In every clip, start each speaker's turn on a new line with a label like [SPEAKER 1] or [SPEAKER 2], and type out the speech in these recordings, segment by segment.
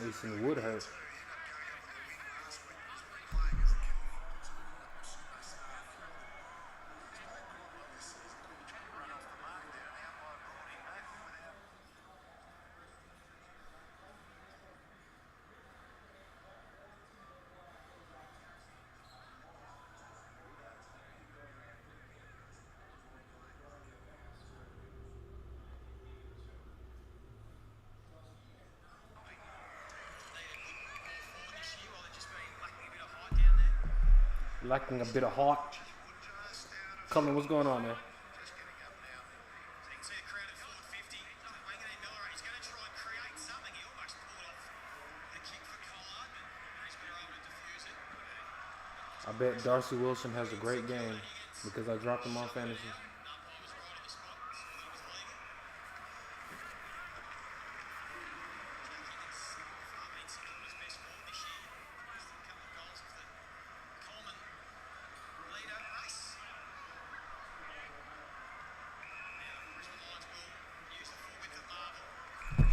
[SPEAKER 1] Mason Woodhurst. Lacking a bit of heart. Cullen, what's going on, man? I bet Darcy Wilson has a great game because I dropped him on fantasy.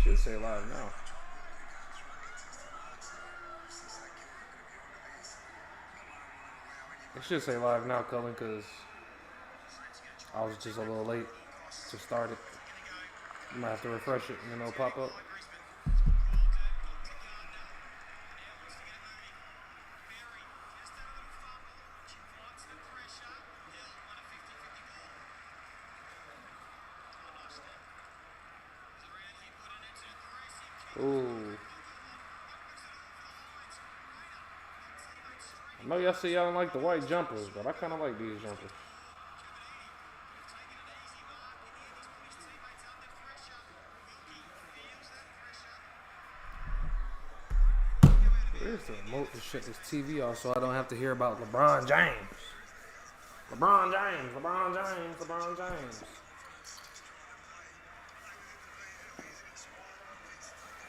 [SPEAKER 1] Should say live now. It should say live now, Cullen, because I was just a little late to start it. You might have to refresh it and then it'll pop up. Ooh. I know y'all say y'all don't like the white jumpers, but I kind of like these jumpers. Where's the remote to shut this TV off so I don't have to hear about LeBron James? LeBron James, LeBron James, LeBron James.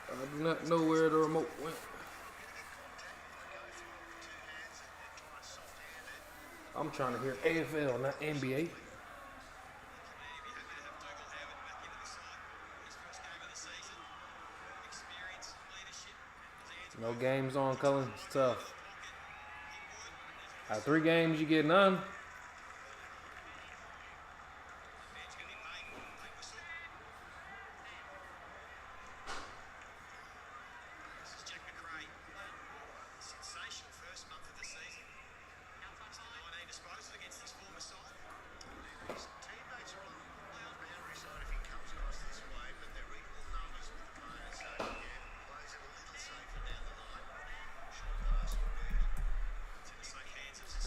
[SPEAKER 1] I do not know where the remote went. I'm trying to hear AFL, not NBA. No games on, Cullen. It's tough. Out of 3 games, you get none.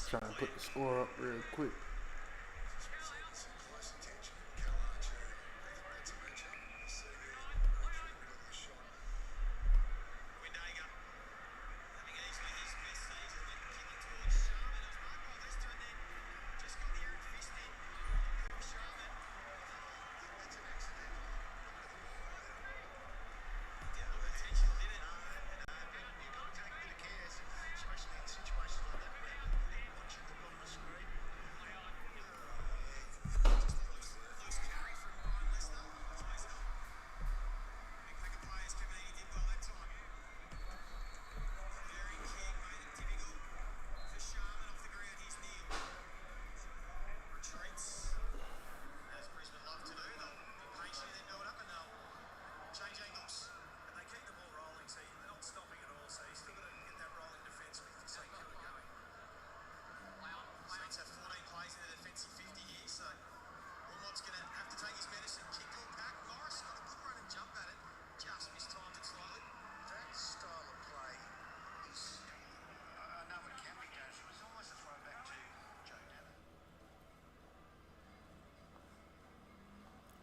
[SPEAKER 1] Trying to put the score up real quick.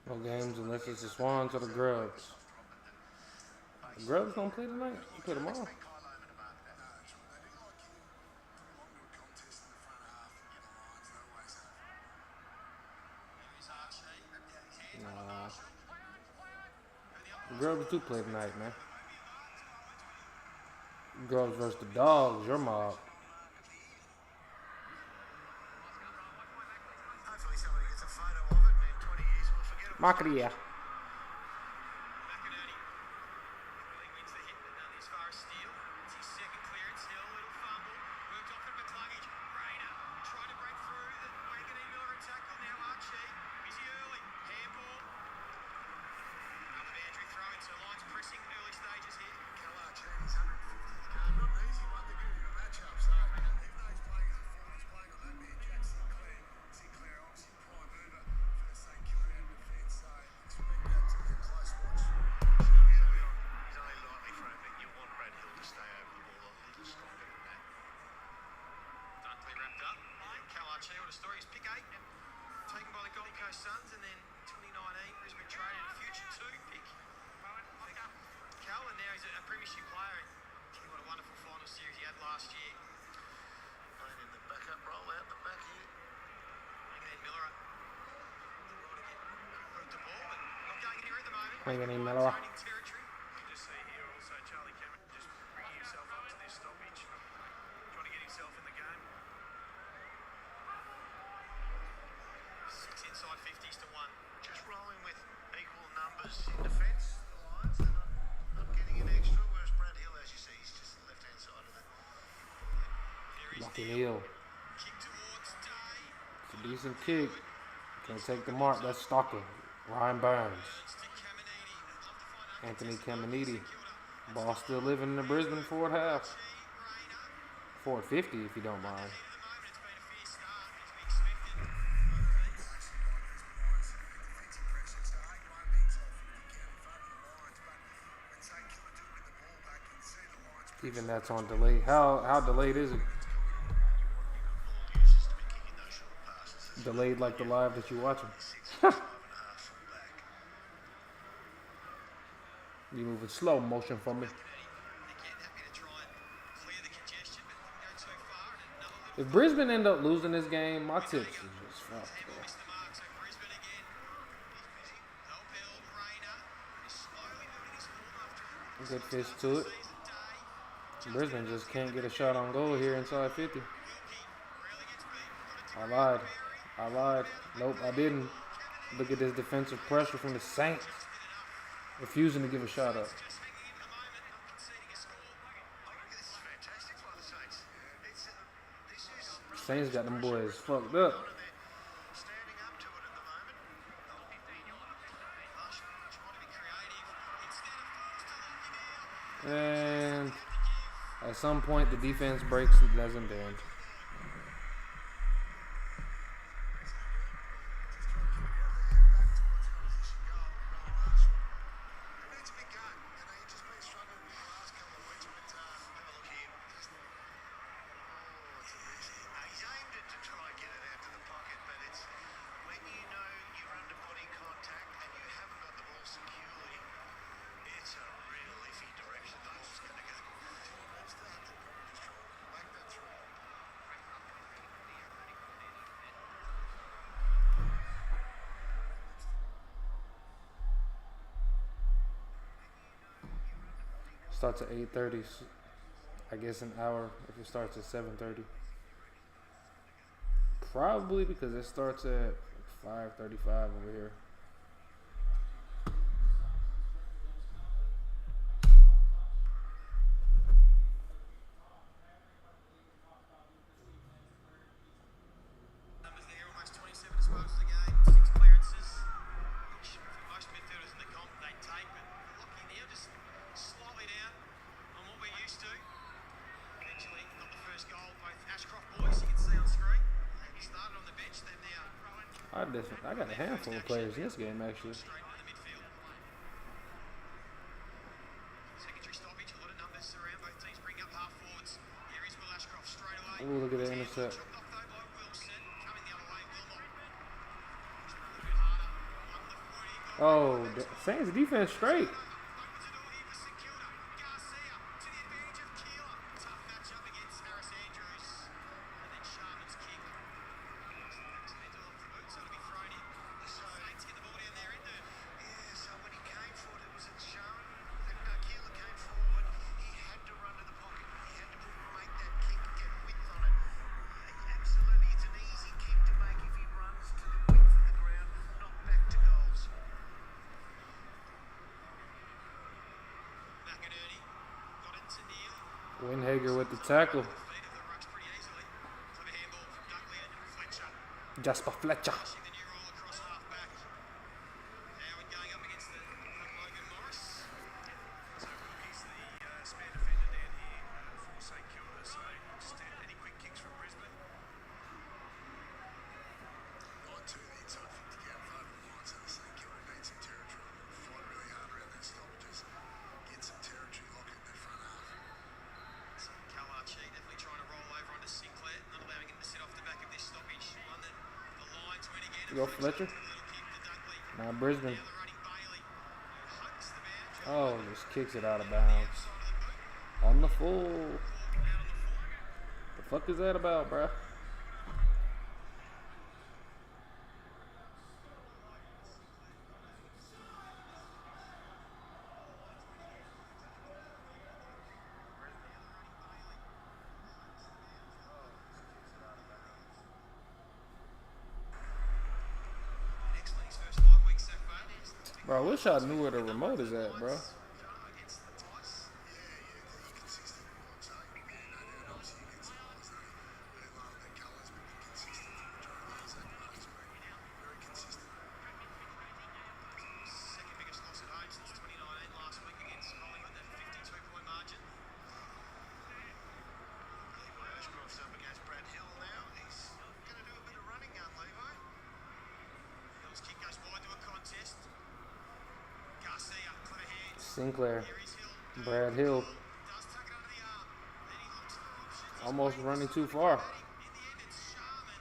[SPEAKER 1] No games unless it's the Swans or the Grubs. The Grubs don't play tonight? You play tomorrow. Nah. The Grubs do play tonight, man. Grubs versus the Dogs, your mob. Macaria.
[SPEAKER 2] last year. Playing in the backup role out the back here. And Miller broke the ball, but not going anywhere at the moment.
[SPEAKER 1] Miller.
[SPEAKER 2] Territory. You just see here also Charlie Cameron just bringing himself up to this stoppage, trying to get himself in the game. Six inside 50s to 1. Just rolling with equal numbers in defence. The Lions are not getting an extra, whereas Brad Hill, as you see, he's just the left-hand side of the.
[SPEAKER 1] Lucky Neal.
[SPEAKER 2] Kick towards Day.
[SPEAKER 1] It's a decent kick. Can't take the mark. That's Stalker. Ryan Burns. Anthony Caminiti. Ball still living in the Brisbane forward half. Forward 50 if you don't mind. Even that's on delay. How delayed is it? Delayed like the live that you're watching. You moving slow motion for me. If Brisbane end up losing this game, my tips is just fucked. Good fish to it. Brisbane just can't get a shot on goal here inside 50. I lied. Nope, I didn't. Look at this defensive pressure from the Saints. Refusing to give a shot up. Saints got them boys fucked up. And at some point the defense breaks and doesn't bend. Starts at 8:30. I guess an hour if it starts at 7:30. Probably because it starts at 5:35 over here.
[SPEAKER 2] Numbers there, almost 27 disposals a game, 6 clearances, which for most midfielders in the comp they take, but lucky now, just slightly down on what we're used to. Eventually got the first goal, both Ashcroft boys, you can see on screen. They started on the bench, they're now throwing.
[SPEAKER 1] I got a handful of players in this game actually.
[SPEAKER 2] Straight into the midfield. Secondary stoppage, a lot of numbers around, both teams bring up half forwards. Here is Will Ashcroft straight away.
[SPEAKER 1] Ooh, look at that intercept.
[SPEAKER 2] Chopped off though by Wilson, coming the other way, Wilmot. Just a bit harder, won the footy.
[SPEAKER 1] Oh, the Saints defense straight.
[SPEAKER 2] Opens it all here for St Kilda. Garcia to the advantage of Keeler. Tough matchup against Harris Andrews. And then Sharman's kick. Accidental off the boot, so it'll be thrown in. The Saints get the ball down there, isn't it? Yeah, so when he came for it, was it Sharman? Keeler came forward. He had to run to the pocket. He had to make that kick, get width on it. Absolutely, it's an easy kick to make if he runs to the width of the ground, not back to goals. McInerney got it to Neal.
[SPEAKER 1] Windhager with the tackle.
[SPEAKER 2] Feet of the rucks pretty easily. Clever handball from Dunkley and Fletcher.
[SPEAKER 1] Jasper Fletcher.
[SPEAKER 2] Pushing the new roll across half back. Howard going up against the Logan Morris. So Wilkie's the spare defender down here for St Kilda. So just any quick kicks from Brisbane.
[SPEAKER 3] On to the inside 50 out five lines out of St Kilda need some territory. Fight really hard around their stoppages. Get some territory, lock it in their front half.
[SPEAKER 2] So Kalachi definitely trying to roll over onto Sinclair, not allowing him to sit off the back of this stoppage. One that the Lions win again.
[SPEAKER 1] Go Fletcher.
[SPEAKER 2] Little kick to Dunkley.
[SPEAKER 1] Now Brisbane.
[SPEAKER 2] Now the running Bailey, who hugs the boundary.
[SPEAKER 1] Oh, just kicks it out of bounds. On the full.
[SPEAKER 2] Out on the full.
[SPEAKER 1] fuck is that about, bruh?
[SPEAKER 2] Excellent his first 5 weeks so far.
[SPEAKER 1] Bro, I wish I knew where the remote is at, bro.
[SPEAKER 2] Against the Tice.
[SPEAKER 3] Inconsistent rewards, eh? Yeah, no doubt. Obviously, against the Pies, they love their colours, but inconsistent for majority of the Zach Barnes, been very consistent.
[SPEAKER 2] Second biggest loss at home since 2019 last week against Collingwood, that 52-point margin. Levi Ashcroft's up against Brad Hill now. He's going to do a bit of running gun, Levi. Hill's kick goes wide to a contest. Garcia, clever hands.
[SPEAKER 1] Sinclair,
[SPEAKER 2] Here is Hill.
[SPEAKER 1] Brad Hill,
[SPEAKER 2] Does tuck it under the arm. Then he looks for options.
[SPEAKER 1] almost running too far.
[SPEAKER 2] In the end, it's Sharman.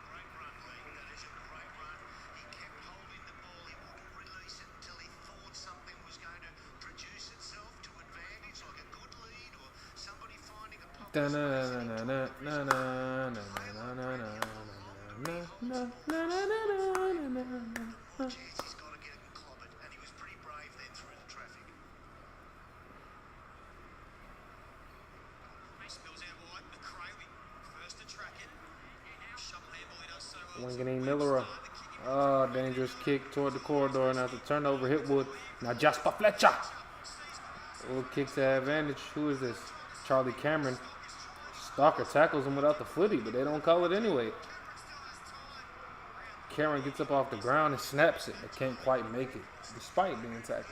[SPEAKER 2] Great run, Lee. That is a great run. He kept holding the ball. He wouldn't release it until he thought something was going to produce itself to advantage, like a good lead or somebody finding a pocket space. Chance he's got to get him clobbered, and he was pretty brave then through the traffic. He spills out wide. McCrae first to track it. Shovel handball, he does so well.
[SPEAKER 1] Wanganeen Miller. Oh, dangerous kick toward the corridor, and after turnover, hit Wood. Now Jasper Fletcher. Wood kicks to advantage. Who is this? Charlie Cameron. Stalker tackles him without the footy, but they don't call it anyway. Cameron gets up off the ground and snaps it, but can't quite make it, despite being tackled.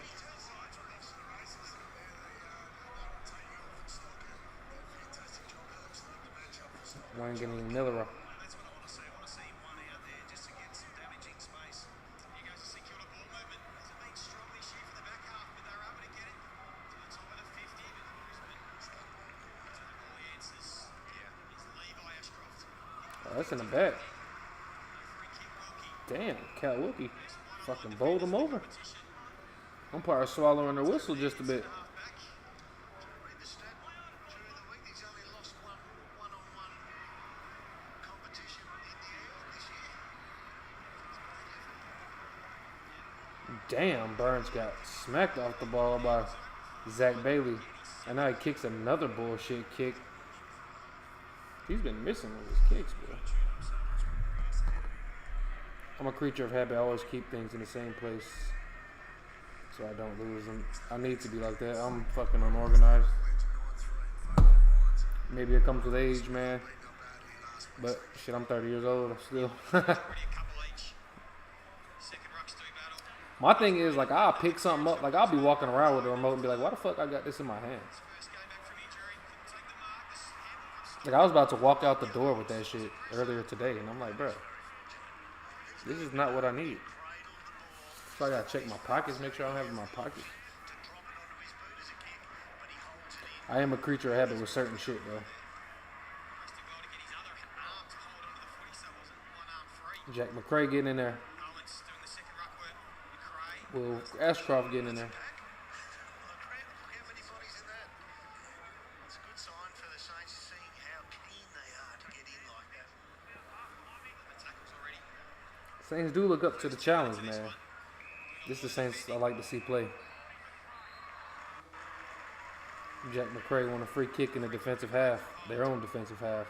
[SPEAKER 1] Wanganeen Miller.
[SPEAKER 2] That's what I want to see. I want to see him one out there just to get some damaging space. Here goes the secure ball movement. Hasn't been strong this year for the back half, but they're able to get it to the top of the 50. But Brisbane, to the ball, he answers. Yeah, it's Levi Ashcroft.
[SPEAKER 1] Oh, that's in the back.
[SPEAKER 2] Free kick, Wilkie.
[SPEAKER 1] Damn, Cal Wilkie fucking bowled him over. Umpire swallowing their whistle just a bit.
[SPEAKER 2] Halfback. Read the stat. During the week, he's only lost one-on-one competition in the AFL this year.
[SPEAKER 1] Damn, Burns got smacked off the ball by Zach Bailey. And now he kicks another bullshit kick. He's been missing with his kicks, bro. I'm a creature of habit. I always keep things in the same place so I don't lose them. I need to be like that. I'm fucking unorganized. Maybe it comes with age, man. But shit, I'm 30 years old still.
[SPEAKER 2] Already a couple each. Second ruck's doing battle.
[SPEAKER 1] My thing is, like, I'll pick something up. Like, I'll be walking around with the remote and be like, why the fuck I got this in my hands?
[SPEAKER 2] First game back from injury. Couldn't take the mark. This handball from
[SPEAKER 1] Like, I was about to walk out the door with that shit earlier today, and I'm like, bro, this is not what I need. So I gotta check my pockets, make sure I don't have it in my pockets. I am a creature of habit with certain shit, bro.
[SPEAKER 2] Resting well to get his other arm to hold onto the footy, so it wasn't one arm free.
[SPEAKER 1] Jack McCrae getting in there.
[SPEAKER 2] Owens doing the second ruck work. McRae.
[SPEAKER 1] Will Ashcroft getting in there.
[SPEAKER 2] Look how many bodies in that. It's a good sign for the Saints, seeing how keen they are to get in like that. The tackles already.
[SPEAKER 1] Saints do look up to the challenge, man. This is the Saints I like to see play. Jack McCrae won a free kick in the defensive half, their own defensive half.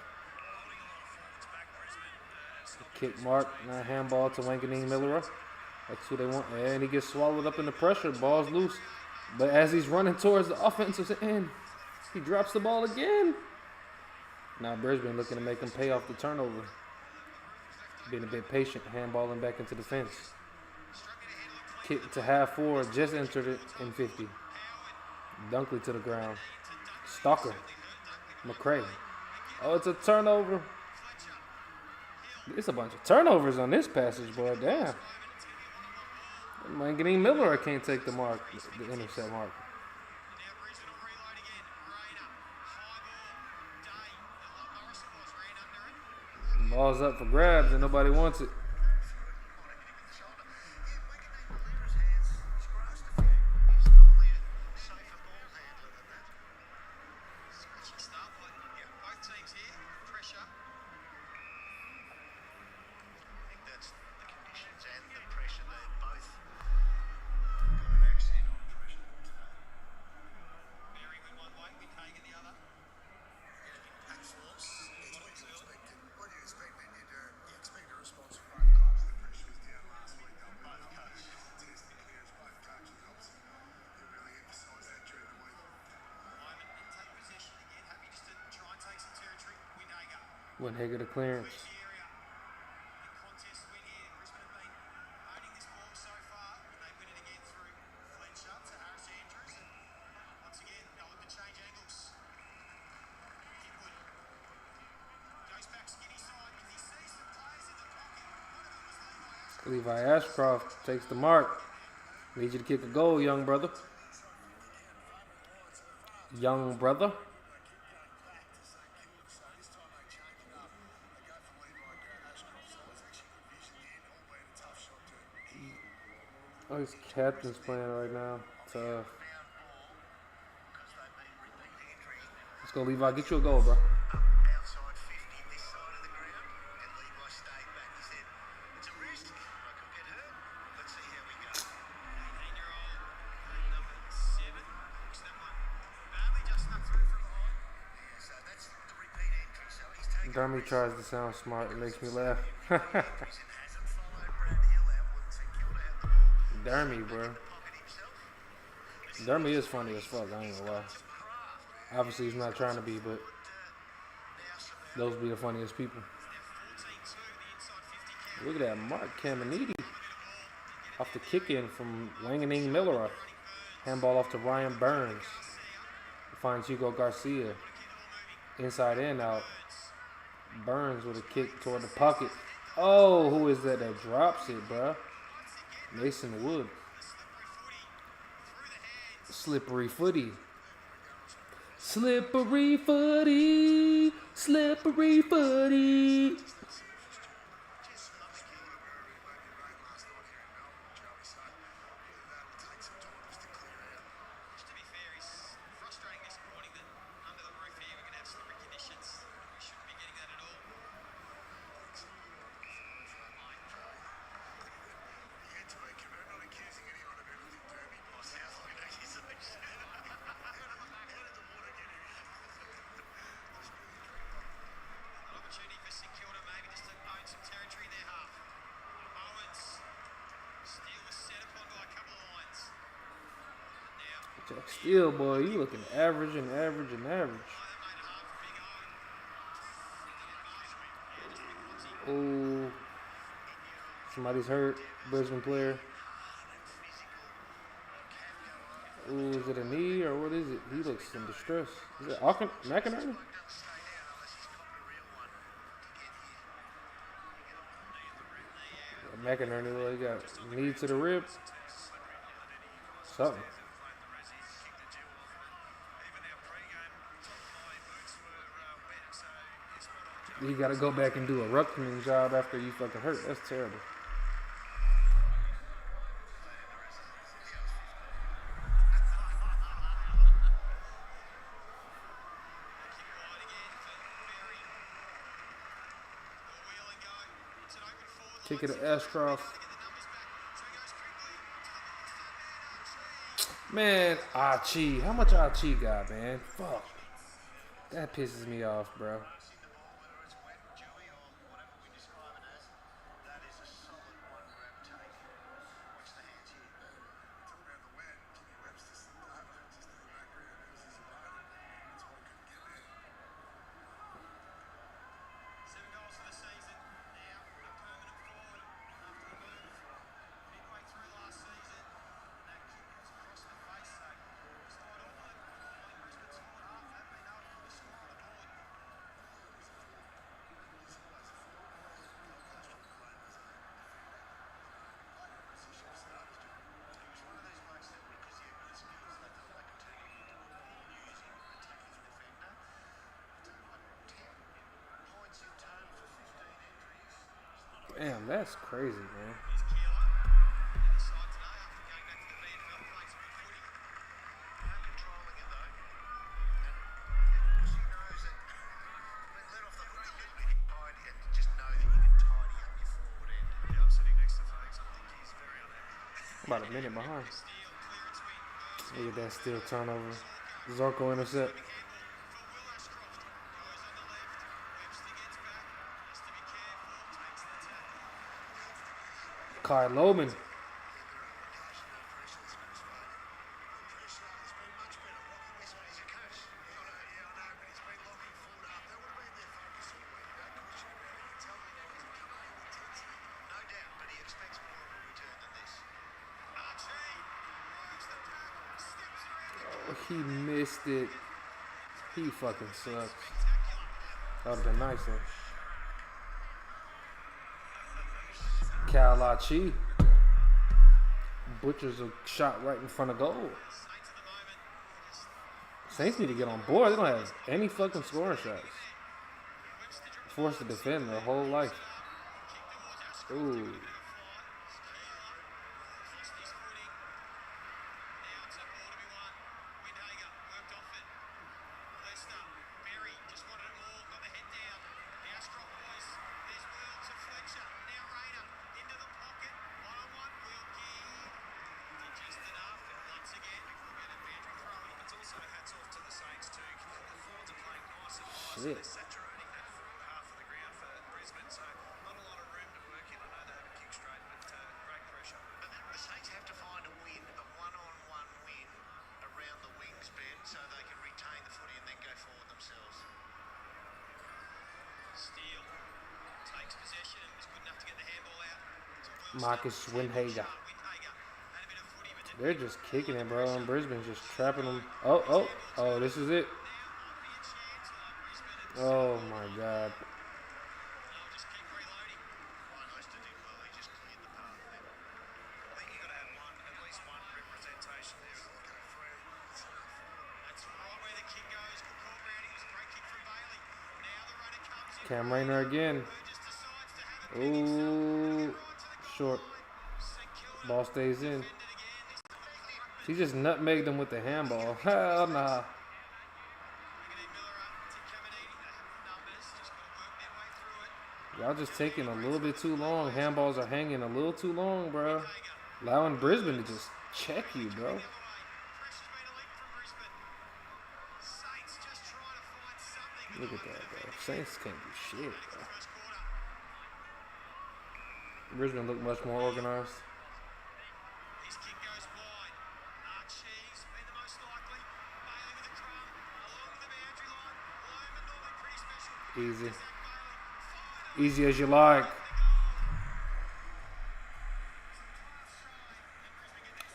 [SPEAKER 1] Kick mark, now handball to Wanganeen Miller. That's who they want. And he gets swallowed up in the pressure. Ball's loose. But as he's running towards the offensive end, he drops the ball again. Now Brisbane looking to make him pay off the turnover. Being a bit patient, handballing back into defense. Kick to half forward, just entered it in 50. Dunkley to the ground. Stalker. McCrae. Oh, it's a turnover. It's a bunch of turnovers on this passage, boy. Damn. Wanganeen Miller can't take the mark, the intercept mark.
[SPEAKER 2] Now Brisbane will reload again. Rayner. High ball. Day. Morrison was ran under it.
[SPEAKER 1] Ball's up for grabs and nobody wants it. Went Hager to clearance.
[SPEAKER 2] Contest win here. Brisbane have been owning this ball so far, and they win it again through Fletcher to Harris Andrews. And once again, they'll look to change angles. Hipwood goes back skinny side. He sees some players in the pocket. One of them was Levi
[SPEAKER 1] Levi Ashcroft takes the mark. Need you to kick a goal, young brother. Young brother. Oh, his captain's playing right now. Tough. Let's go, Levi. Get you a goal, bro.
[SPEAKER 3] Outside 50, this side of the ground, and Levi stayed back. He said, it's a risk. I could get hurt. Let's see how we go.
[SPEAKER 2] 18-year-old, number 7. Looks that one. Badly just snuck through from behind.
[SPEAKER 3] Yeah, so that's the repeat entry. So he's taken
[SPEAKER 1] Dermy tries to sound smart. It makes me laugh.
[SPEAKER 3] entries and hasn't followed Brad Hill out. Will St Kilda have the ball?
[SPEAKER 1] Dermy, bro.
[SPEAKER 3] Pocket himself.
[SPEAKER 1] Dermy is funny as fuck. I ain't gonna lie. Obviously, he's not trying to be, but those be the funniest people.
[SPEAKER 2] 14-2, the inside 50 count.
[SPEAKER 1] Look at that, Mark Caminiti off the kick-in from Wanganing Miller. Handball off to Ryan Burns. Finds Hugo Garcia. Inside and out. Burns with a kick toward the pocket. Oh, who is that drops it, bruh? Mason Wood. Slippery footy. Slippery footy. Slippery footy.
[SPEAKER 2] To be fair, it's frustrating this morning that under the roof here we're going to have slippery conditions. We shouldn't be getting that at all. An opportunity for St Kilda maybe just to own some territory in their half. Owens. Steele was set upon by a couple of lines. And now,
[SPEAKER 1] Jack Steele, boy, you looking average and average and average.
[SPEAKER 2] they made it hard for Big Owen.
[SPEAKER 1] Oh, somebody's hurt. Brisbane player. Oh, is it a knee or what is it? He looks in distress. Is it McInerney? McInerney, well, he got knee to the rib. Something. You got to go back and do a ruckmaning job after you fucking hurt. That's terrible. Kick it to Ashcroft. Man, Archie. How much Archie got, man? Fuck. That pisses me off, bro. Damn, that's crazy, man. About a minute behind. Look at that Steele turnover. Zarko intercept. Kai Loman. He missed it. He fucking sucks. That would have been nice though. Kalachi butchers a shot right in front of goal. Saints need to get on board. They don't have any fucking scoring shots. Forced to defend their whole life. Ooh. Shit.
[SPEAKER 2] Saturating that front half of the ground for Brisbane, so not a lot of room to work in. I know they haven't kicked straight, but great pressure.
[SPEAKER 3] But the Saints have to find a win, a one-on-one win around the wings bit so they can retain the footy and then go forward themselves.
[SPEAKER 2] Steele takes possession and was good enough to get the handball out.
[SPEAKER 1] Marcus Winhager. They're just kicking it, bro, and Brisbane's just trapping them. Oh, this is it. Oh my God.
[SPEAKER 2] Just keep reloading.
[SPEAKER 3] Leicester did well, he just cleared the path there.
[SPEAKER 2] I think you've got to have at least one representation there. That's right where the kick goes. Good call, Brownie. It was a great kick from Bailey. Now the runner comes in.
[SPEAKER 1] Cam Rayner again.
[SPEAKER 2] Just decides to have it.
[SPEAKER 1] Ooh, short. Ball stays in. He just nutmegged him with the handball. Hell nah. Y'all just taking a little bit too long. Handballs are hanging a little too long, bro. Allowing Brisbane to just check you, bro. Look at that, bro. Saints can't do shit, bro. Brisbane look much more organized.
[SPEAKER 2] His kick goes wide. Cheese been the most likely. Bailey with a crumb along the boundary line. Loman normally pretty special.
[SPEAKER 1] Easy. Easy as you like.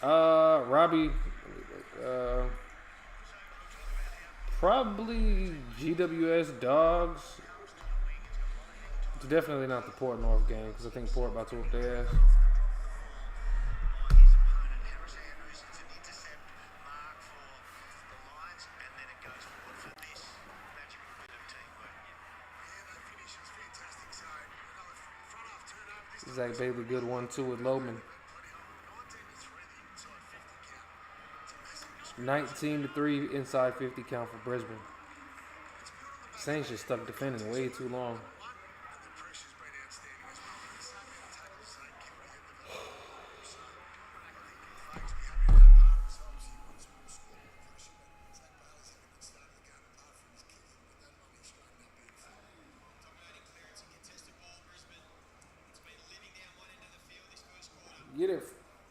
[SPEAKER 1] Robbie, probably GWS Dogs. It's definitely not the Port North game because I think Port about to whoop their ass. Zach Bailey, good 1-2 with Loman. 19-3 inside 50 count for Brisbane. Saints just stuck defending way too long. Get it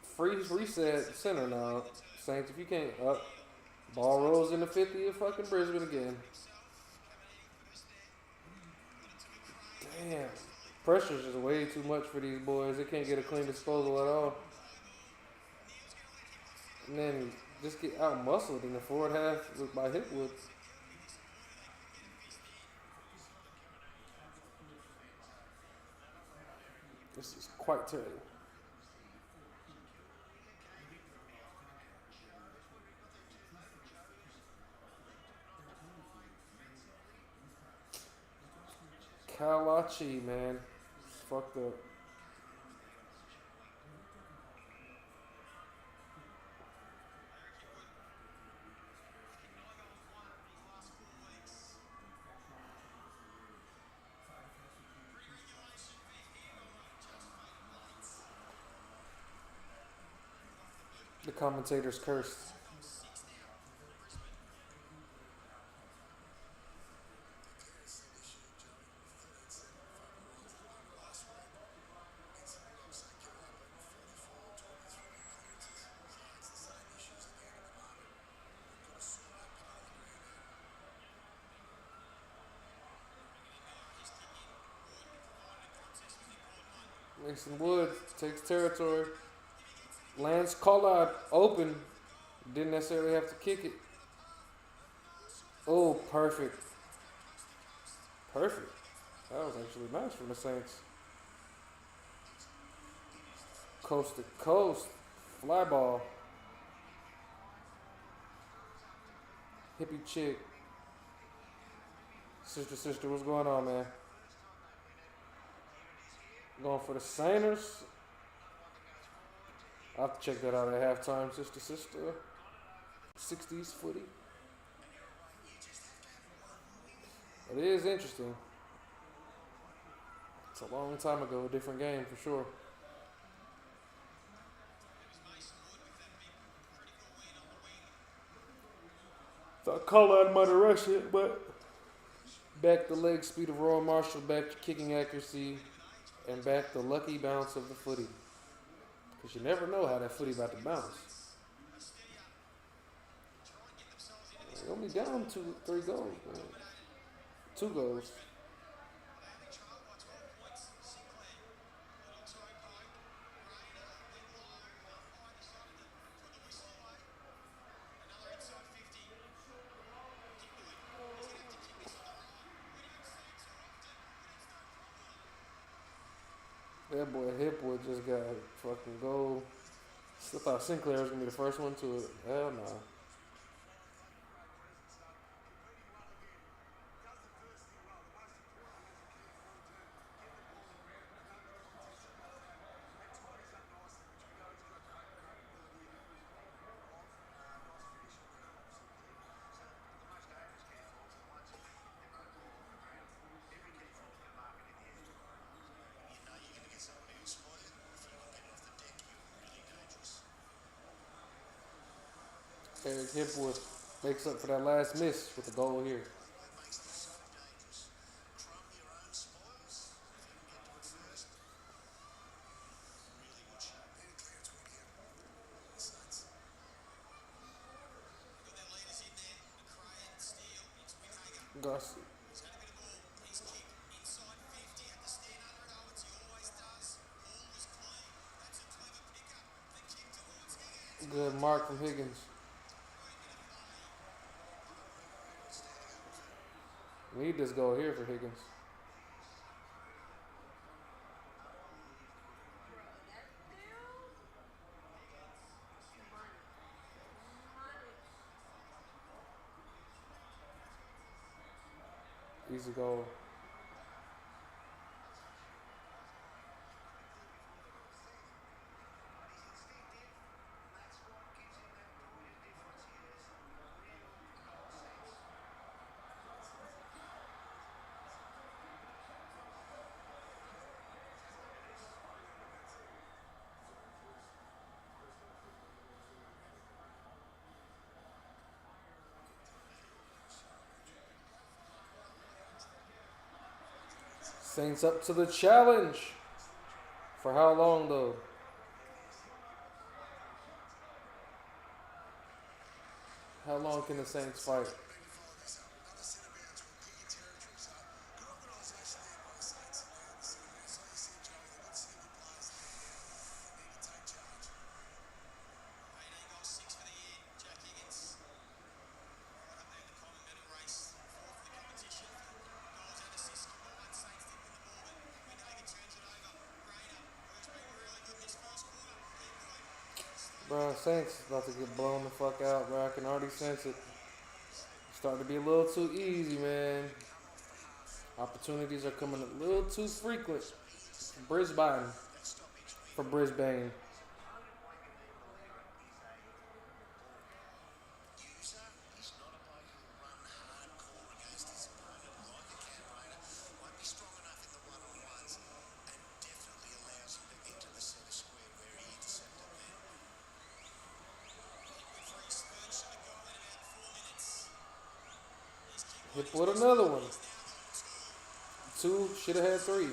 [SPEAKER 1] freeze reset center now. Saints, if you can't up, ball rolls in the 50 of fucking Brisbane again. Damn. Pressure's just way too much for these boys. They can't get a clean disposal at all. And then just get out muscled in the forward half by Hipwood. This is quite terrible. Kalachi, man. It's fucked up. The commentator's cursed. Mason Wood takes territory. Lance Collard open. Didn't necessarily have to kick it. Oh, perfect. Perfect. That was actually nice from the Saints. Coast to coast. Fly ball. Hippie chick. Sister, what's going on, man? Going for the Sainers. I'll have to check that out at halftime, sister. 60s footy. It is interesting. It's a long time ago, a different game for sure. Thought Colin might have rushed it, but back the leg speed of Roy Marshall, back to kicking accuracy, and back the lucky bounce of the footy. Because you never know how that footy about to bounce. They're only down 3 goals, man. 2 goals. That boy Hipwood just got a fucking goal. Still thought Sinclair was gonna be the first one to it. Hell no. Eric Hipwood makes up for that last miss with the goal here. Garcia. Good mark from Higgins. Need this goal here for Higgins. Easy goal. Saints up to the challenge. For how long, though? How long can the Saints fight? Bro, Saints about to get blown the fuck out, bro. I can already sense it. Starting to be a little too easy, man. Opportunities are coming a little too frequent. Brisbane. For Brisbane. Hit with another one. 2, should have had 3.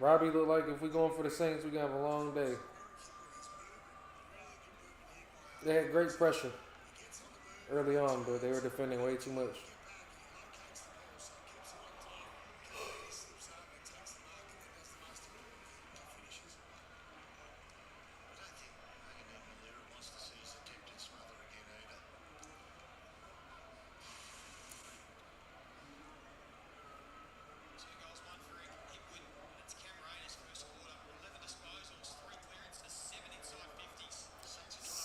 [SPEAKER 1] Robbie looked like if we're going for the Saints, we're going to have a long day. They had great pressure early on, but they were defending way too much.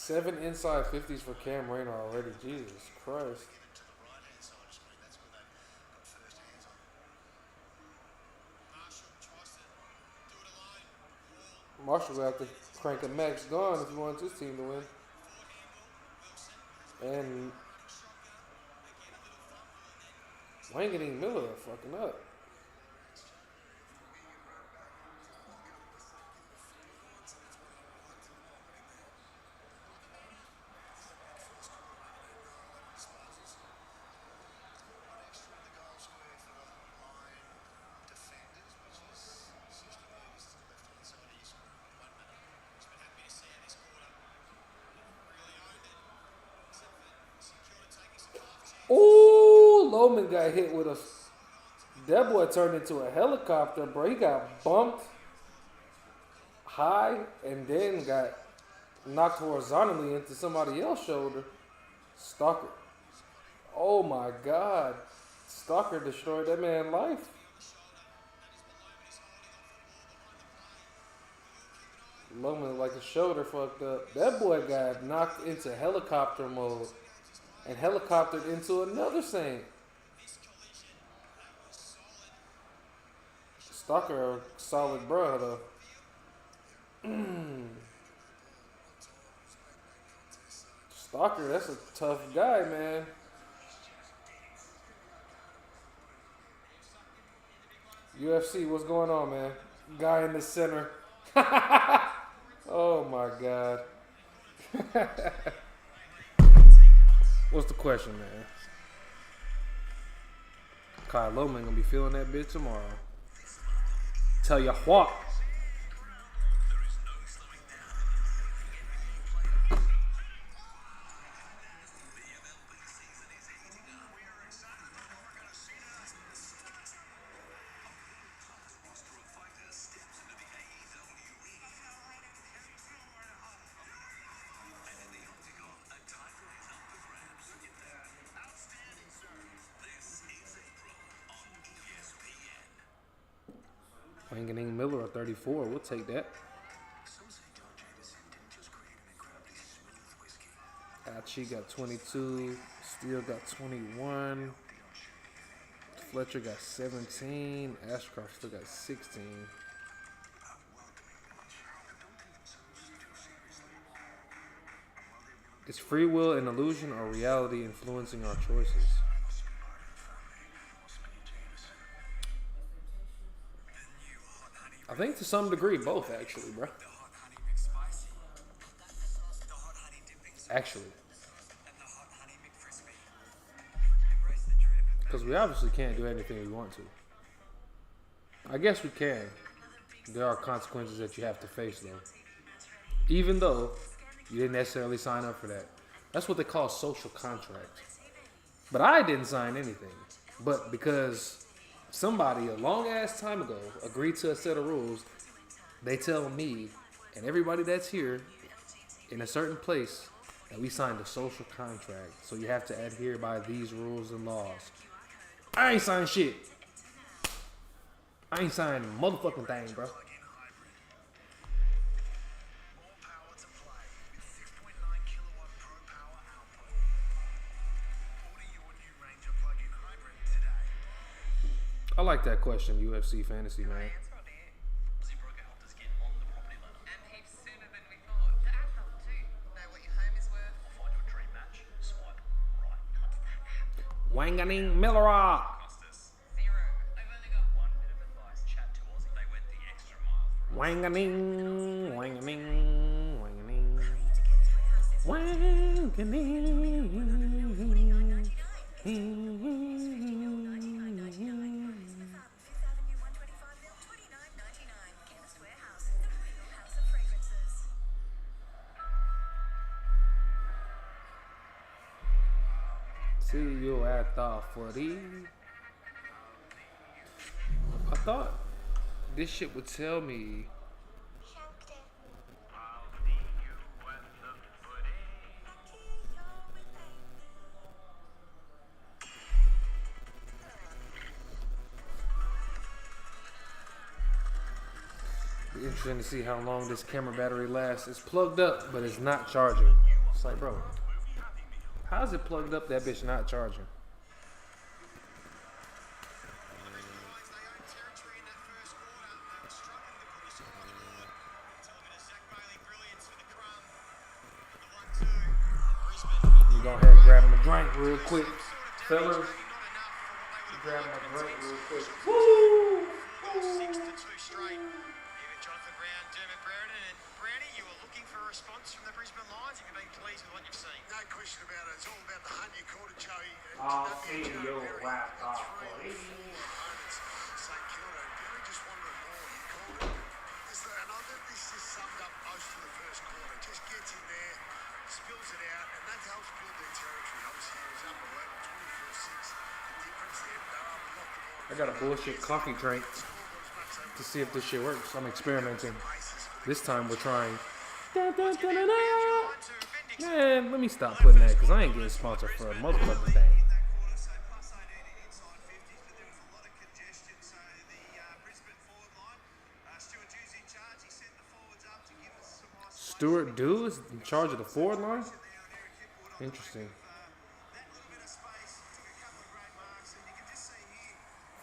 [SPEAKER 1] 7 inside 50s for Cam Rayner already. Jesus Christ.
[SPEAKER 3] To the right-hand side of the screen, that's where they've got first hands on.
[SPEAKER 2] Marshall tries to do it alone. Hall,
[SPEAKER 1] Marshall will have to crank a max gone if he wants his team to win.
[SPEAKER 2] forward handle. Wilson
[SPEAKER 1] And
[SPEAKER 2] shotgun. Again, a little fumble and then
[SPEAKER 1] Wangening Miller are fucking up. Ooh, Loman got hit with a. That boy turned into a helicopter, bro. He got bumped high and then got knocked horizontally into somebody else's shoulder. Stalker. Oh my God. Stalker destroyed that man's life. Loman like his shoulder fucked up. That boy got knocked into helicopter mode and helicoptered into another Saint. Stalker a solid bro though. Stalker, that's a tough guy, man. UFC, what's going on, man? Guy in the center. Oh my God. What's the question, man? Kyle Loman gonna be feeling that bitch tomorrow. Tell ya what. Wangening Miller at 34. We'll take that. Achi got 22. Steele got 21. Fletcher got 17. Ashcroft still got 16. Is free will an illusion or reality influencing our choices? I think to some degree both, actually, bro. Actually. Because we obviously can't do anything we want to. I guess we can. There are consequences that you have to face, though. Even though you didn't necessarily sign up for that. That's what they call social contract. But I didn't sign anything. But because somebody a long ass time ago agreed to a set of rules, they tell me and everybody that's here in a certain place that we signed a social contract. So you have to adhere by these rules and laws. I ain't signed shit. I ain't signed a motherfucking thing, bro. I like that question, UFC Fantasy, man.
[SPEAKER 4] And heaps sooner than we thought. The app helped too. Know what your home is worth.
[SPEAKER 5] Find your dream match. Swipe right.
[SPEAKER 1] Wangening Miller.
[SPEAKER 4] Zero. I've only got
[SPEAKER 5] One bit of advice. Chat to Aussie. They went the extra mile for us.
[SPEAKER 1] Wangening, wangening, See you at the Footy. I thought this shit would tell me. Be interesting to see how long this camera battery lasts. It's plugged up, but it's not charging. It's like, bro, how's it plugged up that bitch not charging? We go ahead and grab him a drink real quick. Fellas, grab him a drink real quick. Woo!
[SPEAKER 2] 6-2 straight. Even Jonathan Brown, Dermot Brereton, and Brownie, you were looking for a response from the Brisbane Lions. Have you been pleased with what you've seen?
[SPEAKER 3] No question about it. It's all about the hunt you caught it, Joey.
[SPEAKER 1] I'll see your laptop.
[SPEAKER 3] St Kilda. Barry just wanted it more. He called it. And I think this just summed up most of the first quarter. Just gets in there, spills it out, and that helps build their territory. Obviously, he was up 11, 24-6. The difference there, they're up, blocked the ball.
[SPEAKER 1] I got a bullshit coffee drink to see if this shit works. I'm experimenting. This time we're trying. Man, let me stop putting that because I ain't getting sponsored for a motherfucking thing. Stuart Dew is in charge of the forward line? Interesting.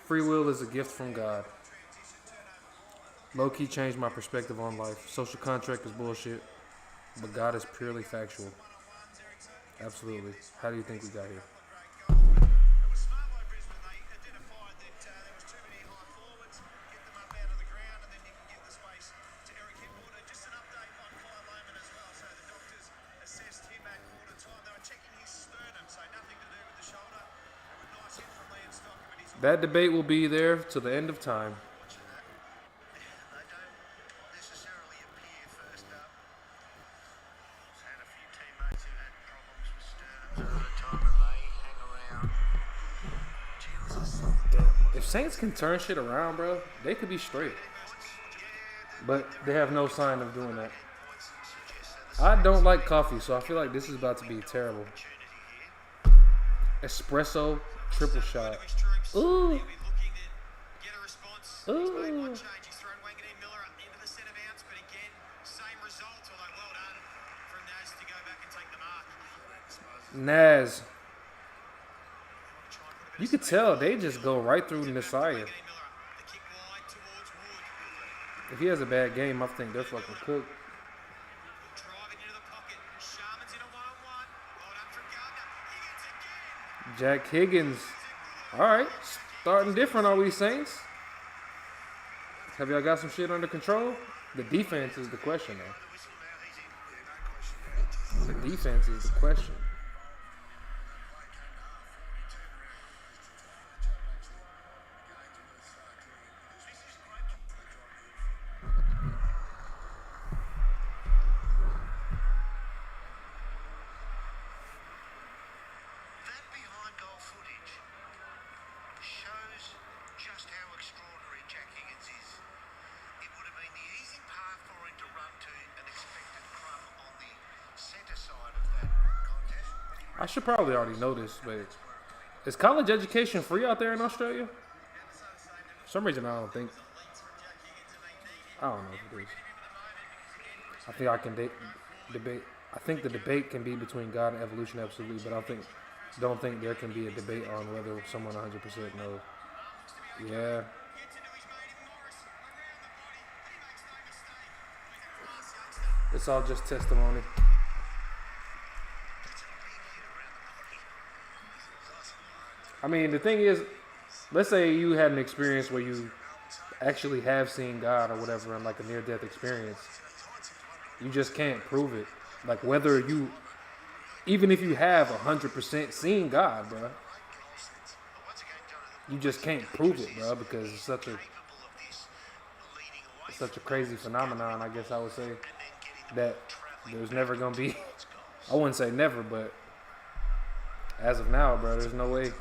[SPEAKER 1] Free will is a gift from God. Low-key changed my perspective on life. Social contract is bullshit, but God is purely factual. Absolutely. How do you think we got here? That debate will be there till the end of time.
[SPEAKER 3] They don't necessarily appear first up. He's had a few teammates who had problems with Sternum over the time, and they hang around.
[SPEAKER 1] If Saints can turn shit around, bro, they could be straight. But they have no sign of doing that. I don't like coffee, so I feel like this is about to be terrible. Espresso triple shot. Ooh. Ooh. Naz. You could tell they just go right through Messiah. If he has a bad game, I think they're fucking cooked. Jack Higgins. All right. Starting different, are we, Saints? Have y'all got some shit under control? The defense is the question, though. The defense is the question.
[SPEAKER 3] That behind goal footage shows just how extraordinary Jack Higgins is. It would have been the easy path for him to run to an expected crumb on the centre side of that contest.
[SPEAKER 1] I should probably already know this, but is college education free out there in Australia? For some reason, I don't think. I don't know if it is. I think I can debate. I think the debate can be between God and evolution, absolutely, but I don't think there can be a debate on whether someone 100% knows. Yeah. It's all just testimony. I mean, the thing is, let's say you had an experience where you actually have seen God or whatever in like a near-death experience. You just can't prove it. Like whether you, even if you have 100% seen God, bro, you just can't prove it, bro, because it's such a crazy phenomenon, I guess I would say, that there's never gonna be. I wouldn't say never, but as of now, bro, there's no way.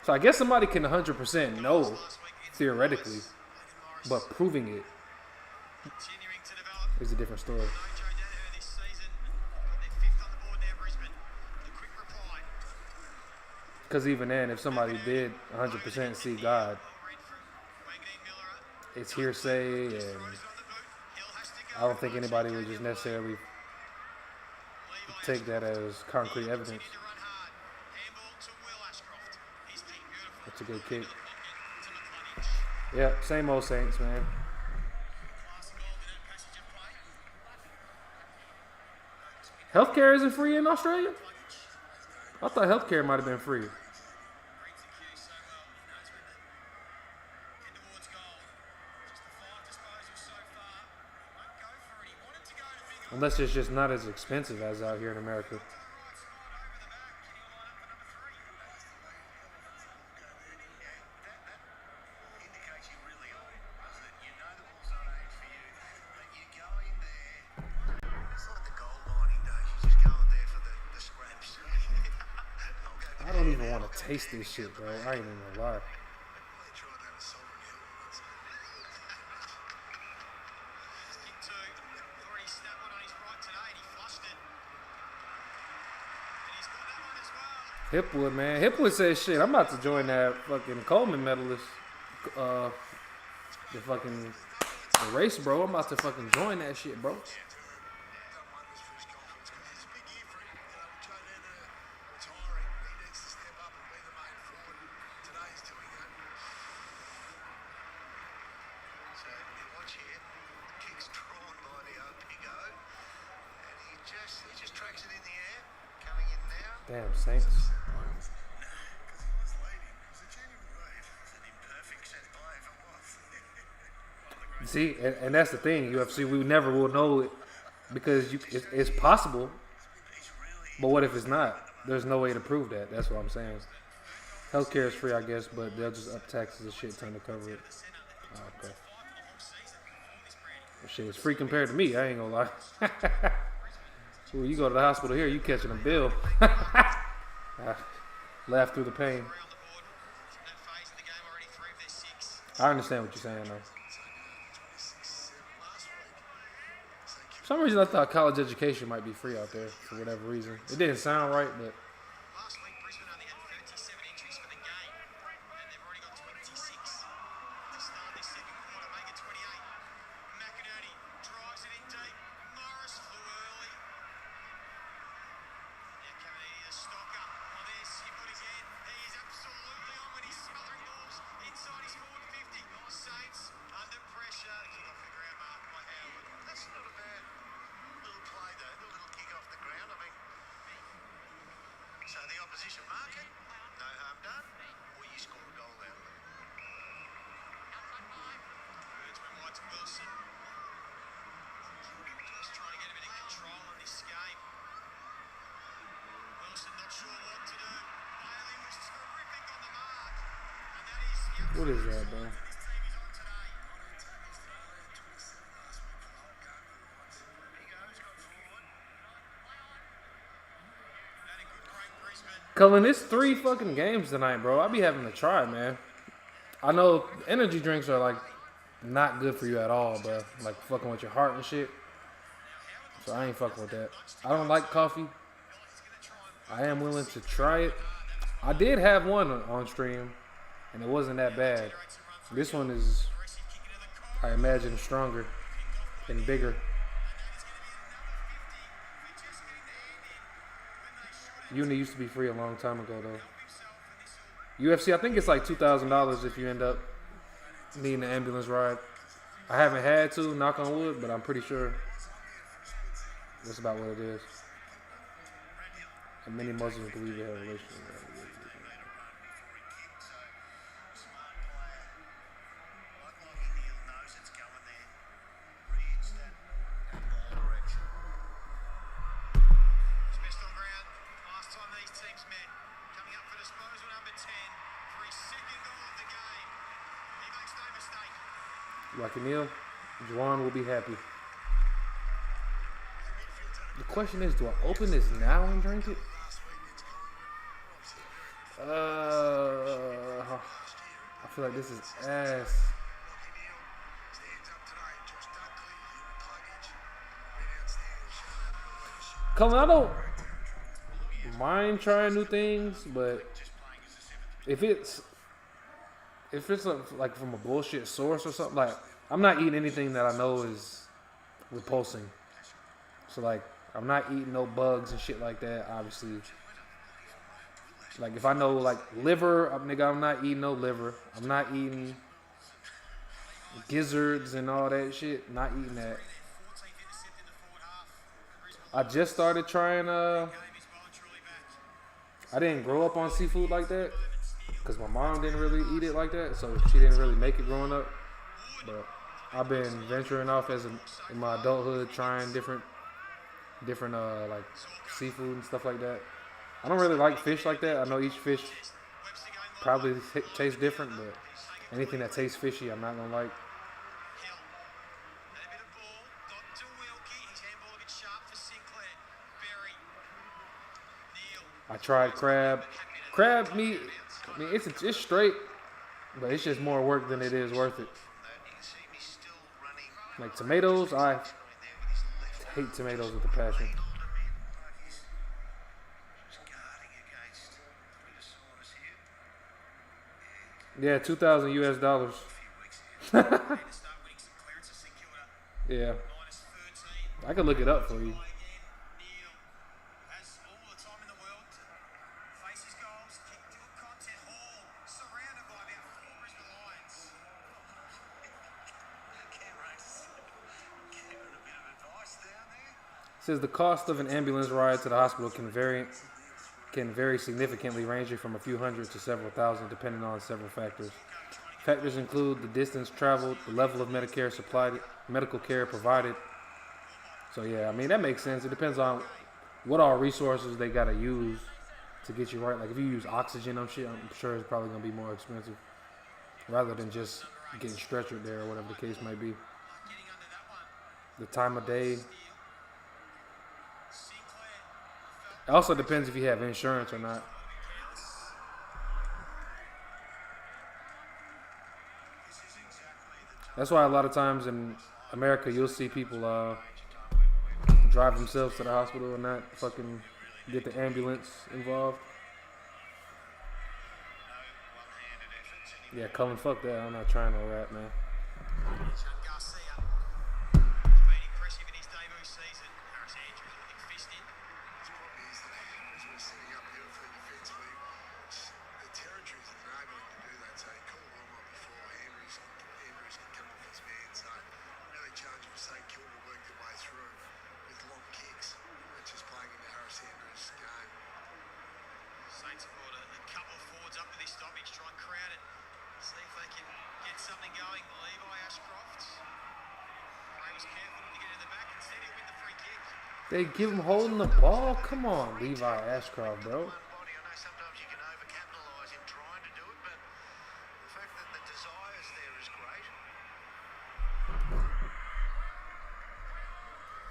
[SPEAKER 1] So I guess somebody can 100% know, theoretically, but proving it is a different story. Because even then, if somebody did 100% see God, it's hearsay, and I don't think anybody would just necessarily take that as concrete evidence.
[SPEAKER 2] Continued to run hard. Handball to Will Ashcroft. He's kicked beautiful.
[SPEAKER 1] That's a good kick.
[SPEAKER 2] To McCluggage.
[SPEAKER 1] Yep, same old Saints, man.
[SPEAKER 2] Class goal to that passage of play.
[SPEAKER 1] Healthcare isn't free in Australia? I thought healthcare might have been free.
[SPEAKER 2] Reads the cue so well. Knows when to head towards goal. Just the 5 disposals so far. Won't go for it. He wanted to go to bigger.
[SPEAKER 1] Unless it's just not as expensive as out here in America.
[SPEAKER 2] Right spot over the back. Can he line up for number 3?
[SPEAKER 3] Indicates you really are. Doesn't it? You know the ball's not aimed for you, but you go in there. It's like the goal lining days. You just go in there for the scraps.
[SPEAKER 1] I don't even want to taste this shit, bro. I ain't even gonna lie.
[SPEAKER 3] They tried that at Sovereign Hill once.
[SPEAKER 2] Kick 2. Already snapped one on his right today and he flushed it. And he's got that one as well.
[SPEAKER 1] Hipwood, man. Hipwood says shit. I'm about to join that fucking Coleman medalist. The fucking the race, bro. I'm about to fucking join that shit, bro.
[SPEAKER 3] Done wonders for his confidence because it's a big year for him. Joe Nana retiring. He needs to step up and be the main forward. Today he's doing that. So you watch here. Kick's drawn by the Opigo. And he just tracks it in the air. Coming in now.
[SPEAKER 1] Damn, Saints.
[SPEAKER 3] Because he was leading. It was a genuine lead. It was an imperfect set play if it was.
[SPEAKER 1] See, and that's the thing. UFC, we never will know it because it's possible.
[SPEAKER 3] He's really
[SPEAKER 1] But what if it's not? There's no way to prove that. That's what I'm saying. Healthcare is free, I guess, but they'll just up taxes and shit ton to cover it. Oh, okay. Well, shit, it's free compared to me. I ain't gonna lie. Ooh, you go to the hospital here, you catching a bill. I laugh through the pain.
[SPEAKER 2] Around the board. That phase of the game already 3 of their 6.
[SPEAKER 1] I understand what you're saying, though.
[SPEAKER 3] 26-7 last week.
[SPEAKER 1] For some reason, I thought college education might be free out there for whatever reason. It didn't sound right, but
[SPEAKER 2] Last week, Brisbane only had 37 entries for the game, and they've already got 26 to start this second quarter, make it 28. McInerney drives it in deep. Morris flew early. Now coming in, the Stocker. Oh, there's Hibbert again. He is absolutely on when he's smothering balls inside his forward 50. Oh, Saints under pressure. Kick off the ground mark by Howard.
[SPEAKER 3] That's not a bad little play though, the little kick off the ground. I mean, so the opposition mark it, no harm done, or you score a goal out of it.
[SPEAKER 2] Birds went wide to Wilson. Just trying to get a bit of control on this game. Wilson not sure what to do. Bailey was terrific on the mark. And that is the
[SPEAKER 1] what is that, bro?
[SPEAKER 2] this team is on today.
[SPEAKER 3] He goes, got forward.
[SPEAKER 2] Had a good break, Brisbane.
[SPEAKER 1] Cullen, it's 3 fucking games tonight, bro. I be having to try, man. I know energy drinks are like not good for you at all, bro. Like fucking with your heart and shit. So I ain't fucking with that. I don't like coffee. I am willing to try it. I did have one on stream, and it wasn't that bad. This one is, I imagine, stronger and bigger. Uni used to be free a long time ago, though. UFC, I think it's like $2,000 if you end up needing an ambulance ride. I haven't had to, knock on wood, but I'm pretty sure that's about what it is. And many Muslims believe they have a relationship.
[SPEAKER 2] He's best on ground. Last time these teams met. Coming up for disposal number 10 for his second goal of the game. He makes no mistake.
[SPEAKER 1] Rocky Neal, Juwan will be happy. The question is, do I open this now and drink it? I feel like this is ass. Colin, I don't mind trying new things, but if it's like from a bullshit source or something, like I'm not eating anything that I know is repulsing. So like I'm not eating no bugs and shit like that, obviously. Like, if I know, like, liver, nigga, I'm not eating no liver. I'm not eating gizzards and all that shit. Not eating that.
[SPEAKER 2] 14th intercept in the forward half.
[SPEAKER 1] I just started trying,
[SPEAKER 2] Game is well and truly back.
[SPEAKER 1] I didn't grow up on seafood like that. Because my mom didn't really eat it like that. So she didn't really make it growing up. But I've been venturing off in my adulthood, trying different like seafood and stuff like that. I don't really like fish like that. I know each fish probably tastes different, but anything that tastes fishy, I'm not gonna like.
[SPEAKER 2] Hill. And a bit of ball. Not to Wilkie. His handball a bit sharp for Sinclair. Berry. Neil.
[SPEAKER 1] I tried crab. Crab meat, I mean, it's straight, but it's just more work than it is worth it.
[SPEAKER 3] You can see me still running.
[SPEAKER 1] Like tomatoes, I hate tomatoes with a passion.
[SPEAKER 3] Just guarding against a bit of soreness here.
[SPEAKER 1] Yeah, $2,000 US.
[SPEAKER 2] To start winning some clearances. St Kilda.
[SPEAKER 1] Yeah,
[SPEAKER 2] -13.
[SPEAKER 1] I could look it up for you.
[SPEAKER 2] Neil has all the time in the world to face his goals. Kick to a content. Hall surrounded by about 4 Brisbane Lions.
[SPEAKER 3] Cameron's giving a bit of advice down there.
[SPEAKER 1] Says the cost of an ambulance ride to the hospital can vary significantly, ranging from a few hundred to several thousand, depending on several factors. Factors include the distance traveled, the level of medical care provided. So yeah, I mean that makes sense. It depends on what all resources they gotta use to get you right. Like if you use oxygen on shit, I'm sure it's probably gonna be more expensive, rather than just getting stretchered there or whatever the case might be.
[SPEAKER 2] Getting under that one.
[SPEAKER 1] The time of day.
[SPEAKER 2] Sinclair.
[SPEAKER 1] It also depends if you have insurance or not. That's why a lot of times in America you'll see people drive themselves to the hospital and not fucking get the ambulance involved. Yeah, Cullen, fuck that. I'm not trying no rap, man.
[SPEAKER 2] Chuck Garcia. He's been impressive in his debut season. Harris Andrews looking fisted.
[SPEAKER 3] It's probably is that as we're setting up here for defensively, the territories are enabling to do that. So he called Wilmot before Andrews can come off his man. So really challenging for St Kilda to work their way through with long kicks. It's just playing into Harris Andrews' game.
[SPEAKER 2] Saints have brought a couple of forwards up to this stoppage, try and crowd it. See if they can get something going. Levi Ashcroft. Ray was careful to get in the back. Instead, he'll win the free kick.
[SPEAKER 1] They give him holding the ball? Come on, Levi Ashcroft, bro.
[SPEAKER 3] One body, I know sometimes you can overcapitalise him trying to do it, but the fact that the desire's there is great.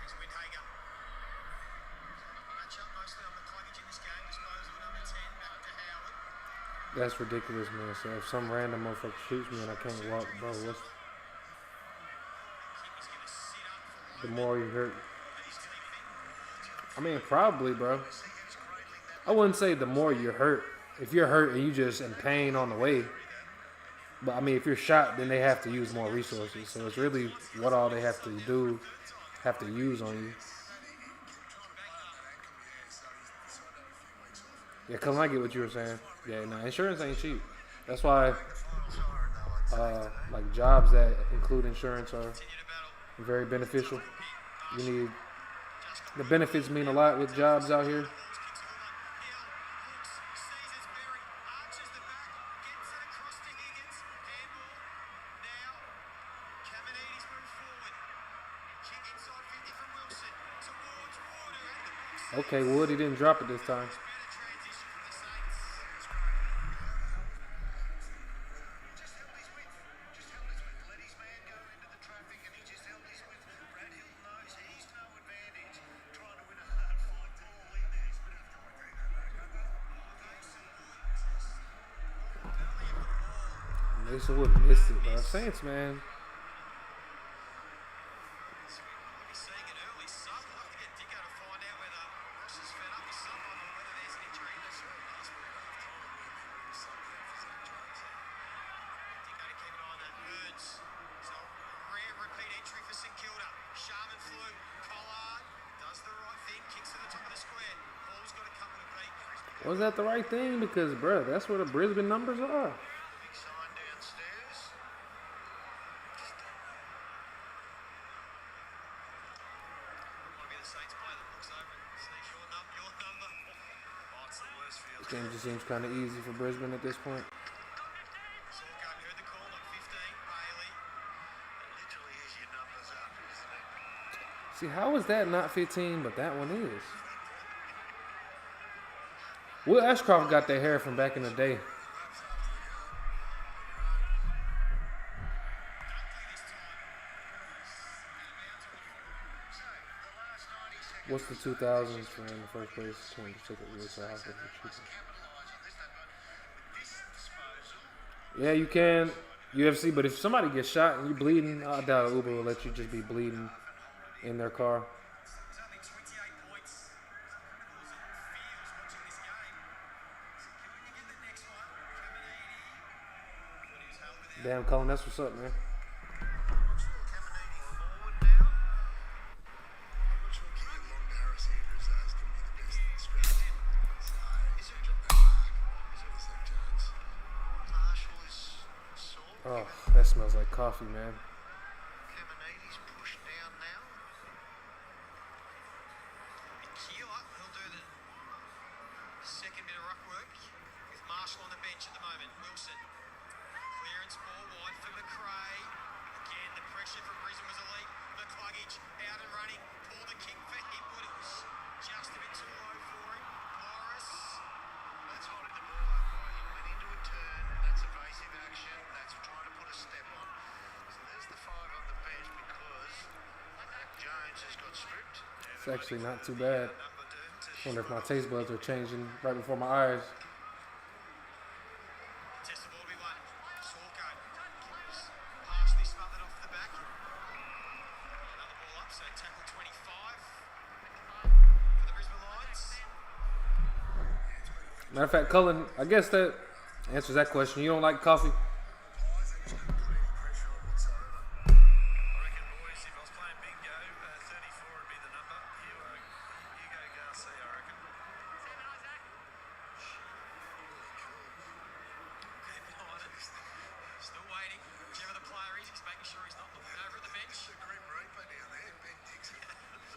[SPEAKER 2] Here's Windhager. Match up mostly on the cloggage in this game. Disposal number 10. Back to Howard.
[SPEAKER 1] That's ridiculous, man. So if some random motherfucker shoots me and I can't walk, bro, what's
[SPEAKER 2] Kick is going to sit up for
[SPEAKER 1] the more you hurt?
[SPEAKER 2] He's deep.
[SPEAKER 1] I mean, probably, bro. I wouldn't say the more you're hurt. If you're hurt and you just in pain on the way. But, I mean, if you're shot, then they have to use more resources. So it's really what all they have to use on you. Yeah, cause I get what you were saying. Yeah, no, insurance ain't cheap. That's why, like jobs that include insurance are very beneficial. You need the benefits mean a lot with jobs out here. Okay, Wood, he didn't drop it this time. Mason Wood missed it, bro. Saints, man.
[SPEAKER 2] Repeat entry for St Kilda. Sharman flew. Collard does the right thing.
[SPEAKER 1] Was that the right thing? Because, bro, that's where the Brisbane numbers are.
[SPEAKER 3] Big sign downstairs.
[SPEAKER 2] Might be the Saints player that looks over and sees your number. Oh, it's the worst field.
[SPEAKER 1] This game just seems kind of easy for Brisbane at this point.
[SPEAKER 2] Sorko, you heard the call on 15. Bailey.
[SPEAKER 3] Literally is your numbers up, isn't it?
[SPEAKER 1] See, how is that not 15, but that one is? Will Ashcroft got that hair from back in the day. What's the 2000s for in the first place? Can't just take it real fast. Yeah, you can. UFC, but if somebody gets shot and you're bleeding, I doubt Uber will let you just be bleeding in their car.
[SPEAKER 2] It's only 28 points. Criminals and fears watching this game. So can we get the next one? Caminiti. When he was held without.
[SPEAKER 1] Damn, Colin, that's what's up, man.
[SPEAKER 3] Caminiti forward now.
[SPEAKER 6] I'm not sure kicking long to Harris Andrews is going to be the best strategy.
[SPEAKER 3] Is it
[SPEAKER 6] Drop that back. He's got the same chance.
[SPEAKER 3] Marshall is sore?
[SPEAKER 1] Oh, that smells like coffee, man.
[SPEAKER 3] Caminiti's pushed down now.
[SPEAKER 2] Keeler, he'll do the second bit of ruck work with Marshall on the bench at the moment. Wilson. Clearance ball wide for McRae. Again, the pressure from Brisbane was elite. McCluggage out and running. Pull the kick for him, but it was just a bit too low for him. Morris.
[SPEAKER 3] That's holding the ball up right. He went into a turn. That's evasive action. That's trying to put a step on. So there's the 5 on the bench because Jones has got stripped.
[SPEAKER 1] It's actually not too bad.
[SPEAKER 2] Number doomed to
[SPEAKER 1] Wonder if my taste buds are changing right before my eyes.
[SPEAKER 2] test the ball to be won. Sorko. Was partially smothered off the back. Another ball up, so tackle 25 for the Brisbane Lions.
[SPEAKER 1] Matter of fact, Cullen, I guess that answers that question. You don't like coffee?
[SPEAKER 6] Pies ain't putting any pressure on whatsoever.
[SPEAKER 2] I reckon, boys, if I was playing bingo, 34 would be the number. You go Garcia, I reckon. Keep behind it. Still waiting. Whichever the player is, he's making sure he's not looking over at the bench.
[SPEAKER 6] The Grim Reaper down there, Ben Dixon.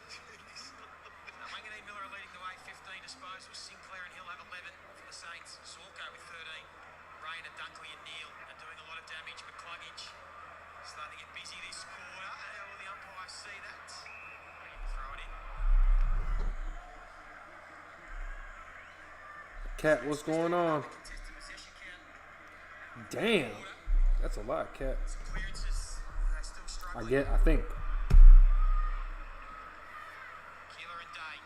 [SPEAKER 6] Jeez.
[SPEAKER 2] Wanganeen Miller are leading the way, 15 disposals. Sinclair and Hill have 11 for the Saints. Sorko with 13. Rain and Dunkley and Neal are doing a lot of damage. McCluggage starting to get busy this quarter. How will the umpires see that? Throw it in.
[SPEAKER 1] Cat, what's going on?
[SPEAKER 2] Contested possession count.
[SPEAKER 1] Damn, that's a lot, Cat.
[SPEAKER 2] Clearances, they're still struggling.
[SPEAKER 1] I think.
[SPEAKER 2] Keeler and Day.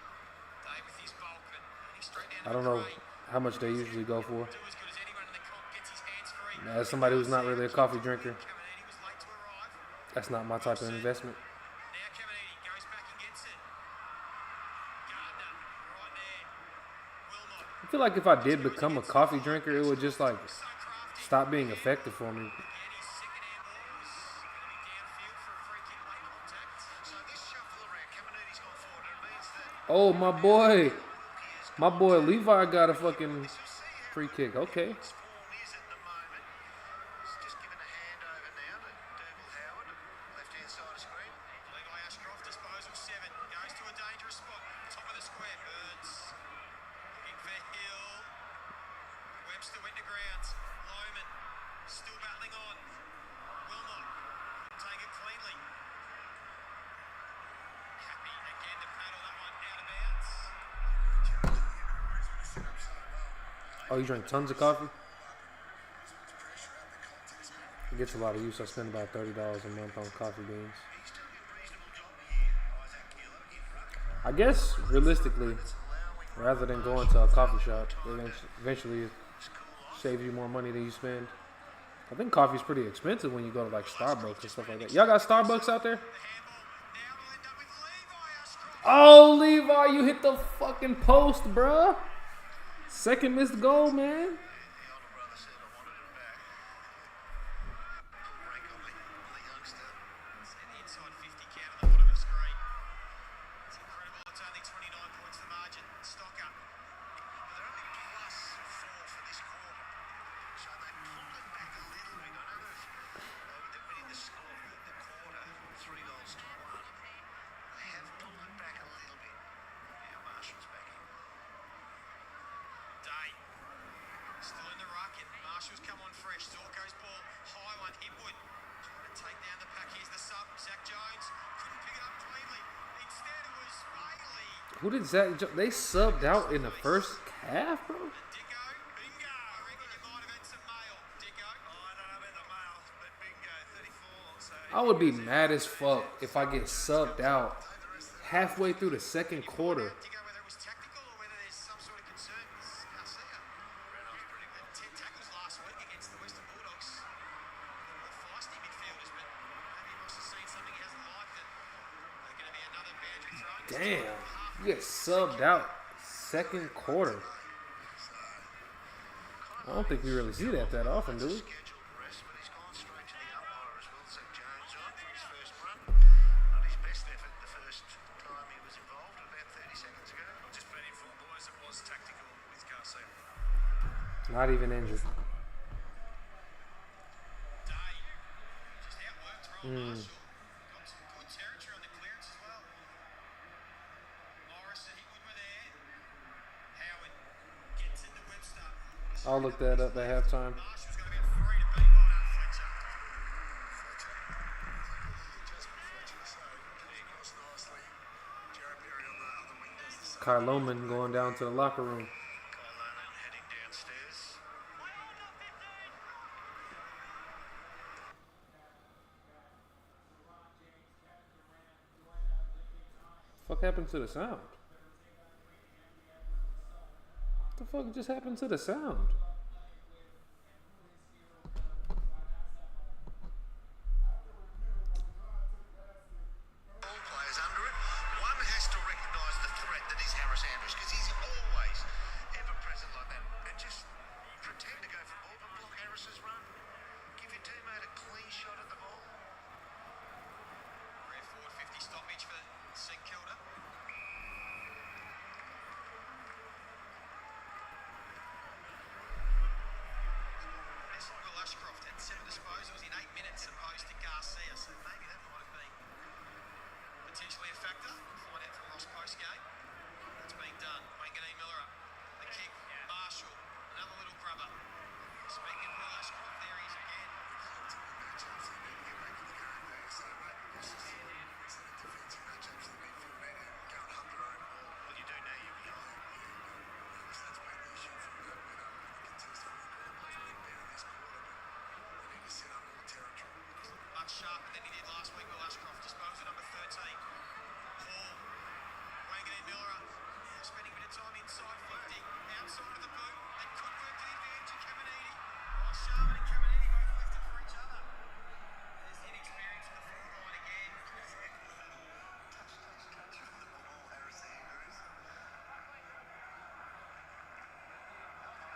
[SPEAKER 2] Day with his bulk, but he's straight down to
[SPEAKER 1] I don't know
[SPEAKER 2] McRae.
[SPEAKER 1] how much they usually go for.
[SPEAKER 2] Do as good as anyone in the comp, gets his hands free.
[SPEAKER 1] As somebody who's not really a coffee drinker,
[SPEAKER 2] Caminiti was late to arrive.
[SPEAKER 1] that's not my type of investment.
[SPEAKER 2] Now Caminiti goes back and gets it. Gardner, right there. Wilmot.
[SPEAKER 1] I feel like if I did become a coffee drinker, it would just like
[SPEAKER 2] So crafty.
[SPEAKER 1] stop being effective for me.
[SPEAKER 2] Again, his second handball is going to be downfield for a free kick late contact.
[SPEAKER 3] So this shuffle around, Caminiti's gone forward. It means that
[SPEAKER 1] Oh, my boy Levi got a fucking free kick. Okay.
[SPEAKER 3] his form is at the moment. He's just given a handover now to Dougal Howard, left-hand side of screen.
[SPEAKER 2] Levi Ashcroft, disposal 7. Goes to a dangerous spot. Top of the square. Burns. Looking for Hill. Webster went to ground. Loman. Still battling on. Wilmot. Take it cleanly. Happy again to paddle that one out of bounds.
[SPEAKER 1] Oh, you drink tons of coffee? It gets a lot of use. I spend about $30 a month on coffee beans.
[SPEAKER 3] He's doing a reasonable job here, Isaac Keeler, in ruck.
[SPEAKER 1] I guess realistically, rather than going to a coffee shop, it eventually saves you more money than you spend. I think coffee's pretty expensive when you go to like Starbucks and stuff like that. Y'all got Starbucks out there?
[SPEAKER 2] The handball now will end up with Levi Ashcroft.
[SPEAKER 1] Oh, Levi, you hit the fucking post, bruh. Second missed goal, man.
[SPEAKER 3] The older brother said, I wanted him back. Break on the youngster.
[SPEAKER 2] See the inside 50 count on the bottom of screen. It's incredible. It's only 29 points the margin. Stocker.
[SPEAKER 3] But they're only
[SPEAKER 2] Still in the ruck, and Marshall's come on fresh. Zorko's ball, high one, Hipwood. Trying to take down the pack. Here's the sub, Zach Jones. Couldn't pick it up cleanly. Instead it was Bailey.
[SPEAKER 1] Who did Zach? They subbed out in the first half, bro.
[SPEAKER 2] And Dicko, bingo. I reckon you might have had some mail, Dicko.
[SPEAKER 3] Oh, I don't know about the male, but bingo, 34. So
[SPEAKER 1] I would be mad as fuck if I get subbed out halfway through the second quarter.
[SPEAKER 2] Dicko, whether it was tactical or whether there's some sort of concern with Garcia. Had 10 tackles last week against the Western Bulldogs. More feisty midfielders, but maybe he must have seen something he hasn't liked, and they're going to be another boundary throwing.
[SPEAKER 1] Damn, you get subbed out second quarter. I don't think we really see that often, do we?
[SPEAKER 3] scheduled rest, but he's gone straight to the umpire as well. Zach Jones on for his first run. Not his best effort the first time he was involved, about 30 seconds ago.
[SPEAKER 5] Just been informed, boys, it was tactical with Garcia.
[SPEAKER 1] Not even injured.
[SPEAKER 2] Day. Just outworked Rowan Marshall. Got some good territory on the clearance as well. Morris and Hipwood were there. Howard gets into Webster.
[SPEAKER 1] I'll look that up at halftime.
[SPEAKER 2] Marshall's got about 3 to beat. Well done, Fletcher.
[SPEAKER 6] Adjustment Fletcher, so getting across nicely. Jared Perry on the wing does the same.
[SPEAKER 1] Kai Lohman going down to the locker room.
[SPEAKER 3] Kyle Lonan heading downstairs.
[SPEAKER 1] Fuck happened to the sound? What the fuck just happened to the sound?
[SPEAKER 3] All players under it. One has to recognise the threat that is Harris Andrews, because he's always ever present like that. And just pretend to go for ball, but block Harris's run. Give your teammate a clean shot at the ball.
[SPEAKER 2] Rare forward 50 stoppage for St Kilda. That's like Will Ashcroft had 7 disposals in 8 minutes opposed to Garcia, so maybe that might have been potentially a factor. We'll find out from Ross post game. That's being done. Wanganeen Miller up. The kick. Marshall. Another little grubber. Speaking of Will Ashcroft, there he is again.
[SPEAKER 6] Matchups that need to get back in the game there. So maybe this is some defensive matchups that midfield need to go and hunt their own ball.
[SPEAKER 3] Well, you do know you're behind.
[SPEAKER 6] That's been the issue from that when the contestant with the ball has been down this quarter, but they need to set up more territory.
[SPEAKER 2] Much sharper than he did last week. Will Ashcroft disposal number 13. Hall. Wanganeen Miller now spending a bit of time inside 50. Outside of the boot. They could work to the advantage of Caminiti. While Sharman and Caminiti both left it for each other. There's the inexperience on the forward line again.
[SPEAKER 3] Touch on the ball, Harris Andrews.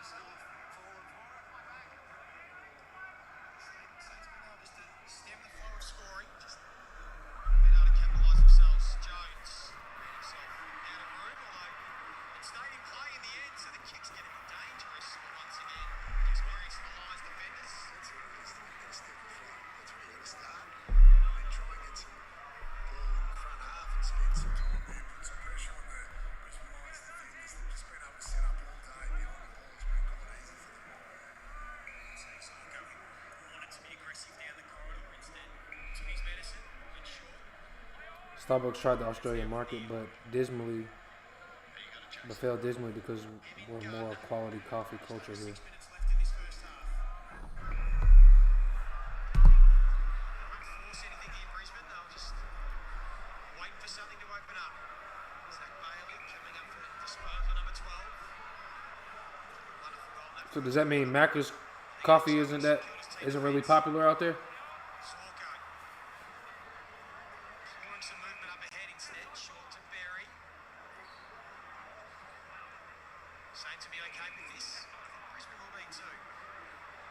[SPEAKER 3] Still forward for it.
[SPEAKER 2] Saints been able just to stem the flow of scoring. Just been able to capitalise themselves. Jones ran himself out of room, although it stayed in play in the end, so the kick's getting dangerous once again. Experience of the Lions defenders.
[SPEAKER 6] That's where it is. The next step of flow. That's where you got to start. And then try and get some ball in the front half and spend some time there, put some pressure on the Brisbane Lions defenders. They've just been able to set up all day behind the ball. It's been quite easy for them.
[SPEAKER 2] Wanted to be aggressive down the corridor instead. Took his medicine, went short.
[SPEAKER 1] Starbucks tried the Australian market, but failed dismally because we're more quality coffee culture here.
[SPEAKER 2] 6 minutes left in this first half. They won't force anything here, Brisbane. They'll just wait for something to open up. Zach Bailey coming up for disposal number 12. Wonderful goal. That
[SPEAKER 1] So does that mean Macca's coffee isn't really popular out there?
[SPEAKER 2] Zorko. Exploring some movement up ahead instead. Short to Berry. Saints will be okay with this. I think Brisbane will be too.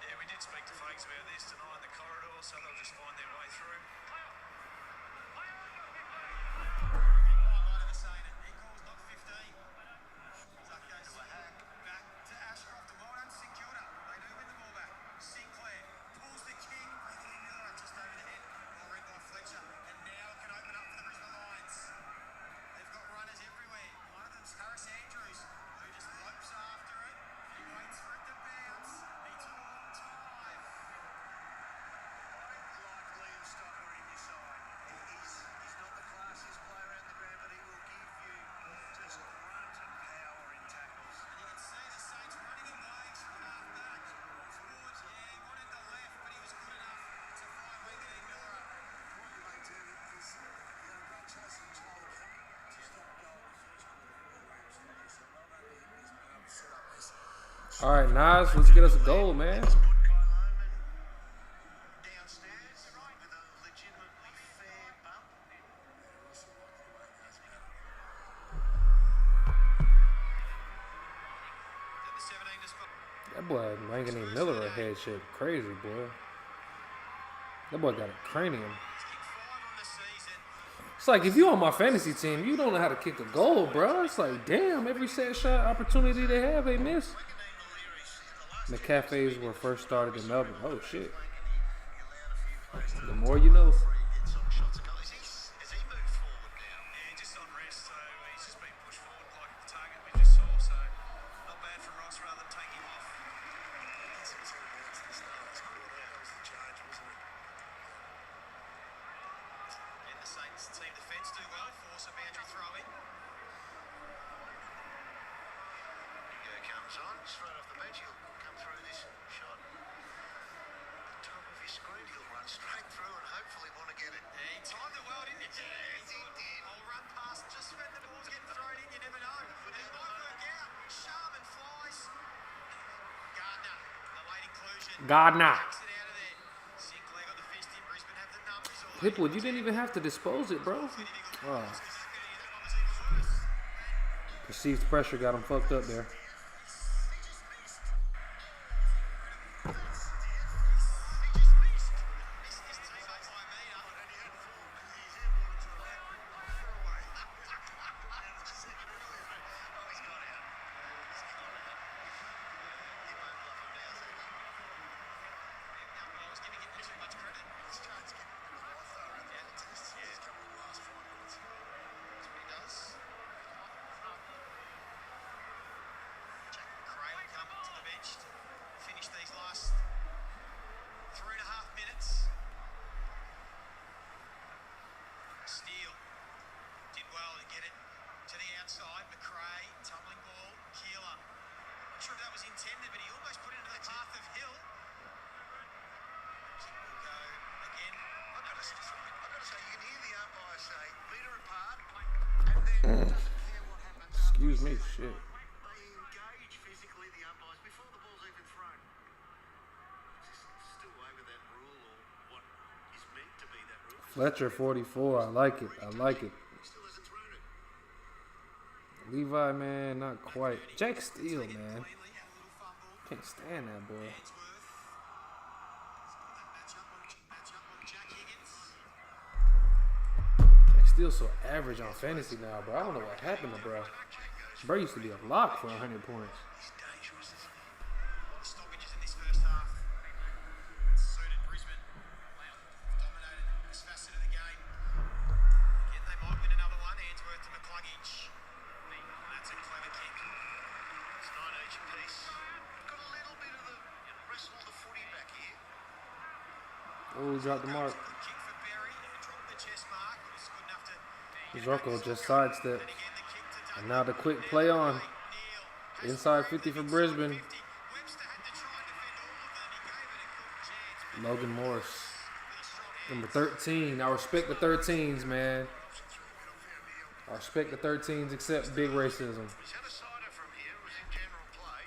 [SPEAKER 5] Yeah, we did speak to Fakes about this tonight in the corridor, so they'll just find their way through.
[SPEAKER 2] Might have saying it. He calls not 15. Zuck goes back to Ashcroft. Well done, St Kilda. They do win the ball back. Sinclair pulls the king. Wanganeen Miller just over the head. Ball read by Fletcher. And now it can open up for the Brisbane Lions. They've got runners everywhere. One of them's Harris Andrews, who just lopes after it. He waits for it to bounce.
[SPEAKER 1] All right, Nas, let's get us a goal, man.
[SPEAKER 3] Put Kyle Lohman downstairs with a legitimately fair bump.
[SPEAKER 2] At the 17 to spot.
[SPEAKER 1] That boy Wanganeen Miller head shit crazy, boy. That boy got a cranium.
[SPEAKER 2] He's kicked 5 on the season.
[SPEAKER 1] It's like if you on my fantasy team, you don't know how to kick a goal, bro. It's like, damn, every set shot opportunity they have, they miss. McCafes were first started in Melbourne. Oh shit. The more you know.
[SPEAKER 3] Get some shots a goal. Has he moved forward now?
[SPEAKER 5] Yeah, just on rest, so he's just been pushed forward like the target we just saw. So not bad for Ross rather than taking him off.
[SPEAKER 6] That's what said about the start of this quarter. That was the charge, wasn't it?
[SPEAKER 2] And the Saints team defence do well, force a boundary throw in.
[SPEAKER 3] Bingo comes on, straight off the bench. He'll come through this shot. The top of his screen, he'll run straight through and hopefully want to get it.
[SPEAKER 2] He timed it well, didn't he?
[SPEAKER 3] Yes, he did.
[SPEAKER 2] I'll run past just when the ball's getting thrown in, you never know. And it might work out. Sharman flies. Gardner, the late inclusion.
[SPEAKER 1] Gardner.
[SPEAKER 2] Takes it out of there. Sinclair got the fist in. Brisbane have the numbers all.
[SPEAKER 1] Pitbull, you didn't even have to dispose it, bro. Oh. Perceived pressure got him fucked up there.
[SPEAKER 2] Finish these last 3.5 minutes. Steele did well to get it to the outside. McRae, tumbling ball. Keeler. Not sure if that was intended, but he almost put it into the path of Hill. Kick will go again.
[SPEAKER 3] I've got to say, you can hear the umpire say, metre apart, and then doesn't care what happens.
[SPEAKER 1] Excuse me, shit.
[SPEAKER 3] They engage physically, the umpires, before the ball's even thrown. Still over that rule, or what is meant to be that rule.
[SPEAKER 1] Fletcher 44. I like it. I like it.
[SPEAKER 3] Still hasn't thrown it.
[SPEAKER 1] Levi, man, not quite. Jack Steele, man.
[SPEAKER 2] Cleanly, had a little fumble.
[SPEAKER 1] Can't stand that boy.
[SPEAKER 2] Ainsworth. Match up on Jack Higgins.
[SPEAKER 1] Jack Steele's so average on fantasy now, bro. I don't know what happened to bro. Bro used to be a lock for 100 points.
[SPEAKER 3] He's dangerous, isn't he?
[SPEAKER 2] A lot of stoppages in this first half. Suited Brisbane. Dominated this facet of the game. Again, they might win another one. Ainsworth to McCluggage. That's a clever kick.
[SPEAKER 3] It's 9 each apiece. We've got a little bit of the wrestle the footy back here.
[SPEAKER 1] Oh, he dropped the mark.
[SPEAKER 2] Good kick for Berry. Dropped the chest mark. It was good enough to.
[SPEAKER 1] Zorko just sidestepped.
[SPEAKER 2] And again, the kick to Duncan.
[SPEAKER 1] And now the quick play on.
[SPEAKER 2] Neil.
[SPEAKER 1] Inside 50 for Brisbane.
[SPEAKER 2] 50. Webster had to try and defend all of them. He gave it a good chance. But
[SPEAKER 1] Logan Morris.
[SPEAKER 2] with a strong hand.
[SPEAKER 1] Number 13. I respect the 13s, man. I respect the 13s except big racism.
[SPEAKER 3] He's had a sider from here. It was in general play.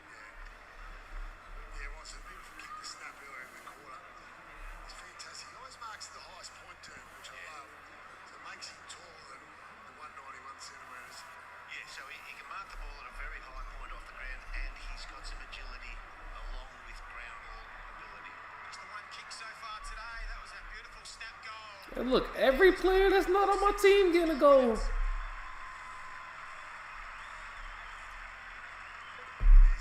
[SPEAKER 6] Yeah, it was a beautiful kick to snap earlier in the quarter. It's fantastic. He always marks the highest point term, which I love. So it makes him taller than the 191 centimetres.
[SPEAKER 3] Yeah, so he can mark the ball at a very high point off the ground, and he's got some agility along with ground ball ability.
[SPEAKER 2] Just the one kick so far today. That was that beautiful snap goal.
[SPEAKER 1] And look, every player that's not on my team getting a goal.
[SPEAKER 6] He's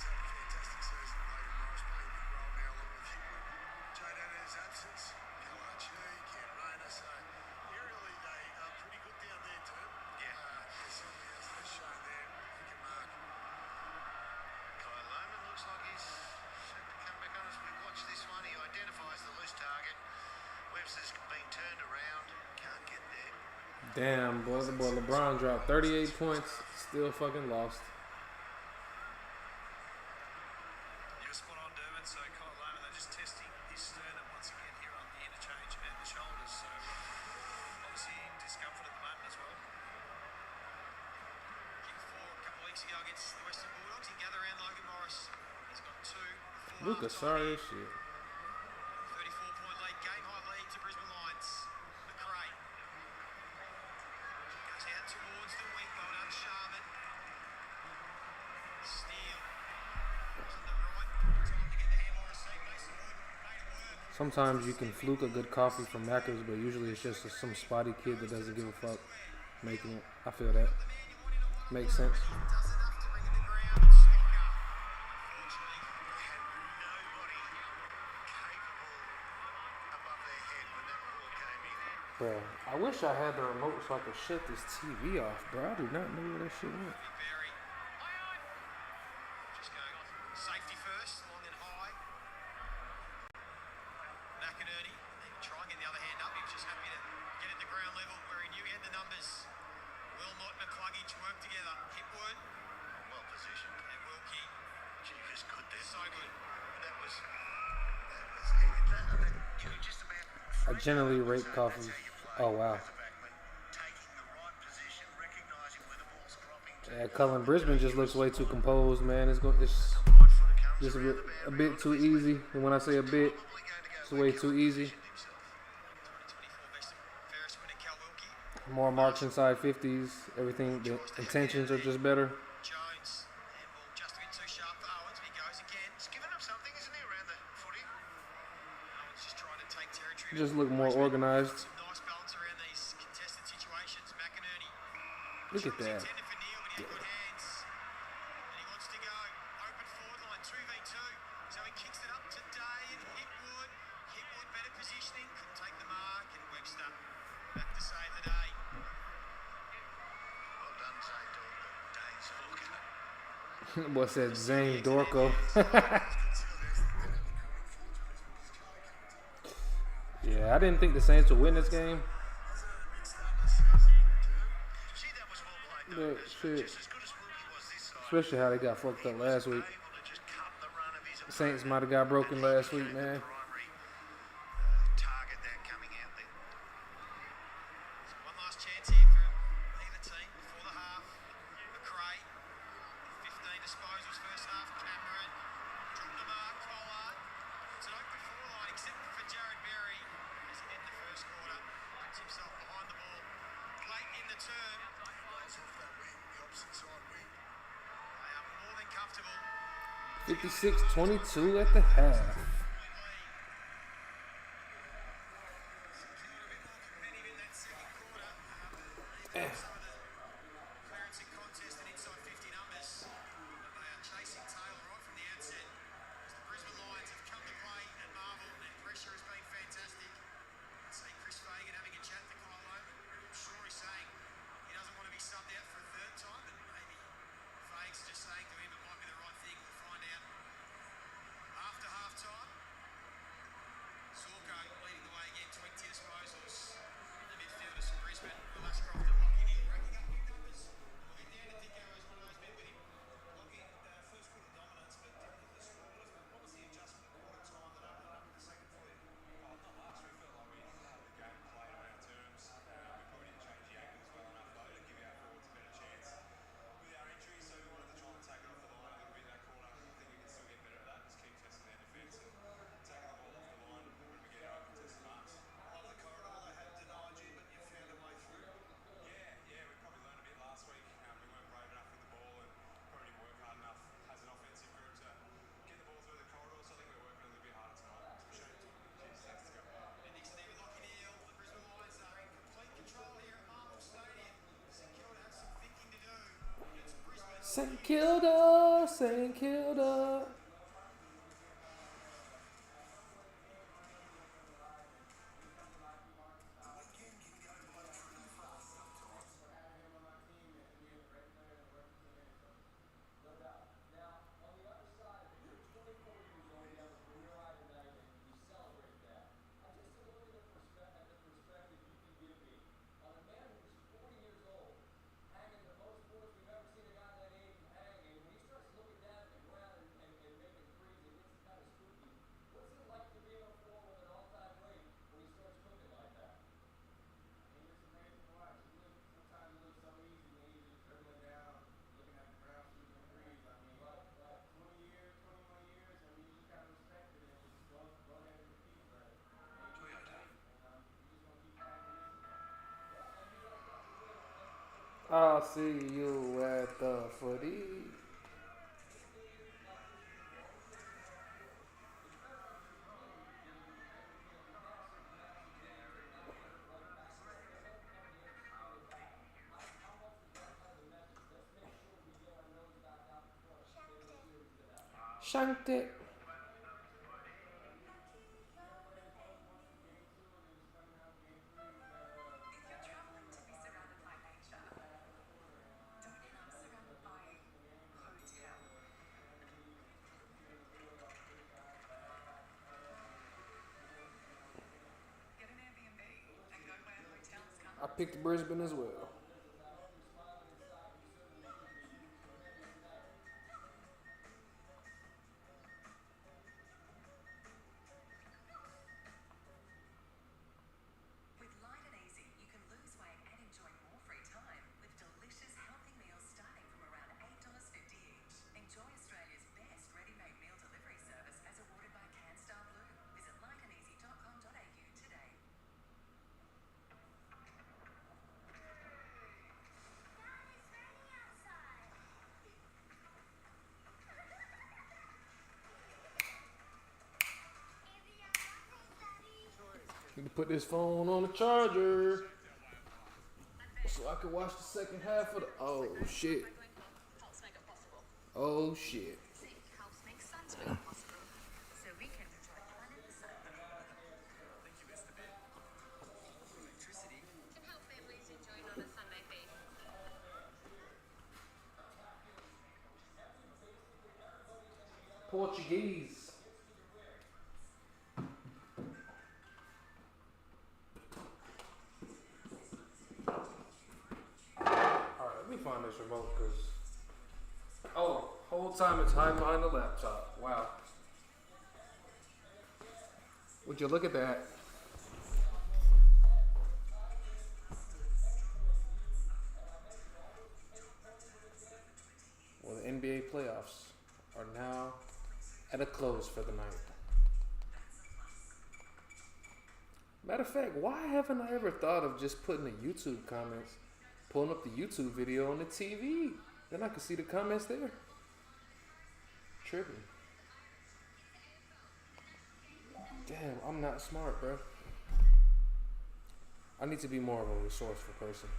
[SPEAKER 6] had a fantastic season. Logan Morris playing a big role now along with Hickman. Jade in his absence. Kalachi, Cam Rayner. So aerially they are pretty good down there, Term.
[SPEAKER 3] Yeah.
[SPEAKER 6] Certainly as they've shown there, he can mark.
[SPEAKER 3] Kyle Lohman looks like he's set to come back on as we watch this one. He identifies the loose target. Webster's been turned around. Can't get there.
[SPEAKER 1] Damn, boy, the boy LeBron dropped 38 points. Still fucking lost.
[SPEAKER 5] You're spot on, Dermot. So Kyle Lohman, they're just testing his sternum once again here on the interchange and the shoulders. So obviously in discomfort at the moment as well.
[SPEAKER 2] Kick 4 a couple of weeks ago against the Western Bulldogs. He gathered around Logan Morris. He's He's got two before
[SPEAKER 1] Lucas,
[SPEAKER 2] half-time
[SPEAKER 1] sorry
[SPEAKER 2] here.
[SPEAKER 1] as shit.
[SPEAKER 2] 34-point lead, game-high lead to Brisbane Lions. McRae goes out towards the wing. Well done, Sharman. Steele was on the right. Time to get the handball receipt. Mason Wood made it work.
[SPEAKER 1] Sometimes you can fluke a good coffee from Macca's, but usually it's just some spotty kid that doesn't give a fuck making it. I feel that. Makes sense.
[SPEAKER 2] Does enough to bring it to ground. Stocker, unfortunately,
[SPEAKER 3] Had nobody capable above their head when that ball came in.
[SPEAKER 1] Bro, I wish I had the remote so I could shut this TV off, bro. I do not know where that shit went.
[SPEAKER 2] Big Berry. Just go safety first, long and high. McInerney, they can try and get the other hand up. He was just happy to get at the ground level where he knew he had the numbers. Wilmot and McCluggage work together. Hipwood
[SPEAKER 3] Well positioned.
[SPEAKER 2] and Wilkie.
[SPEAKER 3] Gee, just good there.
[SPEAKER 2] So good.
[SPEAKER 3] That was you could just about.
[SPEAKER 1] I generally rate coffee. Oh, wow.
[SPEAKER 3] Taking the right position, recognizing where the ball's dropping to.
[SPEAKER 1] Yeah, Cullen Brisbane just looks way too composed, man. It's
[SPEAKER 3] Right footer comes
[SPEAKER 1] just
[SPEAKER 3] around
[SPEAKER 1] a bit too easy. And when I say a bit, it's way too easy.
[SPEAKER 2] 2024 best and fairest winner, Cal Wilkie.
[SPEAKER 1] More march inside 50s. Everything, the intentions are just better.
[SPEAKER 2] Jones. Handball just a bit too sharp for Owens. He goes again.
[SPEAKER 3] He's given up something, isn't he, around the footy?
[SPEAKER 2] Owens just trying to take territory.
[SPEAKER 1] Just look more organized.
[SPEAKER 2] Some nice balance around these contested situations. McInerney.
[SPEAKER 1] Look at that.
[SPEAKER 2] Intended for Neil, but he had good hands. And he wants to go. Open forward line, 2v2. So he kicks it up to Day and Hipwood. Hipwood better positioning. Couldn't take the mark. And Webster back to save the day.
[SPEAKER 3] Well done, Zane Dane's hooker.
[SPEAKER 1] What said Zane Dorco? Yeah, I didn't think the Saints would win this game.
[SPEAKER 3] Gee, that was well played, though.
[SPEAKER 1] But shit,
[SPEAKER 3] Just as good as Wilkie was this side.
[SPEAKER 1] especially how they got fucked up last week.
[SPEAKER 3] Able to just cut the run of his
[SPEAKER 1] Saints might have got broken last week, man.
[SPEAKER 3] primary target there coming out there.
[SPEAKER 2] So one last chance here for either team before the half. McRae, 15 disposals first half. Cameron, dropped the mark. Collard, it's an open forward line except for Jared Berry as he did in the first quarter. Puts himself behind the ball late in the term.
[SPEAKER 6] The opposite side wing.
[SPEAKER 2] They are more than comfortable.
[SPEAKER 1] 56-22 at the half.
[SPEAKER 2] Clearance and contest and inside 50 numbers. But they are chasing Taylor right from the outset. As the Brisbane Lions have come to play at Marvel and pressure has been fantastic. I see Chris Fagan having a chat to Kyle Loman. I'm sure he's saying he doesn't want to be subbed out for a third time, but maybe Fagan's just saying to him it might be the right thing. We'll find out after half time. Zorko leading the way again, 20 disposals. The midfielders from Brisbane, Ashcroft and Lockie Neal racking up big numbers. We'll get down to Dicko as one of those men with him.
[SPEAKER 5] Lockie, first quarter dominance, but didn't hit the scorers. But what was the adjustment at quarter time that opened up the second for you?
[SPEAKER 7] Not much. We felt like we had the game played on our terms. We probably didn't change the angles well enough though to give our forwards a better chance with our injuries. So we wanted to try and take it off the line a little bit that quarter. I think we can still get better at that. Just keep testing their defence and taking the ball off the line when we get our contested marks.
[SPEAKER 5] Love the corridor. They had denied you, but you found a way through.
[SPEAKER 7] Yeah, we probably learned a bit last week. We weren't brave enough with the ball and probably didn't work hard enough as an offensive group to get the ball through the corridor. So I think we're working a little bit harder tonight. So we showed it to them. Cheers, thanks to go.
[SPEAKER 2] And Nixon there with Lockie Neal. The Brisbane Lions are in complete control here at Marvel Stadium. St Kilda have some thinking to do. It's Brisbane.
[SPEAKER 1] St. Kilda, St. Kilda. I'll see you at the footy. Shanked it.
[SPEAKER 4] If you're traveling to be surrounded by nature, don't end up surrounded by hotel. Get an Airbnb and go where hotels
[SPEAKER 1] I
[SPEAKER 4] can't.
[SPEAKER 1] picked Brisbane as well.
[SPEAKER 4] With Light and Easy, you can lose weight and enjoy more free time with delicious, healthy meals starting from around $8.50 each. Enjoy Australia's best ready-made meal delivery service as awarded by CanStar Blue. Visit lightandeasy.com.au today.
[SPEAKER 1] Need to put this phone on the charger so I can watch the second half of the. Oh shit.
[SPEAKER 4] Helps make it possible.
[SPEAKER 1] Oh shit.
[SPEAKER 4] Zinc helps make sunscreen possible, so we can enjoy planet the sun.
[SPEAKER 5] I think you missed a bit. Electricity.
[SPEAKER 4] Can help families enjoy on a Sunday feast.
[SPEAKER 1] Portuguese. Alright, let me find this remote because. Oh, whole time it's hiding behind the laptop. Wow. Would you look at that? Well, the NBA playoffs are now at a close for the night. Matter of fact, why haven't I ever thought of just putting the YouTube comments, pulling up the YouTube video on the TV? Then I can see the comments there. Tripping. Damn, I'm not smart, bro. I need to be more of a resourceful person.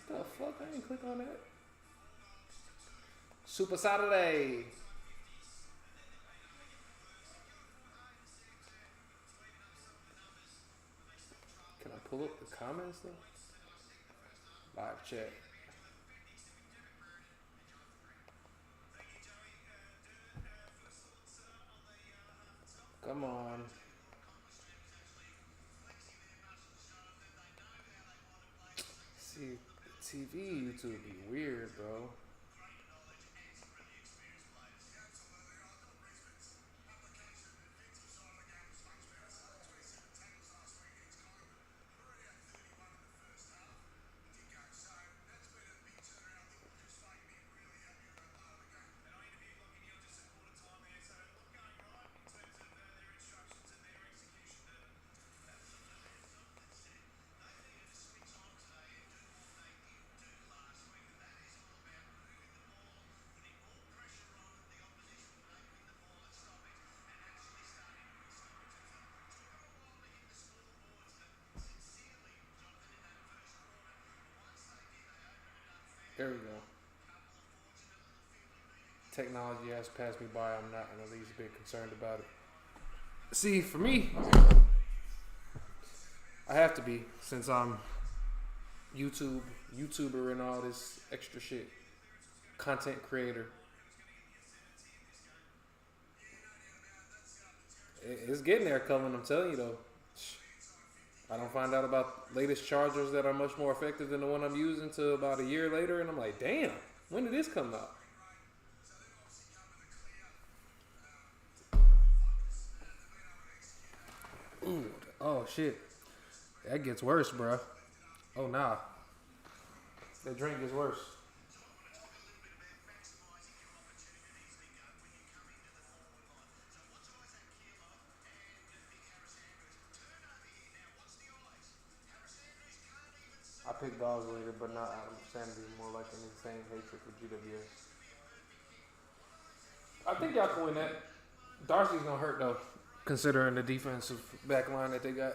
[SPEAKER 1] What the fuck? I didn't click on that. Super Saturday. Can I pull up the comments though? Live chat. Come on. See, TV YouTube be weird, bro. There we go. Technology has passed me by. I'm not in the least bit concerned about it. See, for me, I have to be since I'm YouTuber and all this extra shit. Content creator. It's getting there, Cullen. I'm telling you though. I don't find out about latest chargers that are much more effective than the one I'm using till about a year later, and I'm like, damn, when did this come out? Ooh, oh shit, that gets worse, bruh. Oh nah, that drink gets worse. pick dogs later, but not out of sanity, more like an insane hatred for GWS. I think y'all can win that. Darcy's gonna hurt though, considering the defensive back line that they got.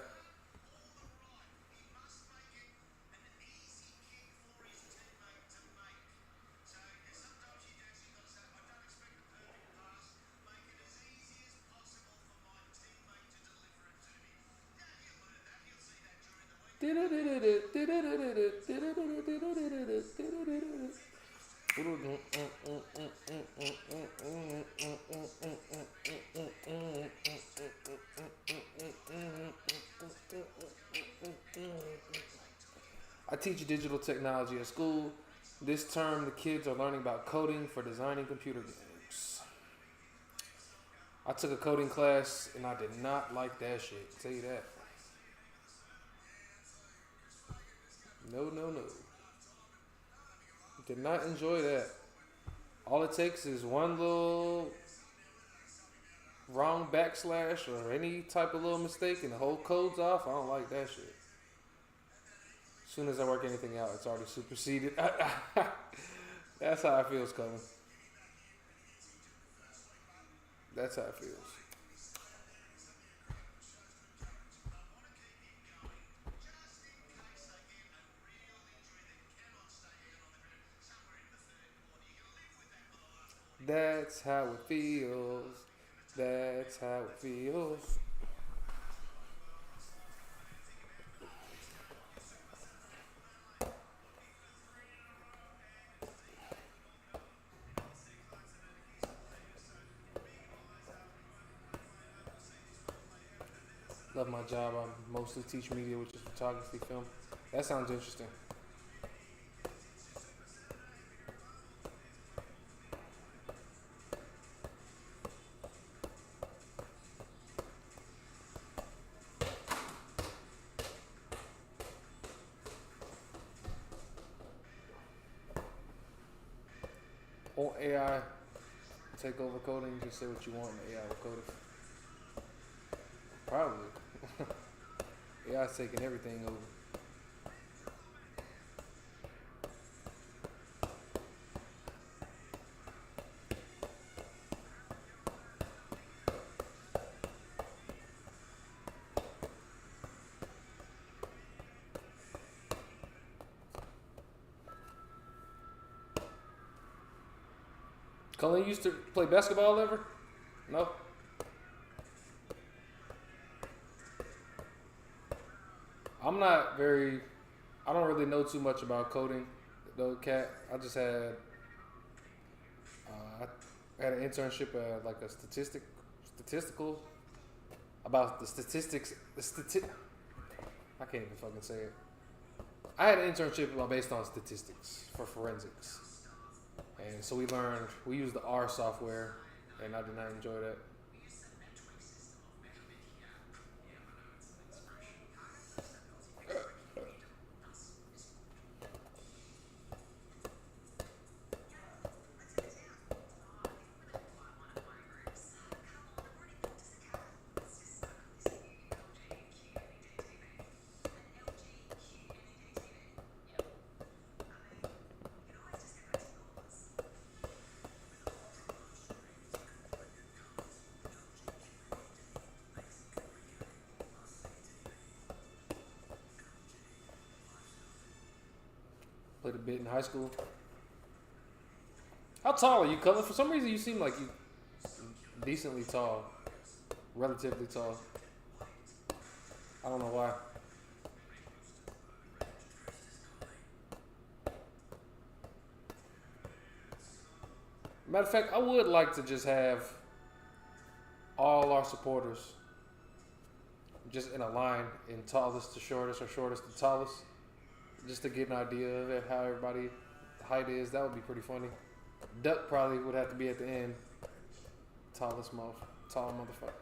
[SPEAKER 1] I teach digital technology at school. This term, the kids are learning about coding for designing computer games. I took a coding class and I did not like that shit. I'll tell you that. No. Did not enjoy that. All it takes is one little wrong backslash or any type of little mistake and the whole code's off. I don't like that shit. As soon as I work anything out, it's already superseded. That's how it feels, Colin. That's how it feels. That's how it feels. That's how it feels. Love my job. I mostly teach media, which is photography, film. That sounds interesting. Won't AI take over coding? Just say what you want and the AI will code it. Probably. AI's taking everything over. Colleen used to play basketball ever? No? I'm not very, I don't really know too much about coding, though, Cat. I just had, I had an internship at like a statistical, about the statistics, I can't even fucking say it. I had an internship based on statistics for forensics. And so we used the R software, and I did not enjoy that. Played a bit in high school. How tall are you, Cullen? For some reason, you seem like you decently tall, relatively tall. I don't know why. Matter of fact, I would like to just have all our supporters just in a line, in tallest to shortest or shortest to tallest. Just to get an idea of how everybody height is. That would be pretty funny. Duck probably would have to be at the end. Tall motherfucker.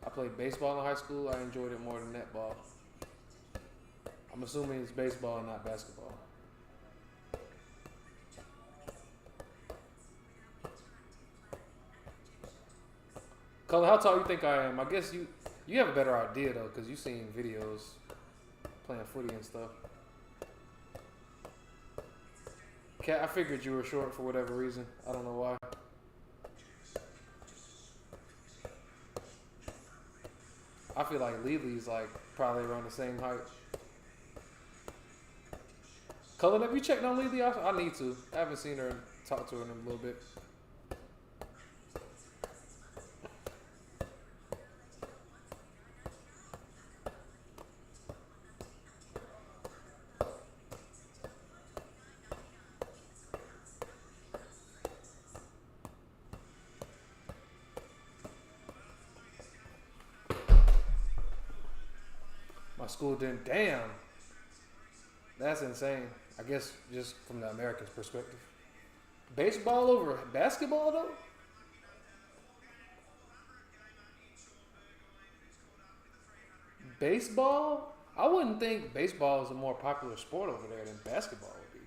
[SPEAKER 1] I played baseball in high school. I enjoyed it more than netball. I'm assuming it's baseball and not basketball. Colin, how tall you think I am? I guess you have a better idea though, cause you seen videos playing footy and stuff. Cat, I figured you were short for whatever reason. I don't know why. I feel like Lily's like probably around the same height. Cullen, have you checked on Lily? I need to. I haven't seen her and talked to her in a little bit. My school didn't. Damn. That's insane. I guess just from the American's perspective. Baseball over basketball though? Baseball? I wouldn't think baseball is a more popular sport over there than basketball would be.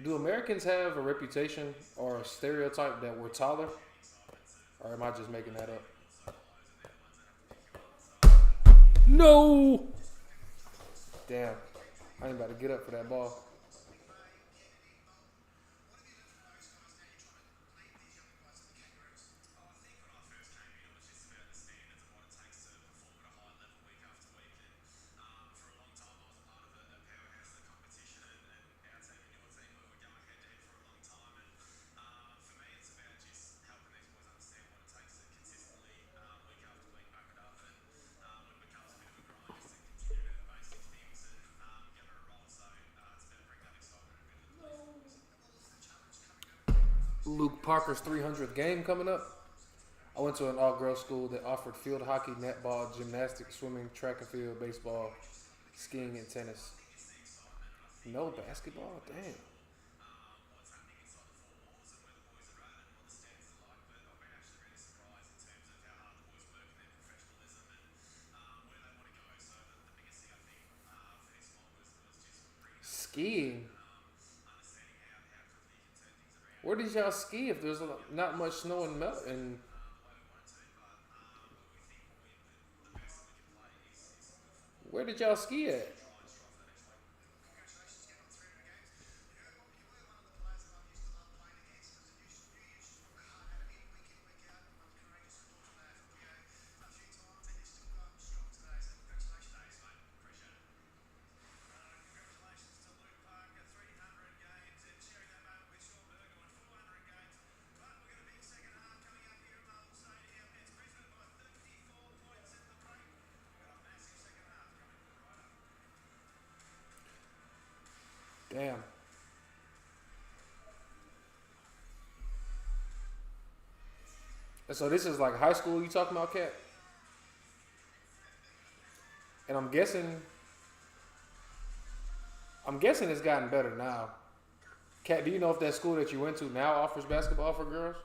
[SPEAKER 1] Do Americans have a reputation or a stereotype that we're taller? Or am I just making that up? No! Damn. I ain't about to get up for that ball. Luke Parker's 300th game coming up. I went to an all-girls school that offered field hockey, netball, gymnastics, swimming, track and field, baseball, skiing, and tennis. No basketball? Damn. Skiing? Where did y'all ski if there's not much snow and melt? And where did y'all ski at? Damn. So this is like high school you talking about, Kat? And I'm guessing it's gotten better now. Kat, do you know if that school that you went to now offers basketball for girls?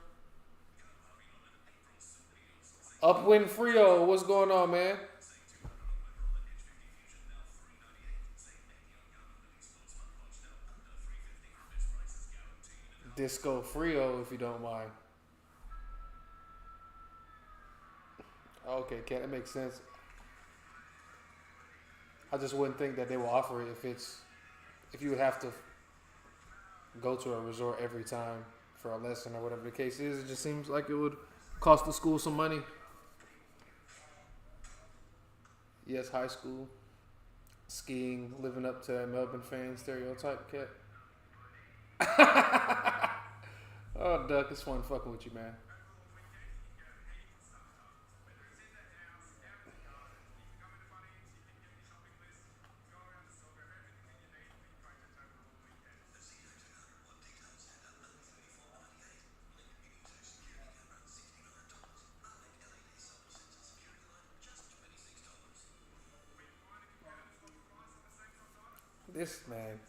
[SPEAKER 1] Upwind Frio, what's going on, man? Disco Frio, if you don't mind. Okay, Kat, that makes sense. I just wouldn't think that they will offer it if you would have to go to a resort every time for a lesson or whatever the case is. It just seems like it would cost the school some money. Yes, high school. Skiing, living up to that Melbourne fan stereotype, Kat. Oh, Duck, it's fun fucking with you, man. This man.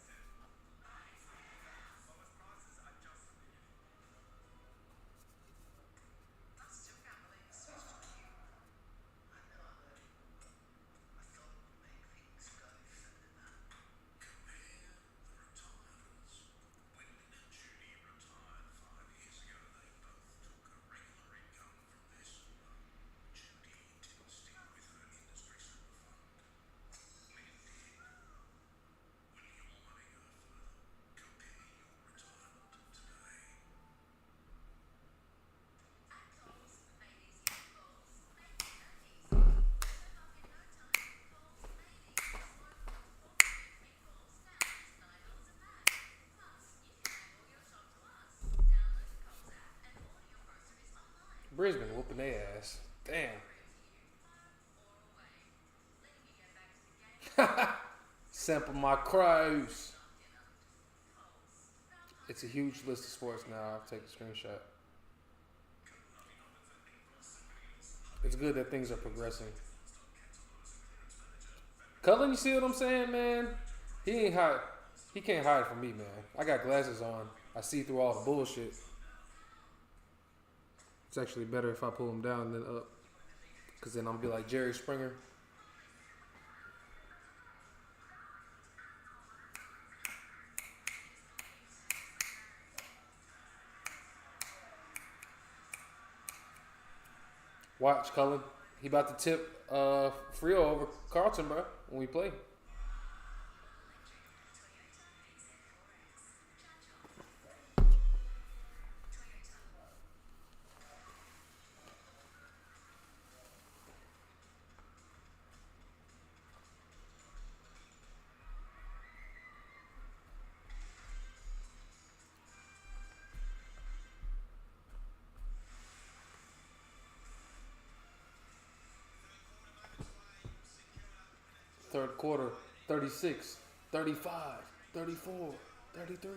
[SPEAKER 1] Brisbane whooping their ass. Damn. Sample my crows. It's a huge list of sports now. I'll take a screenshot. It's good that things are progressing. Cullen, you see what I'm saying, man? He ain't hide. He can't hide from me, man. I got glasses on. I see through all the bullshit. It's actually better if I pull him down than up. Because then I'll be like Jerry Springer. Watch, Cullen. He about to tip Frio over Carlton, bro, when we play. Third quarter, 36, 35, 34, 33.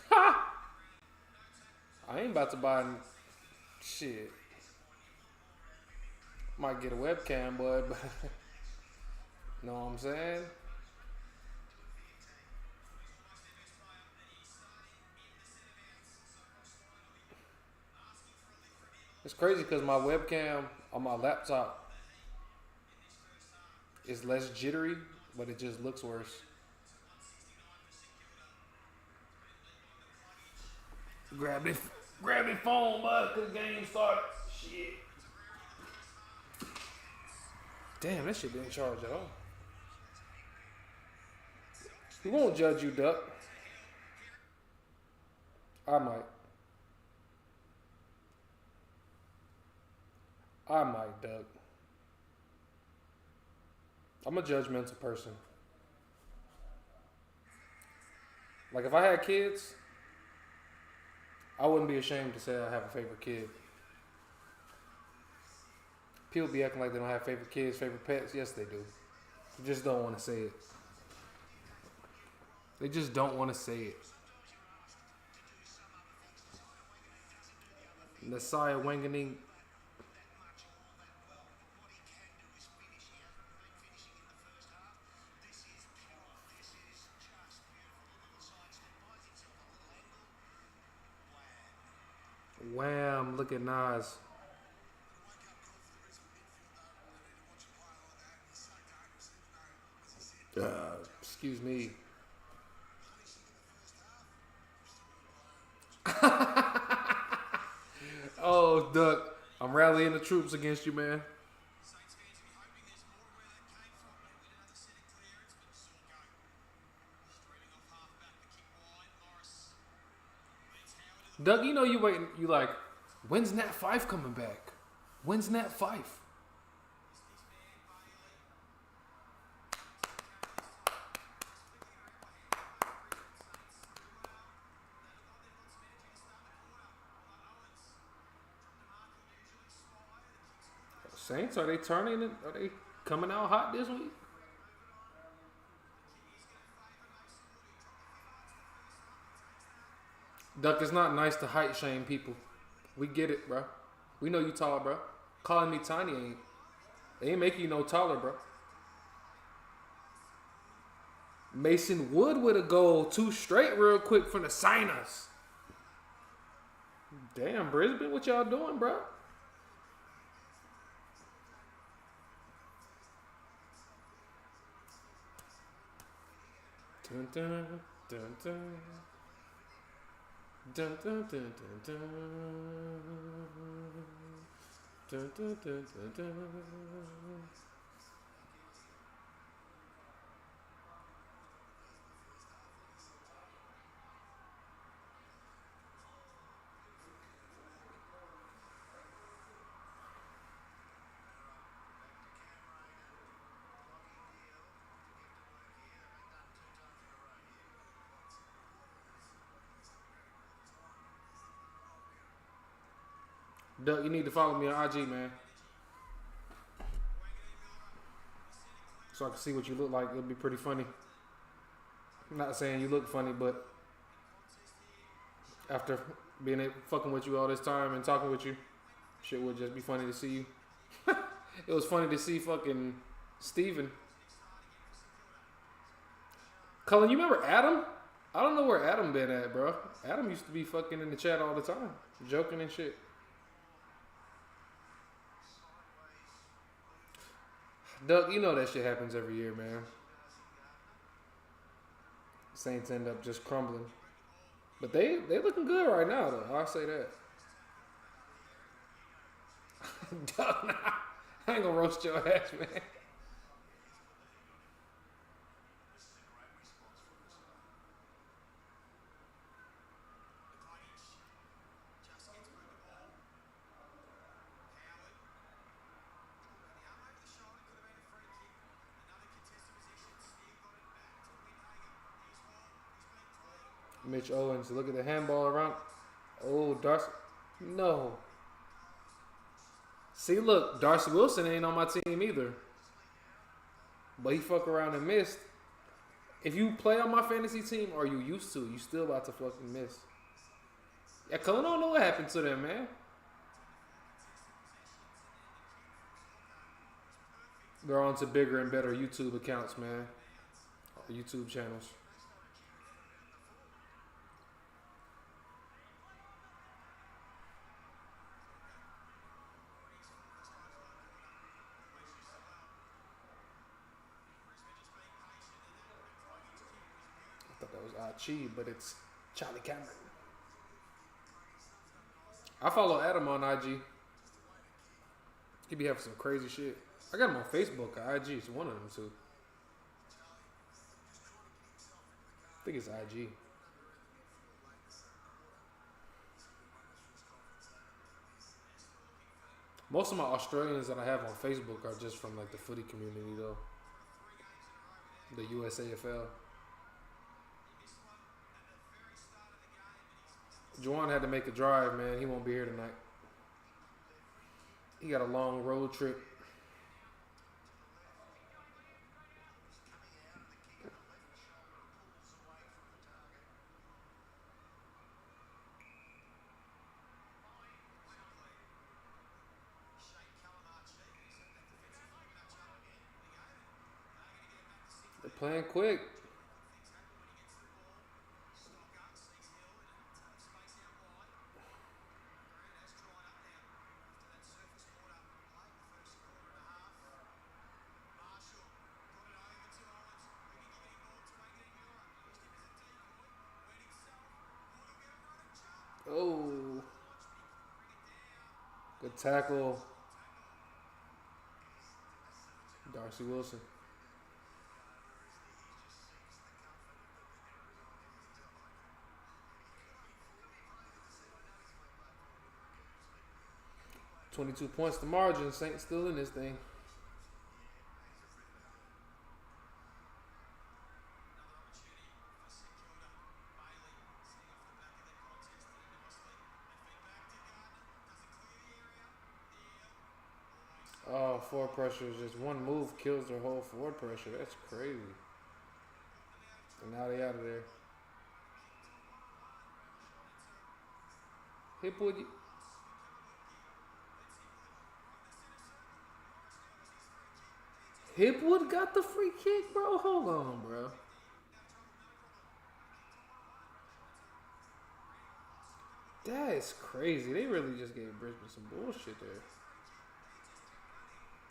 [SPEAKER 1] Ha! I ain't about to buy shit. Might get a webcam, bud, but know what I'm saying? It's crazy because my webcam on my laptop is less jittery, but it just looks worse. Grab it phone, bud, cause the game started. Shit. Damn, that shit didn't charge at all. We won't judge you, Duck. I might, Doug. I'm a judgmental person. Like, if I had kids, I wouldn't be ashamed to say I have a favorite kid. People be acting like they don't have favorite kids, favorite pets. Yes, they do. They just don't want to say it. They just don't want to say it. Nasiah Wanganing. Wham, look at Nas. Excuse me. Oh, Duck, I'm rallying the troops against you, man.
[SPEAKER 2] Saints fans will be hoping there's more where that came from. But with another set of clearance, but saw go. Streaming off half back, the kick wide. Morris. It's Howard to the
[SPEAKER 1] Doug, you know you waiting. You like, when's Nat Fife coming back? When's Nat Fife? Saints, are they turning it? Are they coming out hot this week? Duck, it's not nice to height shame people. We get it, bro. We know you tall, bro. Calling me tiny ain't. They ain't making you no taller, bro. Mason Wood with a goal, 2 straight real quick from the Signers. Damn, Brisbane, what y'all doing, bro? Dun, dun, dun, dun. Dun, dun, dun, dun, dun. Dun, dun, dun, dun, dun. Duck, you need to follow me on IG, man. So I can see what you look like. It'll be pretty funny. I'm not saying you look funny, but after fucking with you all this time and talking with you, shit would just be funny to see you. It was funny to see fucking Steven. Cullen, you remember Adam? I don't know where Adam been at, bro. Adam used to be fucking in the chat all the time, joking and shit. Doug, you know that shit happens every year, man. Saints end up just crumbling. But they looking good right now, though. I'll say that. Doug, nah, I ain't gonna roast your ass, man. Mitch Owens, look at the handball around. Oh, Darcy. No. See, look, Darcy Wilson ain't on my team either. But he fuck around and missed. If you play on my fantasy team, or you used to, you still about to fucking miss. Yeah, Cullen don't know what happened to them, man. They're on to bigger and better YouTube accounts, man. Or YouTube channels. I thought that was Archie, but it's Charlie Cameron. I follow Adam on IG. He be having some crazy shit. I got him on Facebook or IG. It's one of them two. I think it's IG. Most of my Australians that I have on Facebook are just from like the footy community though. The US AFL. Juwan had to make a drive, man. He won't be here tonight. He got a long road trip. They're playing quick. Oh, good tackle. Darcy Wilson. $22 points to margin. Saints still in this thing. Oh, forward pressure is just one move kills their whole forward pressure. That's crazy. And now they out of there. Hipwood. Hipwood got the free kick, bro. Hold on, bro. That is crazy. They really just gave Brisbane some bullshit there.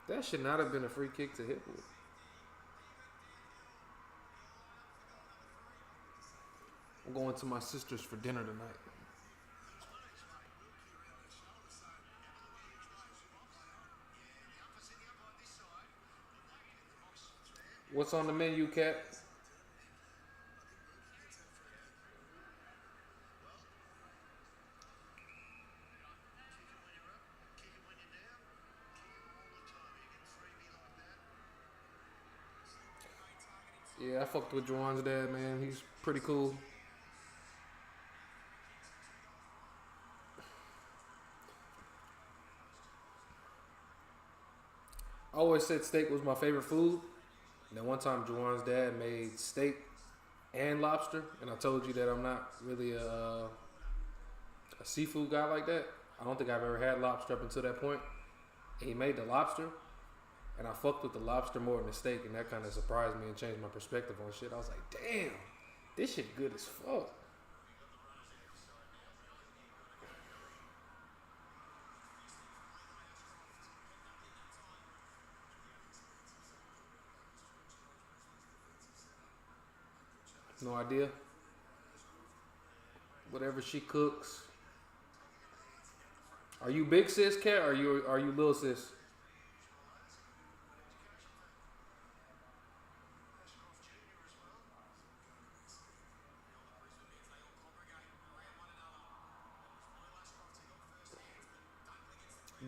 [SPEAKER 1] That should not have been a free kick to Hipwood. I'm going to my sister's for dinner tonight. What's on the menu, Cat? Yeah, I fucked with Juwan's dad, man. He's pretty cool. said steak was my favorite food. And then one time, Juwan's dad made steak and lobster, and I told you that I'm not really a seafood guy like that. I don't think I've ever had lobster up until that point. And he made the lobster, and I fucked with the lobster more than the steak, and that kind of surprised me and changed my perspective on shit. I was like, damn, this shit good as fuck. No idea. Whatever she cooks. Are you big sis, Cat, or are you little sis?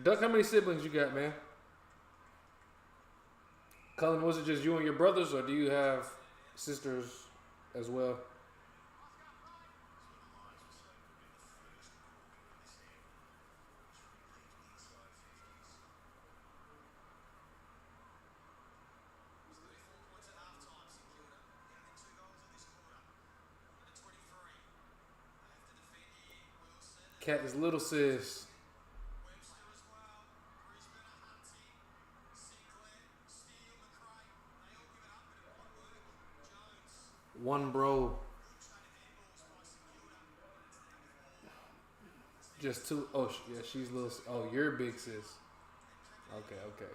[SPEAKER 1] Duck, how many siblings you got, man? Cullen, was it just you and your brothers, or do you have sisters as well? Cat is little sis. One bro. Just two. Oh, yeah, she's little. Oh, you're big sis. Okay, okay.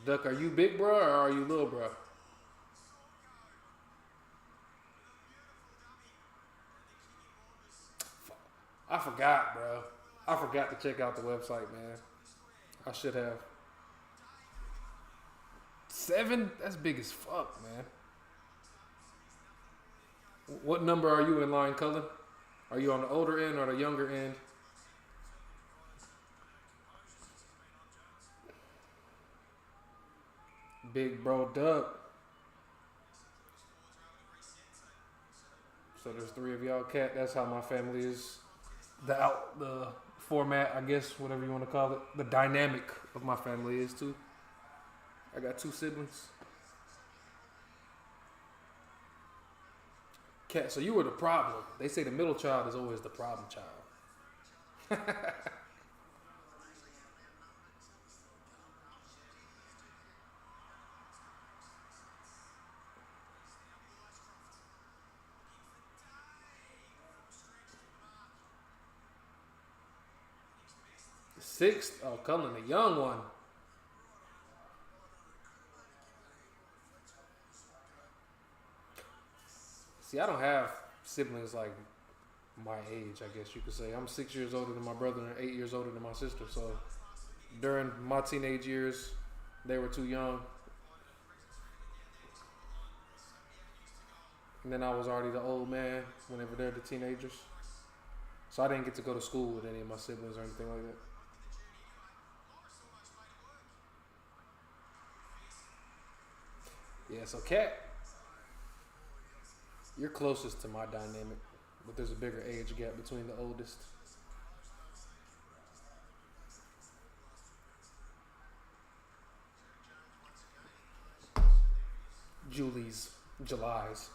[SPEAKER 1] Duck, are you big bro or are you little bro? I forgot, bro. I forgot to check out the website, man. I should have. 7? That's big as fuck, man. What number are you in line, Cullen? Are you on the older end or the younger end? Big bro Duck. So there's 3 of y'all, Cat. That's how my family is. The format, I guess, whatever you want to call it. The dynamic of my family is too. I got 2 siblings. Cat, so you were the problem. They say the middle child is always the problem child. Sixth? Oh, Cullen, the young one. See, I don't have siblings like my age, I guess you could say. I'm 6 years older than my brother and 8 years older than my sister. So during my teenage years, they were too young. And then I was already the old man whenever they're the teenagers. So I didn't get to go to school with any of my siblings or anything like that. Yeah, so Kat, you're closest to my dynamic, but there's a bigger age gap between the oldest. July's.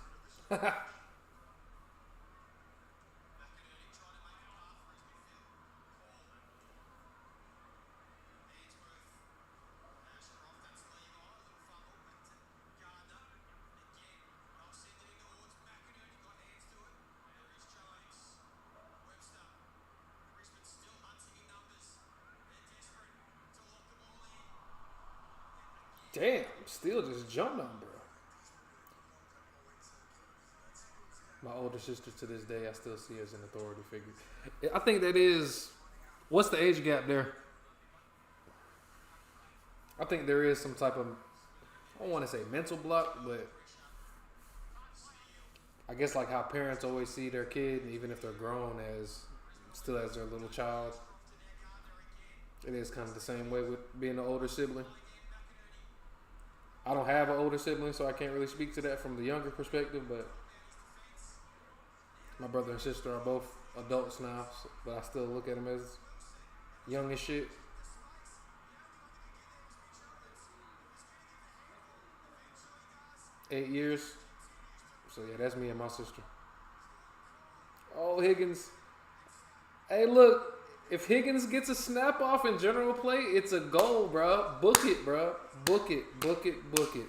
[SPEAKER 1] Damn, still just jumped on, bro. My older sister to this day, I still see as an authority figure. I think that is, what's the age gap there? I think there is some type of, I don't want to say mental block, but I guess like how parents always see their kid, even if they're grown, as still as their little child. It is kind of the same way with being an older sibling. I don't have an older sibling, so I can't really speak to that from the younger perspective, but my brother and sister are both adults now, but I still look at them as young as shit. 8 years. So yeah, that's me and my sister. Oh, Higgins. Hey, look. If Higgins gets a snap off in general play, it's a goal, bro. Book it, bro. Book it. Book it. Book it.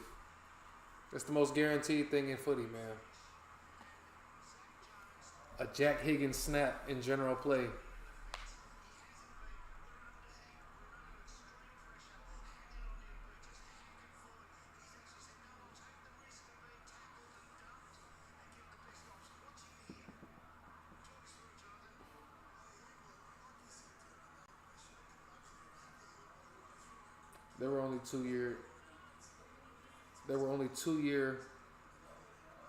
[SPEAKER 1] That's the most guaranteed thing in footy, man. A Jack Higgins snap in general play. There were only 2 year. There were only 2 year.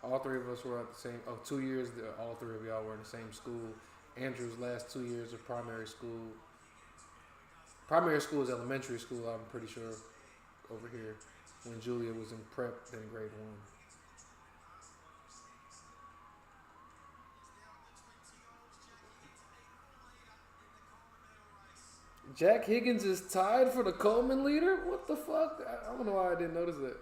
[SPEAKER 1] All three of us were at the same. Oh, 2 years. All three of y'all were in the same school. Andrew's last 2 years of primary school. Primary school is elementary school. I'm pretty sure over here. When Julia was in prep, then grade 1. Jack Higgins is tied for the Coleman leader? What the fuck? I don't know why I didn't notice that.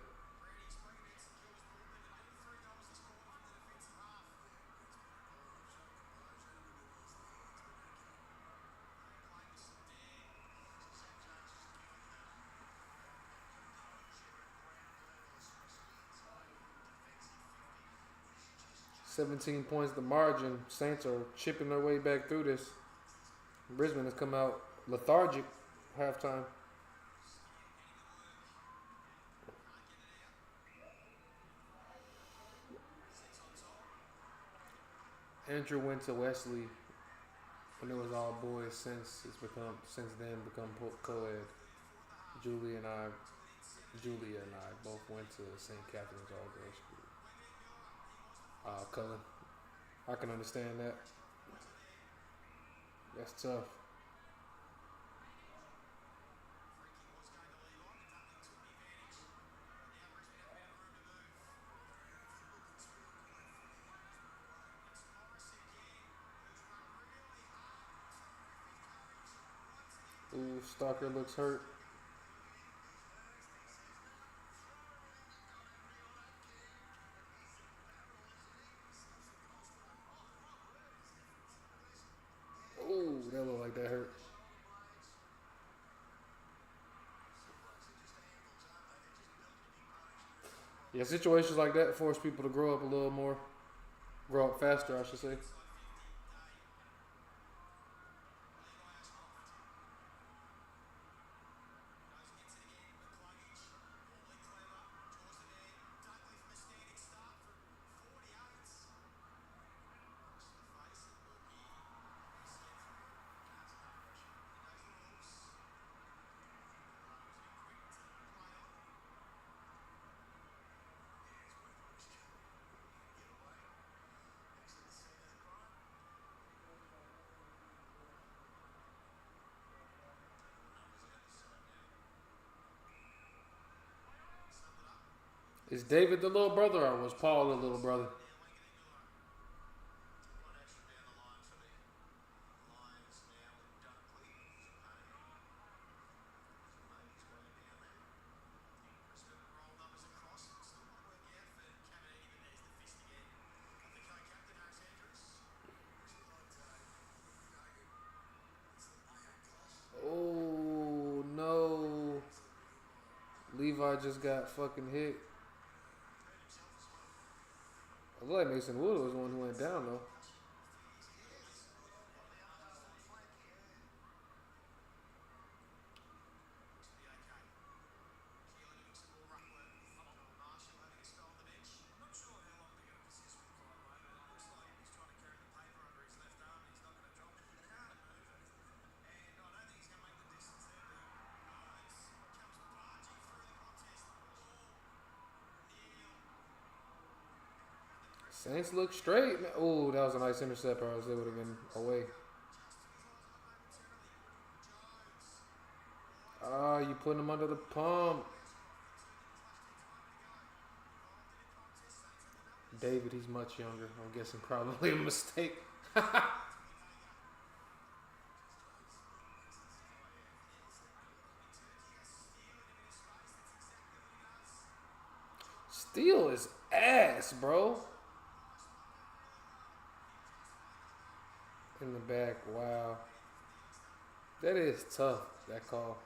[SPEAKER 1] "17 points the margin. Saints are chipping their way back through this. Brisbane has come out lethargic halftime. Andrew went to Wesley when it was all boys. Since then become co-ed. Julia and I both went to St. Catherine's all girls school. Cullen, I can understand that. That's tough. Ooh, Stalker looks hurt. Ooh, that looked like that hurt. Yeah, situations like that force people to grow up a little more. Grow up faster, I should say. Is David the little brother or was Paul the little brother? Oh no. Levi just got fucking hit. I look like Mason Wood was the one who went down though. Saints look straight. Oh, that was a nice intercept, or else they would have been away. Ah, you putting him under the pump. David, he's much younger. I'm guessing probably a mistake. Steele is ass, bro. In the back, wow. That is tough, that call.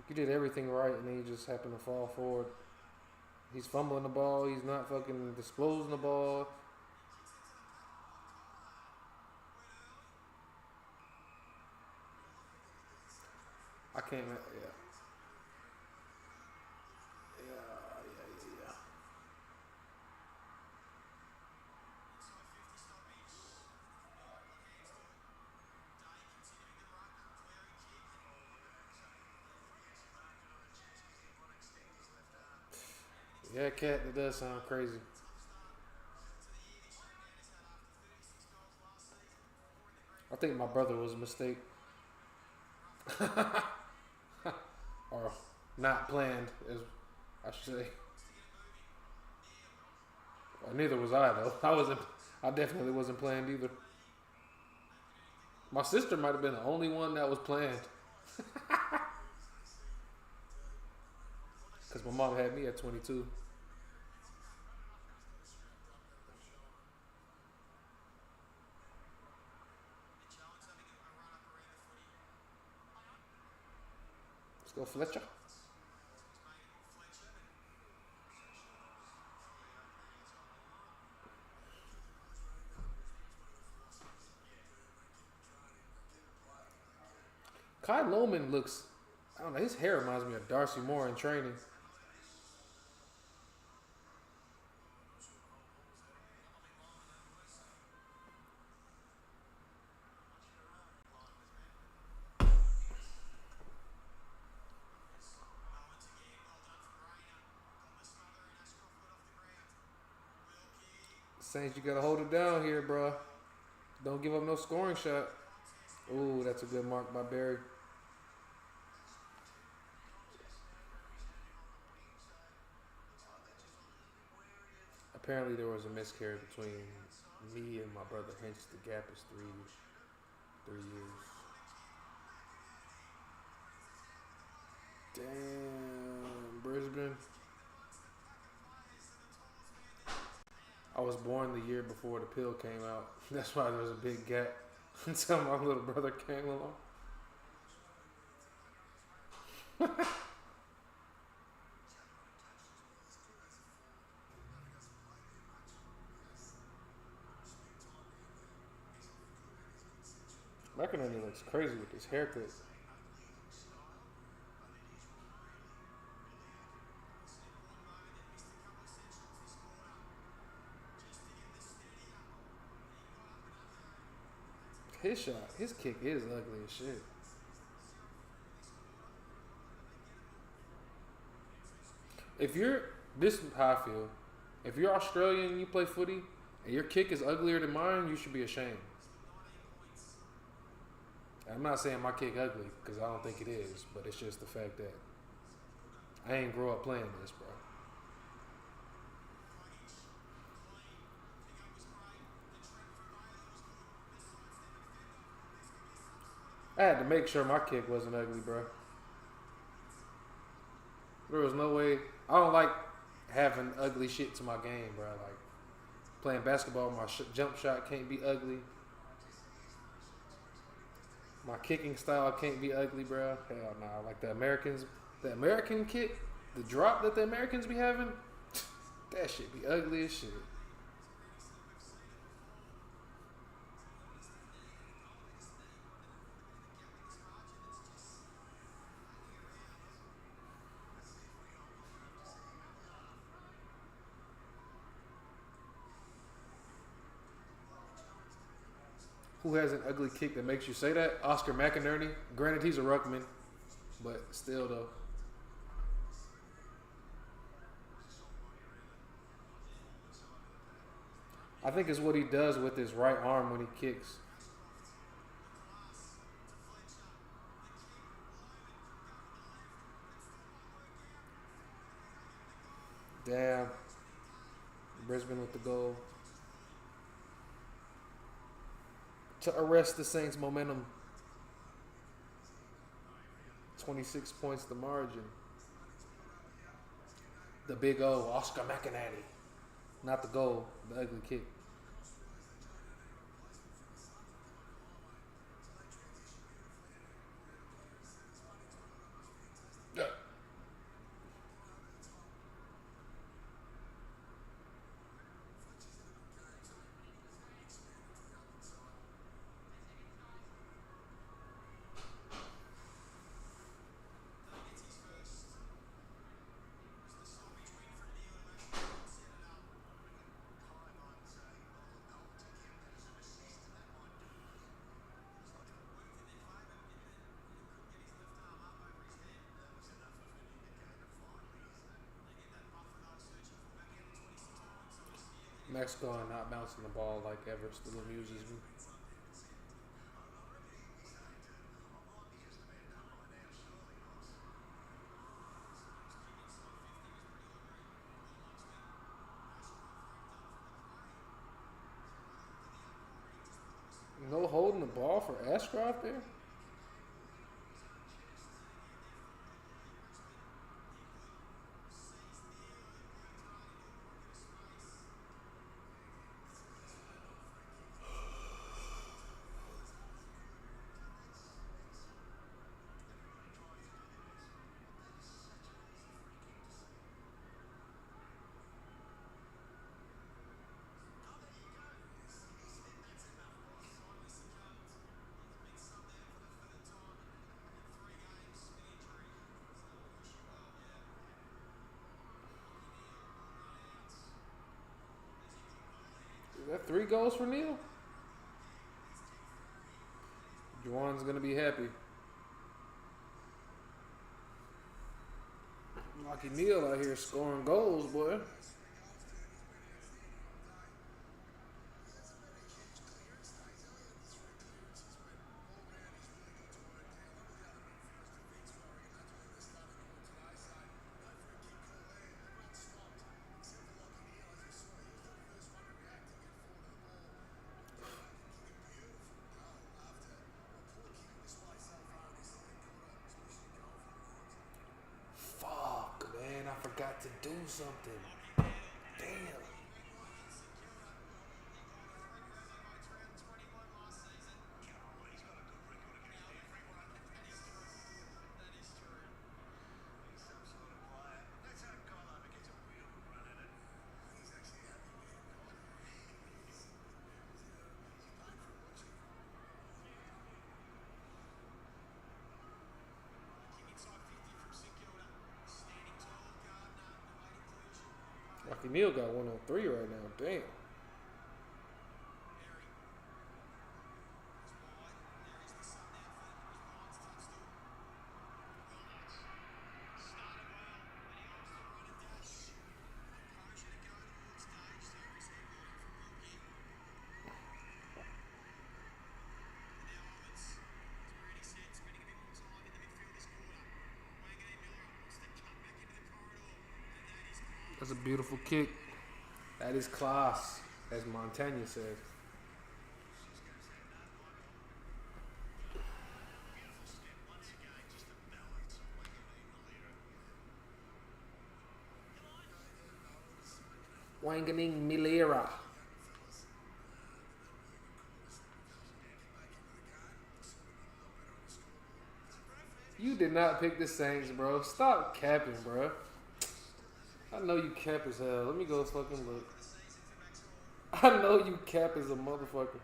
[SPEAKER 1] You did everything right, and then you just happen to fall forward. He's fumbling the ball. He's not fucking disclosing the ball. I can't. Yeah. Yeah. Yeah, Cat, that does sound crazy. I think my brother was a mistake. Or not planned, as I should say. Well, neither was I, though. I definitely wasn't planned either. My sister might have been the only one that was planned. Because my mom had me at 22. Let's go Fletcher. Kai Loman looks, I don't know, his hair reminds me of Darcy Moore in training. Saints, you gotta hold it down here, bro. Don't give up no scoring shot. Ooh, that's a good mark by Barry. Apparently there was a miscarriage between me and my brother, hence the gap is 3 years. Damn, Brisbane. I was born the year before the pill came out. That's why there was a big gap until my little brother came along. McInerney looks crazy with his haircut. His shot, his kick is ugly as shit. If you're, this is how I feel. If you're Australian and you play footy and your kick is uglier than mine, you should be ashamed. I'm not saying my kick ugly because I don't think it is, but it's just the fact that I ain't grow up playing this, bro. I had to make sure my kick wasn't ugly, bro. There was no way. I don't like having ugly shit to my game, bro. Like playing basketball, my jump shot can't be ugly. My kicking style can't be ugly, bro. Hell nah. Like the American kick, the drop that the Americans be having, that shit be ugly as shit. Who has an ugly kick that makes you say that? Oscar McInerney. Granted, he's a ruckman, but still though. I think it's what he does with his right arm when he kicks. Damn. Brisbane with the goal. To arrest the Saints' momentum. 26 points the margin. The big O, Oscar McInerney. Not the goal, the ugly kick. Yeah. Mexico and not bouncing the ball like ever still amuses me. No holding the ball for Ashcroft there? Is that 3 goals for Neil? Juwan's gonna be happy. Lucky Neil out here scoring goals, boy. Fuck, man, I forgot to do something. Damn. Lucky Neil got 103 right now. Damn. That's a beautiful kick. That is class, as Montaigne said. Wanganing Milera. You did not pick the Saints, bro. Stop capping, bro. I know you cap as hell. Let me go fucking look. I know you cap as a motherfucker.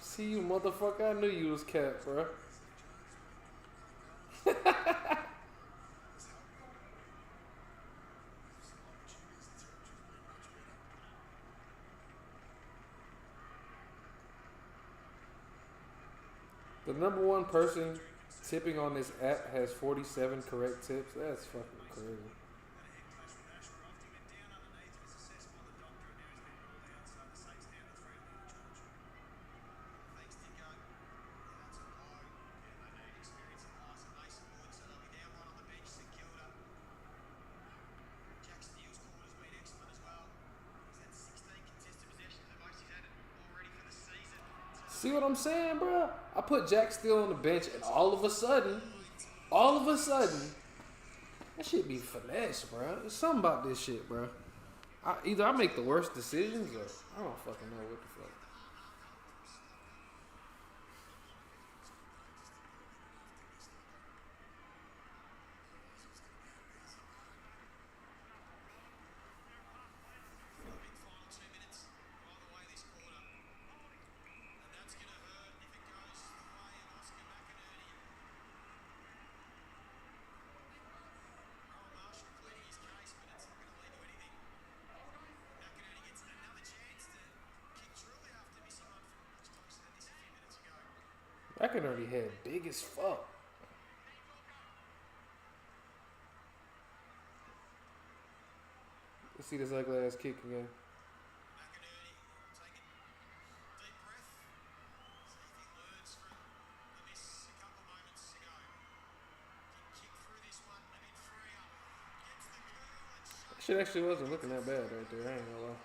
[SPEAKER 1] See you, motherfucker. I knew you was cap, bro. The number one person tipping on this app has 47 correct tips. That's fucking crazy. See what I'm saying, bro? I put Jack Steele on the bench, and all of a sudden, that shit be finesse, bro. There's something about this shit, bro. Either I make the worst decisions, or I don't fucking know what the fuck.
[SPEAKER 2] Big final 2 minutes either way this quarter. And that's going to hurt if it goes the way of Oscar McInerney. Rowan Marshall pleading his case, but it's not going to lead to anything. McInerney gets another chance to kick truly after missing one from much closer than this a few minutes ago.
[SPEAKER 1] McInerney head big as fuck. Let's see this ugly ass kick again.
[SPEAKER 2] McInerney taking a deep breath. See if he learns from the miss a couple moments ago. Can kick through this one a bit freer. Gets the curl and
[SPEAKER 1] That shit actually wasn't looking that bad right there. I ain't gonna lie.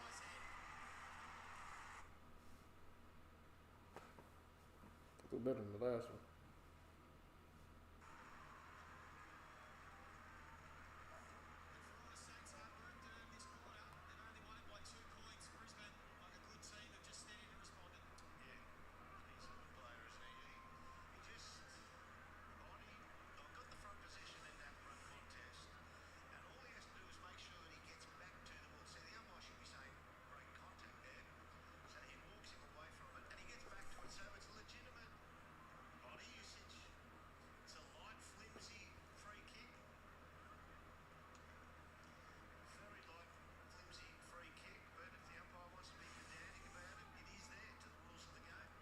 [SPEAKER 1] A little better than the last one.
[SPEAKER 2] Saints hard work to earn this quarter. They've only won it by 2 points. Brisbane, like a good team, have just steadied and responded.
[SPEAKER 3] Yeah, he's a good player, isn't he? He just, Bonnie, I've got the front position in that run contest, and all he has to do is make sure that he gets back to the ball. See, the umpire should be saying, break contact there. So he walks him away from it, and he gets back to it, so it's legitimate body usage. It's a light, flimsy free kick. Very light, flimsy free kick, but if the umpire wants to be pedantic about it, it is there to the rules of the game.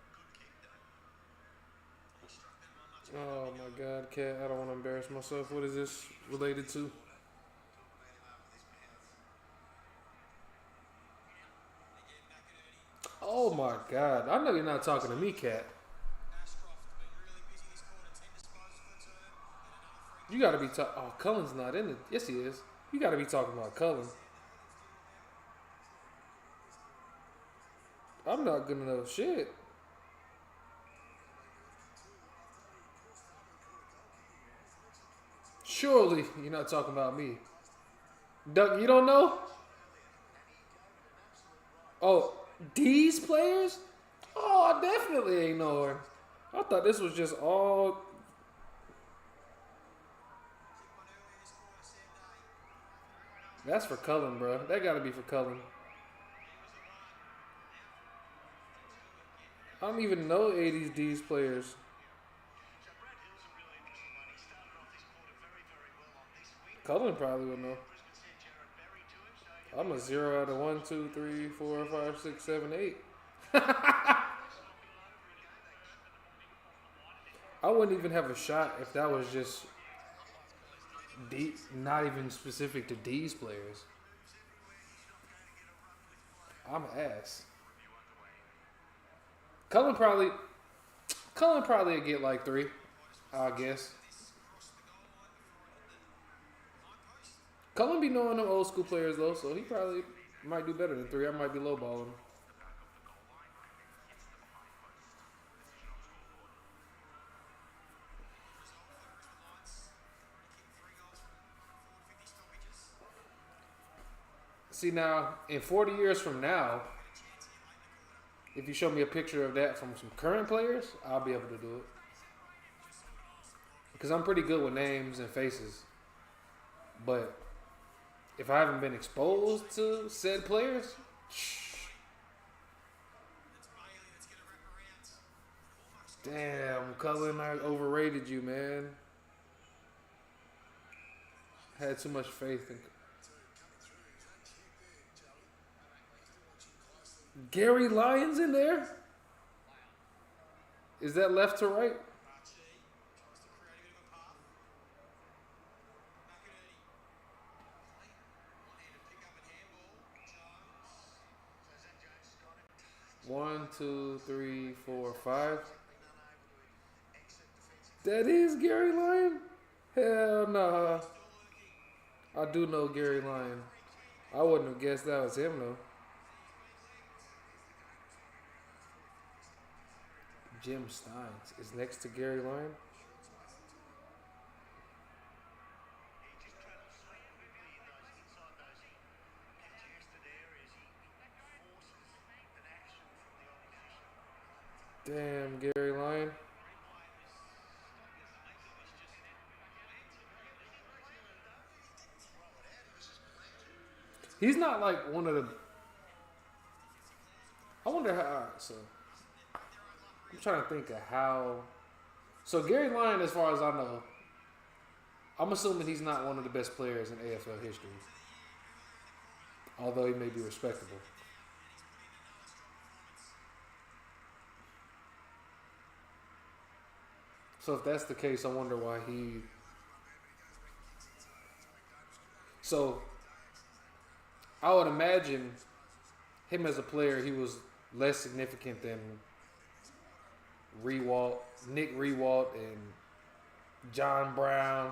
[SPEAKER 3] Good kick, though.
[SPEAKER 2] He struck that one much
[SPEAKER 1] Oh my god, Cat, I don't want to embarrass myself. What is this related to?
[SPEAKER 2] again. McInerney.
[SPEAKER 1] Oh my god. I know you're not talking to me, Cat.
[SPEAKER 2] Ashcroft been really busy this quarter. 10 disposals for the term. And another free
[SPEAKER 1] You gotta be talking. Oh, Cullen's not in it. Yes, he is. You gotta be talking about Cullen. I'm not gonna know shit. Surely you're not talking about me. Doug, you don't know? Oh, these players? Oh, I definitely ain't knowing. I thought this was just all.
[SPEAKER 2] one earlier this quarter, Sam Day.
[SPEAKER 1] That's for Cullen, bro. That gotta be for Cullen. I don't even know 80s D's players.
[SPEAKER 3] So Brad Hill's a really interesting one. He started off this quarter very, very well on this wing.
[SPEAKER 1] Cullen probably would know.
[SPEAKER 3] Brisbane sent Jared Berry to him, so
[SPEAKER 1] I'm a 0 out of 1, 2, 3, 4, 5, 6, 7, 8. I wouldn't even have a shot if that was just D, not even specific to D's players. I'm an ass. Cullen probably would get like 3, I guess. Cullen be knowing them old school players though, so he probably might do better than 3. I might be lowballing him. See now, in 40 years from now, if you show me a picture of that from some current players, I'll be able to do it. Because I'm pretty good with names and faces. But if I haven't been exposed to said players, damn, Cullen, I overrated you, man. Had too much faith in. Gary Lyons in there? Is that left to right?
[SPEAKER 2] Tries to create a bit of a path. McInerney. One-handed pick up and handball. Jones.
[SPEAKER 1] 1, 2, 3, 4, 5. That is Gary Lyon? Hell nah. I do know Gary Lyon. I wouldn't have guessed that was him though. Jim Steins is next to Gary Lyon.
[SPEAKER 3] He just travels so quickly in those inside those contested areas. He forces an action from the opposition.
[SPEAKER 1] Damn, Gary Lyon. He's not like one of the. I wonder how. Alright, so I'm trying to think of how. So Gary Lyon, as far as I know, I'm assuming he's not one of the best players in AFL history, although he may be respectable. So if that's the case, I wonder why he. So I would imagine him as a player, he was less significant than Nick Rewalt, and John Brown,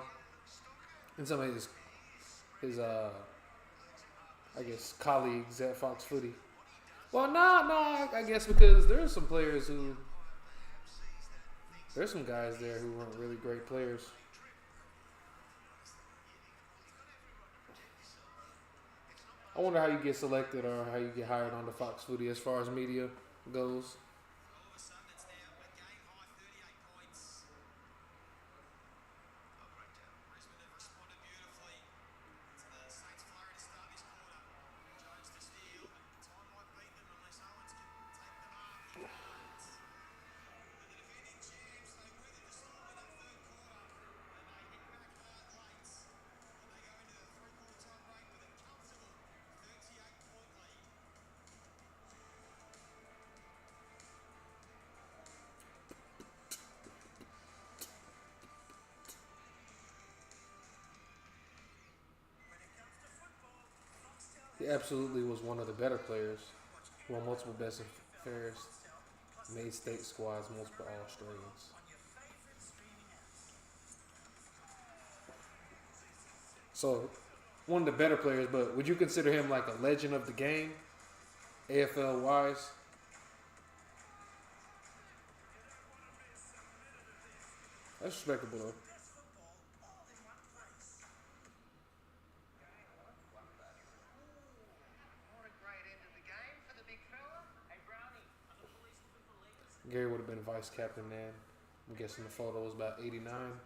[SPEAKER 1] and some of his I guess colleagues at Fox Footy. Well, no, I guess because there's some players who. There's some guys there who weren't really great players. I wonder how you get selected or how you get hired on the Fox Footy as far as media goes.
[SPEAKER 2] All of a sudden, it's now a game high 38 points. Brisbane have responded beautifully to the Saints' flurry to start this quarter. Jones to steal, but time might beat them unless Owens can take the mark. He can't. And the defending champs, they weathered the storm in that third quarter, and they hit back hard late. And they go into the three-quarter time break with a comfortable 38-point lead.
[SPEAKER 1] He absolutely was one of the better players. Won multiple best and fairest, made state squads, multiple All-Australians. So, one of the better players, but would you consider him like a legend of the game, AFL wise? That's respectable though.
[SPEAKER 3] What a great end of the game for the big fella. Hey, Brownie.
[SPEAKER 1] Gary would have been vice captain then. I'm guessing the photo was about 89.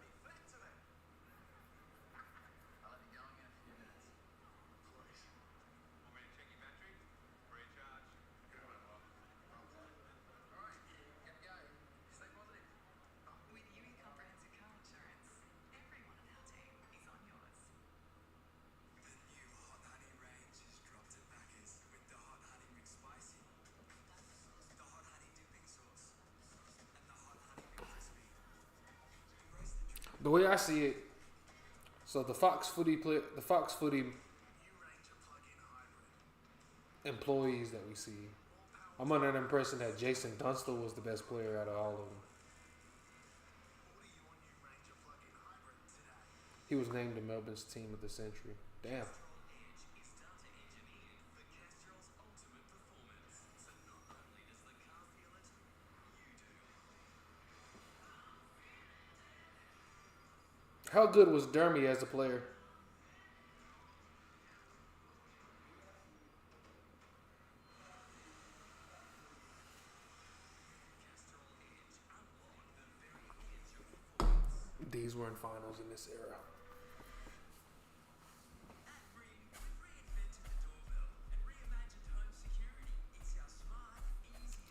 [SPEAKER 4] With UE Comprehensive Car Insurance, everyone in our team is on yours.
[SPEAKER 7] The new Hot Honey range is dropped at Macca's with the Hot Honey McSpicy, the Hot Honey Dipping Sauce, and the Hot Honey McCrispy. Embrace the truth.
[SPEAKER 1] The way I see it, so the Fox Footy employees that we see, I'm under the impression that Jason Dunstall was the best player out of all of them. He was named the Melbourne's Team of the Century. Damn. How good was Dermy as a player? These were in finals in this era.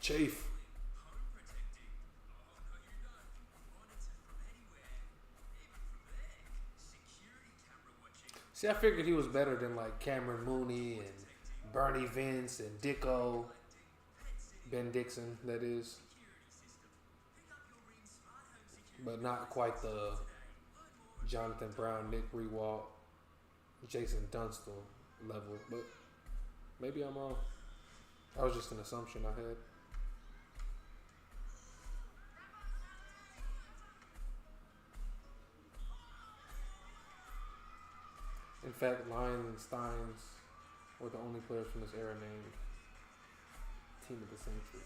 [SPEAKER 1] Chafe. See, I figured he was better than like Cameron Mooney and Bernie Vince and Dicko, Ben Dixon, that is. But not quite the Jonathan Brown, Nick Rewalt, Jason Dunstall level. But maybe I'm wrong. That was just an assumption I had. In fact, Lions and Steins were the only players from this era named Team of the Century.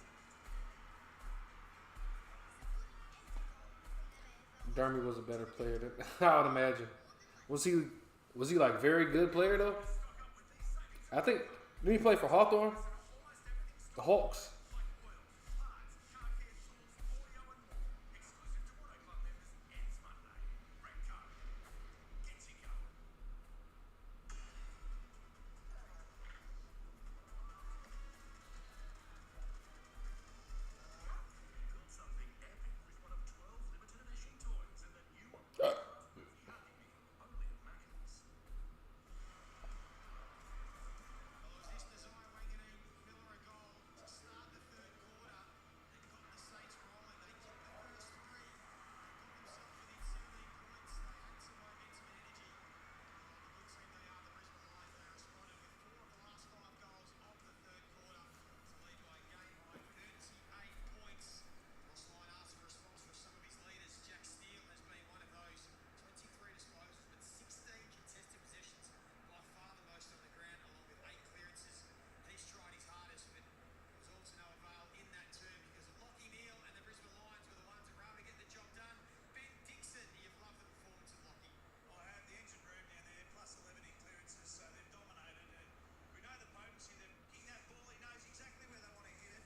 [SPEAKER 1] Dermy was a better player than I would imagine. Was he like very good player though? I think did he play for Hawthorn? The Hawks.
[SPEAKER 2] Well, it was this Desire Wanganeen Miller a goal to start the third quarter that got the Saints rolling. They kicked the first three. They got themselves within 17 points. They had some momentum and energy. Oh, the good team they are, the Brisbane Lions. They responded with 4 of the last 5 goals of the third quarter to lead by a game-high 38 points. Ross Lyon asked for a response from some of his leaders. Jack Steele has been one of those. 23 disposals, but 16 contested possessions, by far the most on the ground, along with 8 clearances. He's tried his hardest, but it was all to no avail in that term because Lachie Neale and the Brisbane Lions were the ones that were able to get the job done. Ben Dixon, you've loved the performance of Lachie.
[SPEAKER 5] I have the engine room down there, plus 11 in clearances, so they've dominated. And we know the potency. They're kicking that ball. He knows exactly where they want to hit it.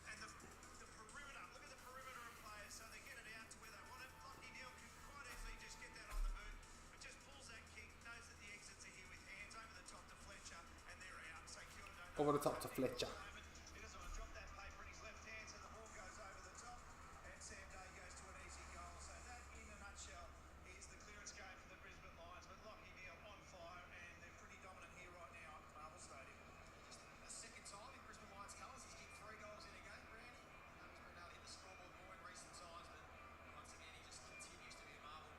[SPEAKER 5] And the perimeter, look at the perimeter of players, so they get it out to where they want it. Lachie Neale can quite easily just get that on the boot, but just pulls that kick, knows that the exits are here with hands over the top to Fletcher, and they're out. So Kia ora, don't
[SPEAKER 1] Over the top to Fletcher.
[SPEAKER 5] he doesn't want to drop that paper in his left hand, so the ball goes over the top, and Sam Day goes to an easy goal. So that, in a nutshell, is the clearance game for the Brisbane Lions. But Lachie Neale on fire, and they're pretty dominant here right now at Marvel Stadium.
[SPEAKER 2] Just a second time in Brisbane Lions colours. He's kicked 3 goals in a game, Brandy. He's been able to hit the scoreboard more in recent times, but once again, he just continues to be a marvel.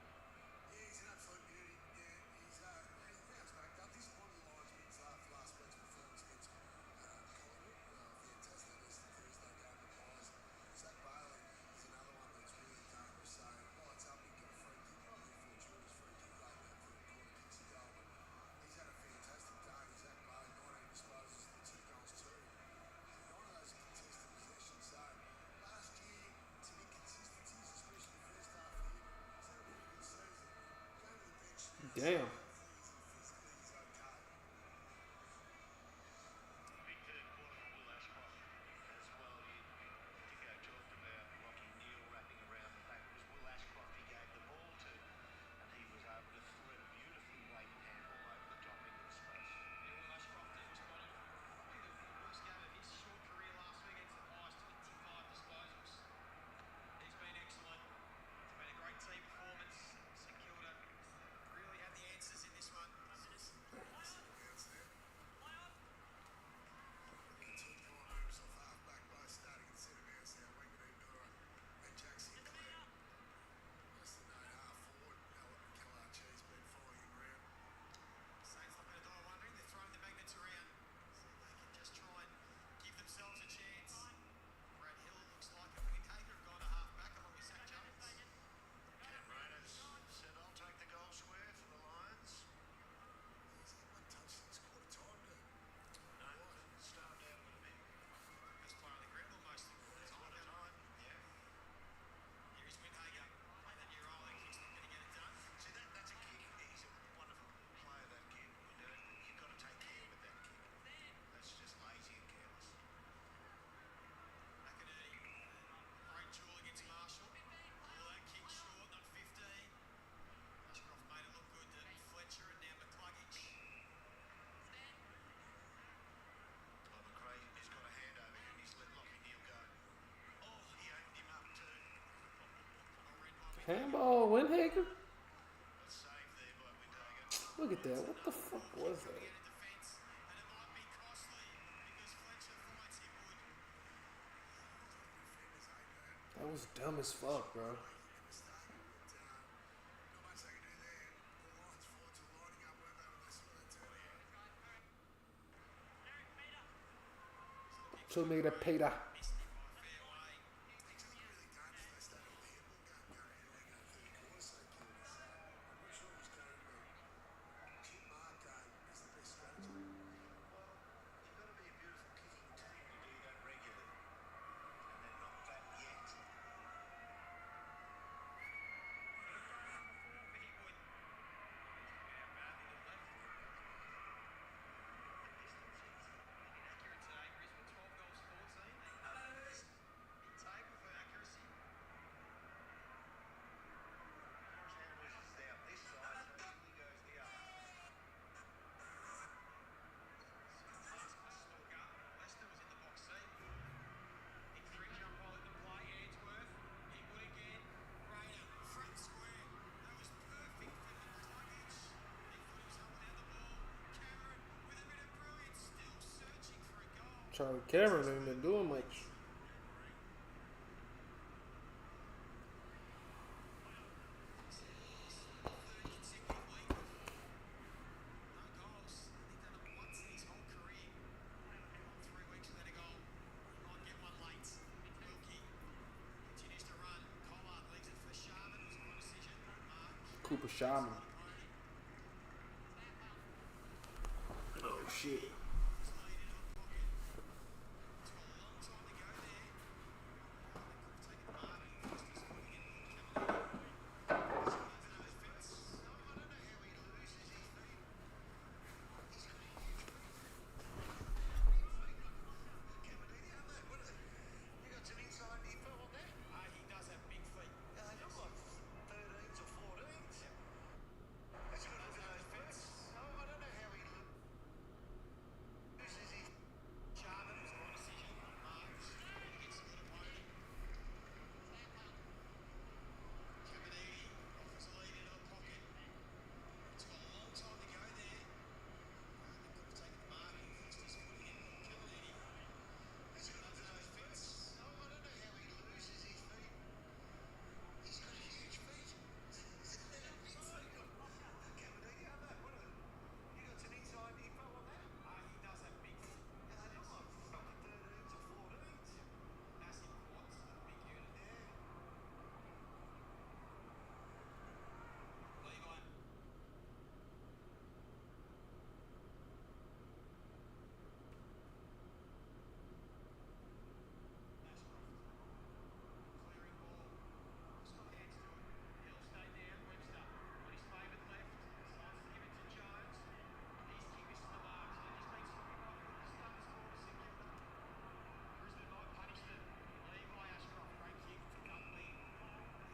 [SPEAKER 6] Yeah, he's an absolute beauty. Yeah, he's he bounced back. How disappointing the Lions wins last week's performance against Collingwood. Fantastic. This Thursday game at Pies. Zach Bailey is another one that's really dangerous. So lights up, he get a free kick, probably a fortuitous free kick late in the third quarter, kicks a goal. But he's had a fantastic day. Zach Bailey, 19 disposals for 2 goals too. None of those contested possessions. So last year, some inconsistencies, especially the first half of the year. He's had a really good season. Go to the bench now.
[SPEAKER 1] Damn.
[SPEAKER 6] Physically, he's okay.
[SPEAKER 3] Big third quarter for Will Ashcroft as well. Dicko talked about Lachie Neale wrapping around the back. It was Will Ashcroft he gave the ball to, and he was able to thread a beautifully weighted handball over the top into the space.
[SPEAKER 2] Yeah, Will Ashcroft has responded for probably the worst game of his short career last week against the Pies, 25 disposals. He's been excellent. It's been a great team performance. St Kilda really had the answers in this one. Saints not going to die wondering. They're throwing the magnets around. So they can just try and give themselves a chance. Brad Hill looks like a Windhager have gone to half back along with Zach Jones.
[SPEAKER 3] Cam Rayners said, I'll take the goal square for the Lions. No, starved out a little bit.
[SPEAKER 2] Best player on the ground almost.
[SPEAKER 3] There's a lot of time. Yeah.
[SPEAKER 2] Here is Windhager. Playing that new role. That kick's not going to get it done.
[SPEAKER 3] See, that's a kick. He's a wonderful player, that kid. You've got to take care with that kick. That's just lazy and careless.
[SPEAKER 2] McInerney. Great duel against Marshall. Oh, that kick short, not 15. Ashcroft made it look good to Fletcher and now McCluggage.
[SPEAKER 3] Oh, McRae has got a hand over him. He's let Lachie Neale go. Oh, he opened him up too.
[SPEAKER 2] Well read by
[SPEAKER 1] Handball, Windhager.
[SPEAKER 3] Good save there by Windhager.
[SPEAKER 1] Look at that. What the fuck was that?
[SPEAKER 2] Get a defence, and it might be costly because Fletcher finds him wood.
[SPEAKER 1] That was dumb as fuck, bro. Two meter Peter.
[SPEAKER 2] Missed it by a fair way.
[SPEAKER 3] You've got to be a beautiful kicking team to do that regularly. And they're not that yet.
[SPEAKER 1] Charlie Cameron ain't been doing much.
[SPEAKER 2] Consecutive week of no goals. I think done it once in his whole career. 3 weeks without a goal. He might get one late. Wilkie continues to run. Collard leaves it for Sharman, who's on decision. Mark
[SPEAKER 1] Cooper Sharman.
[SPEAKER 2] opponent.
[SPEAKER 1] Oh shit.
[SPEAKER 2] He's laid into a pocket. Took a long time to go there. They could have taken the mark. Just his footing it. Cavalier.
[SPEAKER 3] You got some inside info on that?
[SPEAKER 2] He does have big feet.
[SPEAKER 3] Yeah, they look like 13s or 14s. That's a good look at those boots. I don't know how he loses his.
[SPEAKER 2] Sharman was on decision. Mark gets a good opponent. Caminiti offers a lead into the pocket. Took a long time to go there. They could have taken the mark. Just his footing it. Caminiti.
[SPEAKER 3] That's a good look at those boots. I don't know how he loses his feet. He's got huge feet. Isn't that a big feet? Caminiti, I don't know. What are they? You got some inside info on that?
[SPEAKER 2] He does have big feet.
[SPEAKER 3] Yeah, they look like 13s or 14s.
[SPEAKER 2] Massive quads. Big unit. Levi. Clearing ball. He's got hands to it. He'll stay there. Webster on his favoured left. Decides to give it to Jones. His kick misses the mark. So he's been scoring off with the Stunners score to St Kilda. Brisbane might punish them. Levi Ashcroft. Great kick to Gutley.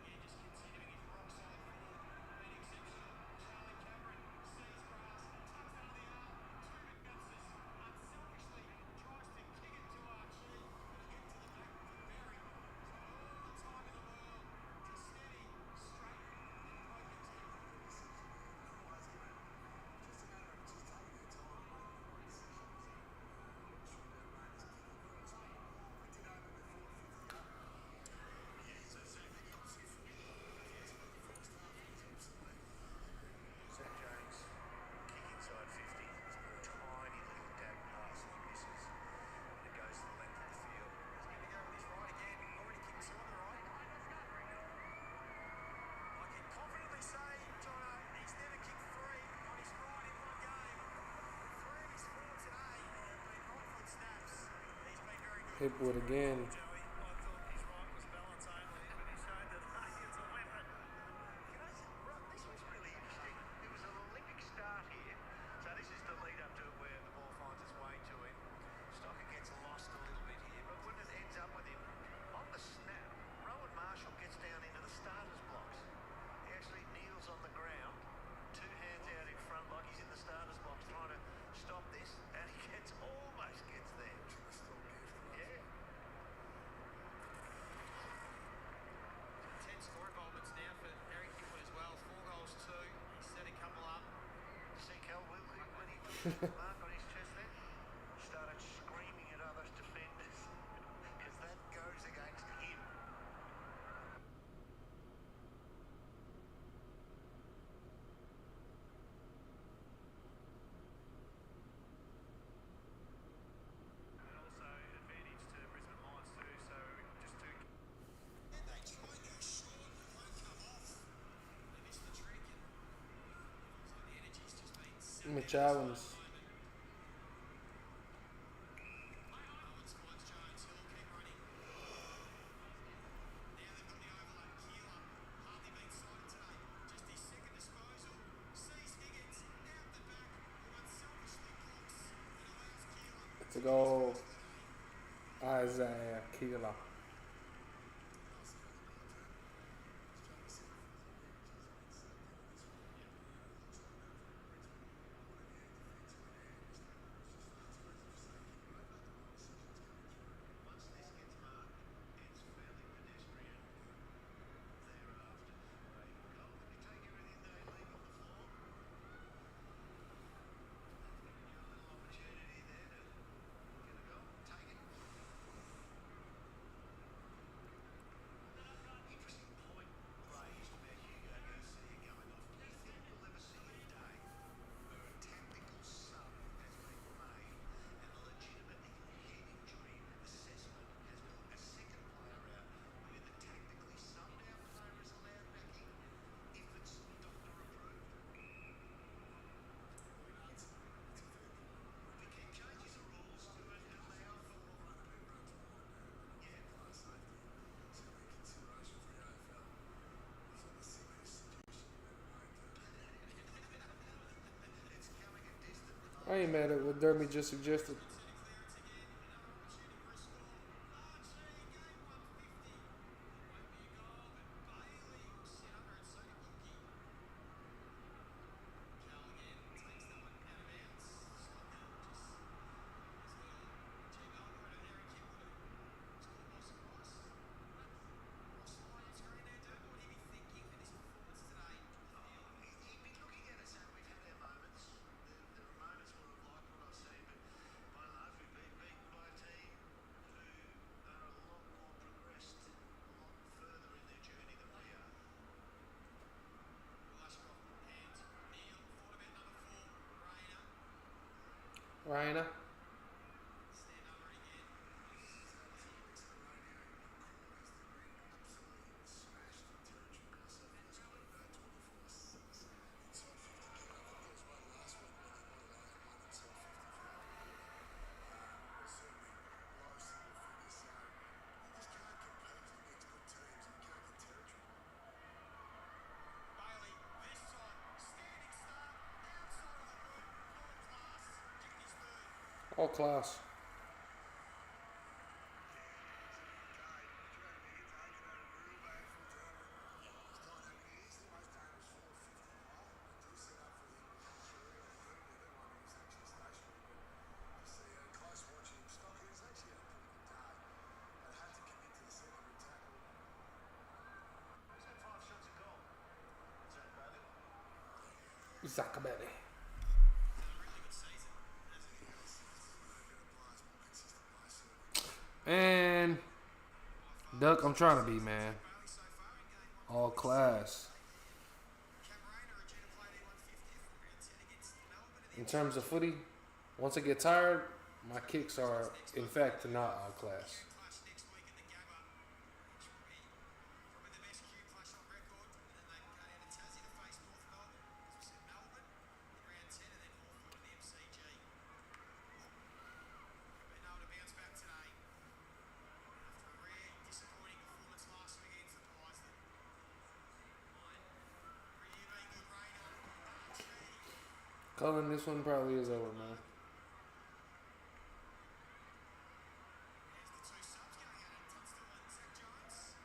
[SPEAKER 2] Again, just continuing his rock solid form. Been exceptional. Charlie Cameron sees grass. Tucks under the arm. Two bounces. Unselfishly tries to kick it to Archie. Head to the back to Berry. All the time in the world to steady, straight, and poke it to.
[SPEAKER 3] St James, kick inside 50. Tiny little dab pass and he misses. And it goes to the length of the field.
[SPEAKER 2] He's going to go with his right again. Already kicked two on the right. I can confidently say, Jono, he's never kicked three on his right in one game. Three of his four today have been right foot snaps. He's been very good.
[SPEAKER 1] Hit wood again.
[SPEAKER 5] Joey, I thought his right was balance only, but he showed that it's a weapon.
[SPEAKER 3] This was really interesting. It was an Olympic start here. So this is the lead up to it where the ball finds its way to him. Stocker gets lost a little bit here, but when it ends up with him on the snap, Rowan Marshall gets down into the starters blocks. He actually kneels on the ground, two hands out in front like he's in the starters blocks trying to stop this, and he almost gets there. Yeah.
[SPEAKER 2] 10 score involvements now for Harry Kimball as well. 4 goals, 2. He's set a couple up.
[SPEAKER 3] See Cal Wilkie when he took the mark on his chest then? Started screaming at other defenders because that goes against him.
[SPEAKER 5] And also advantage to Brisbane Lions too, so just two.
[SPEAKER 2] And they try and go short, but won't come off. They miss the trick, and so the energy's just been set
[SPEAKER 1] Mitch
[SPEAKER 2] there
[SPEAKER 1] Allen's.
[SPEAKER 2] at the moment. Owens finds Jones. He'll keep running. Now they've got the overlap. Keeler hardly been sighted today. Just his second disposal. Sees Higgins out the back, who unselfishly blocks and allows Keeler.
[SPEAKER 1] It's a goal. Isaiah Keeler.
[SPEAKER 3] Once this gets marked, it's fairly pedestrian thereafter. They go, they take everything they leave on the floor. They've got a little opportunity there to get a goal. Take
[SPEAKER 1] I ain't mad at what Derby just suggested.
[SPEAKER 2] Clearance again, another opportunity for a score. Archie, game 150. Won't be a goal, but Bailey will sit under it. So did Cookie. Cal again takes that one out of bounds. Scott Hill just his little G Melbourne and Aaron Kimball who was caught by surprise. Cross the line on screen there. Don't know what he'd be thinking for this performance today. Hill.
[SPEAKER 3] He'd be looking at us saying we've had our moments. There are moments where I've liked what I've seen, but by and large we've been beaten by a team who are a lot more progressed, a lot further in their journey than we are.
[SPEAKER 2] Will Ashcroft hands. Neil thought about number 4. Rayner.
[SPEAKER 1] Raina.
[SPEAKER 2] Stand under it again. Bailey, this time, standing start, outside of the boot, world class, kicked his third.
[SPEAKER 1] All class.
[SPEAKER 3] Who's had 5 shots at goal? Zach Bailey.
[SPEAKER 1] Zakabeli.
[SPEAKER 2] Had a really good season, hasn't he?
[SPEAKER 1] And Duck, I'm trying to be, man.
[SPEAKER 2] Bailey so far in game 1.
[SPEAKER 1] All class.
[SPEAKER 2] Cam Rayner are due to play their 150th round 10 against Melbourne and
[SPEAKER 1] In terms of footy, once I get tired, my kicks are, in fact, not all class.
[SPEAKER 2] Clash next week at the Gabba, which will be probably the best Q clash on record. And then they can go down to Tassie to face North Melbourne. As we said, Melbourne in round 10 and then Hawthorn in the MCG. Been able to bounce back today after a rare disappointing performance last week against the Pies. Mine. Ryu being good, Rayner. Archie.
[SPEAKER 1] Cullen, this one probably is over, man.
[SPEAKER 2] There's the 2 subs going at it. Tunstall and Zach Jones.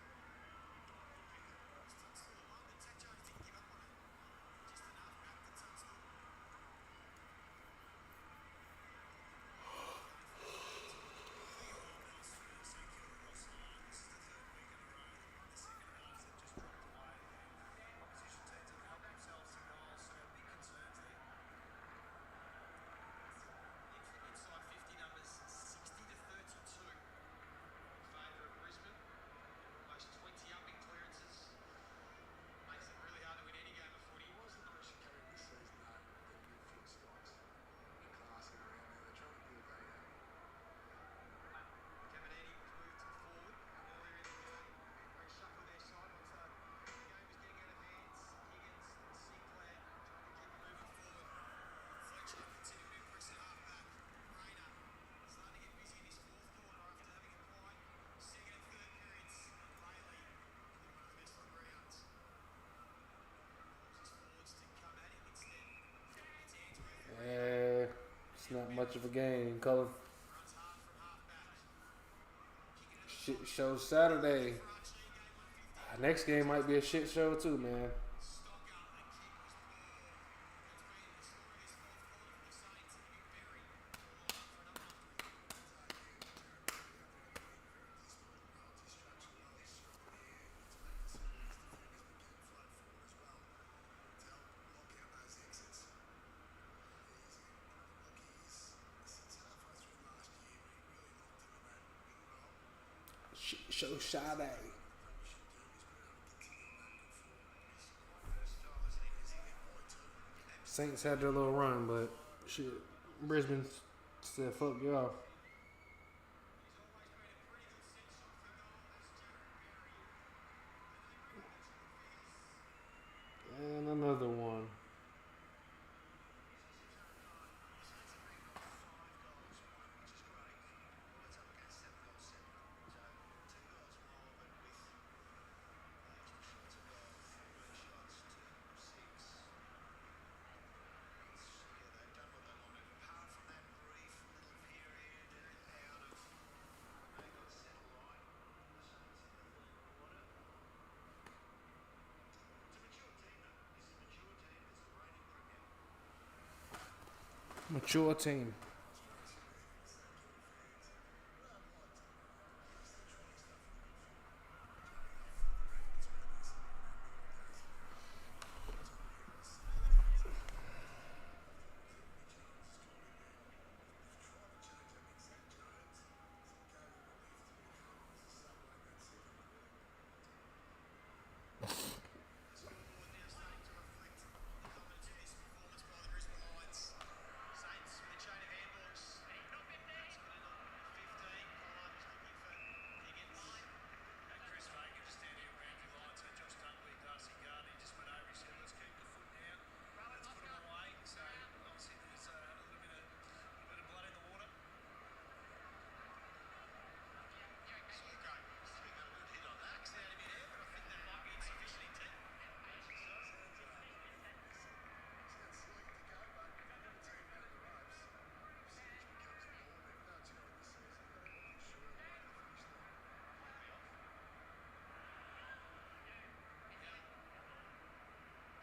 [SPEAKER 2] Tunstall at 1, but Zach Jones didn't give up on it. Just enough back to Tunstall. Inside 50 numbers 60 to 32 in favour of Brisbane. Almost 20 up in clearances. Makes it really hard to win any game of footy. Caminiti was moved to the forward earlier in the reshuffle their side once the game was getting out of hands. Higgins and Sinclair trying to keep it moving forward. Fletcher continuing to impress at halfback. Rayner starting to get busy in his 4th quarter after having a quiet 2nd and 3rd periods. And Bailey, probably one of the best on the grounds. Calls his forwards to come at him instead. It's Andrew.
[SPEAKER 1] It's not much of a game, Cullen.
[SPEAKER 2] Runs hard from halfback.
[SPEAKER 1] Shit show Saturday.
[SPEAKER 2] For Archie, game 150.
[SPEAKER 1] Next game might be a shit show too, man.
[SPEAKER 2] Stocker, the kick was poor. That's been the story of this 4th quarter for the Saints. And Big Berry will line up for another one.
[SPEAKER 1] Shit show Saturday. Saints had their little run, but shit, Brisbane said fuck y'all.
[SPEAKER 2] He's always been a pretty good set shot for goal. That's Jared Berry.
[SPEAKER 1] And another one.
[SPEAKER 3] They've done what they wanted.
[SPEAKER 1] Mature team.
[SPEAKER 2] Scoreboard now starting to reflect the dominance of this performance by the Brisbane Lions. Saints with a chain of handballs. That's good enough. 15. Pollard is looking for Higgins.
[SPEAKER 5] And Chris Fagan just down here around your line. So Josh Dunkley, Darcy Gardner, he just went over. He said, let's keep the foot down. Let's put them away. So obviously there's a little bit of blood in the water.
[SPEAKER 2] Sorko. Still got a good hit on that. Out of midair, but I think that might be insufficient intent.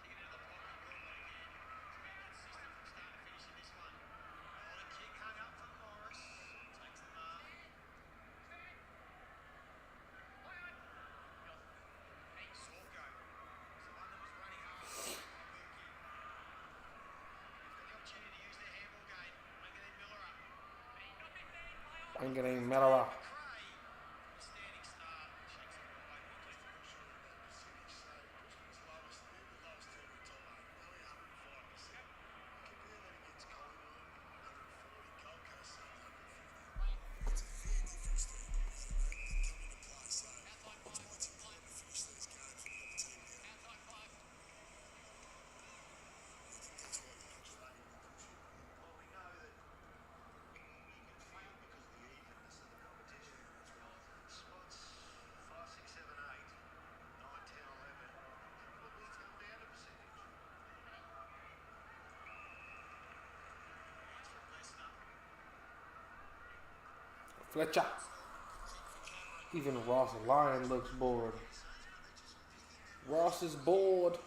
[SPEAKER 2] Kicking into the pocket, Gordon again. He's been consistent from start to finish in this one. Oh, the kick hung up for Morris. Takes the mark. Sorko was the one that was running hard. Good kick. Got the opportunity to use their handball game. Wanganeen Miller up.
[SPEAKER 1] Wanganeen Miller.
[SPEAKER 2] McRae, a standing start. Shakes the ball away quickly. Well, we know that you can feel because of the evenness of the competition. Spots 5, 6, 7, 8, 9, 10, 11. Probably it's come down to percentage. That's from Lesnar.
[SPEAKER 1] Fletcher. Even Ross Lyon looks bored. Ross is bored.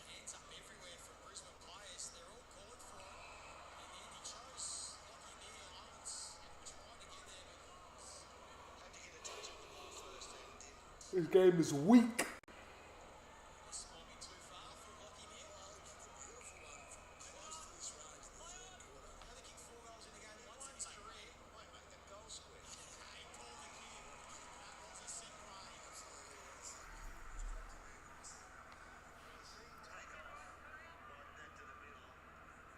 [SPEAKER 2] Hands up everywhere from Brisbane players. They're all calling for it. And then he chose Lockie Neal Owens. Tried to get there, but had to get a touch on the ball first and didn't.
[SPEAKER 1] This game is weak.
[SPEAKER 2] This might be too far for Lockie Neal. Only kicked 4 goals in the game once in his career. Might make that goal square. He pulled the kick. That was a set play. Take off like that to the middle.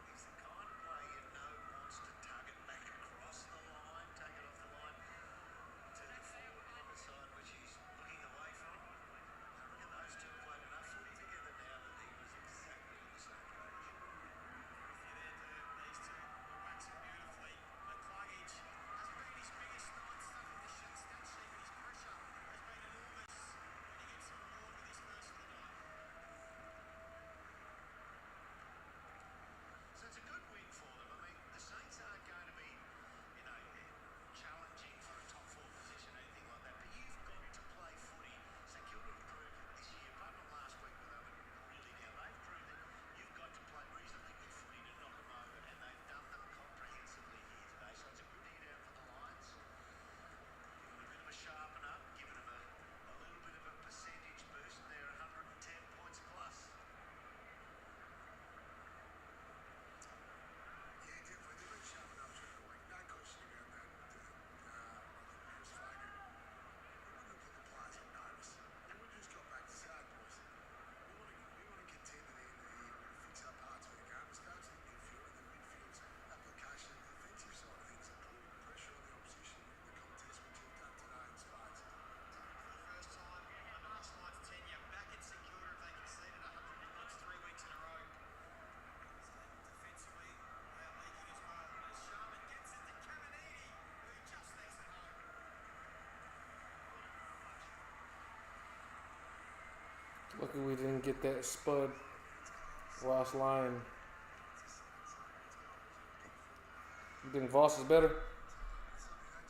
[SPEAKER 2] He's the kind of player you know wants to tug it back across the line, take it off the line to the forward pocket side, which he's looking away from. I reckon those two have played enough footy together now that he was exactly on the same page. If you're there to these two will wax it beautifully. McCluggage hasn't been his biggest night, stuffing the stat sheet, but his pressure has been enormous. And he gets some reward with his first for the night. So it's a good win for them. I mean, the Saints aren't going to be, challenging for a top 4 position or anything like that. But you've got to play footy. St Kilda have proved this year, apart from last week when they were really down, they've proved that you've got to play reasonably good footy to knock them over, and they've done that comprehensively here today. So it's a good year down for the Lions. Given a bit of a sharpen up, giving them a little bit of a percentage boost, and they're 110 points plus.
[SPEAKER 6] Yeah, definitely. They've been sharpening up through the week. No question about that. Chris Fagan. We want to put the players on notice. And we just got back to say, boys, we want to contend at the end of the year. We're going to fix up parts of the game. It starts in the midfield, and the midfield's application of the defensive side of things, including pressure on the opposition in the contest, which we've done today in spades.
[SPEAKER 2] For the first time under this Lions tenure, back at St Kilda, if they conceded 100 points 3 weeks in a row. So defensively, they are leaking as well. As Sharman gets it to Caminiti, who just leaves it home.
[SPEAKER 1] Lucky we didn't get that spud. Ross Lyon. You think Voss is better?
[SPEAKER 6] They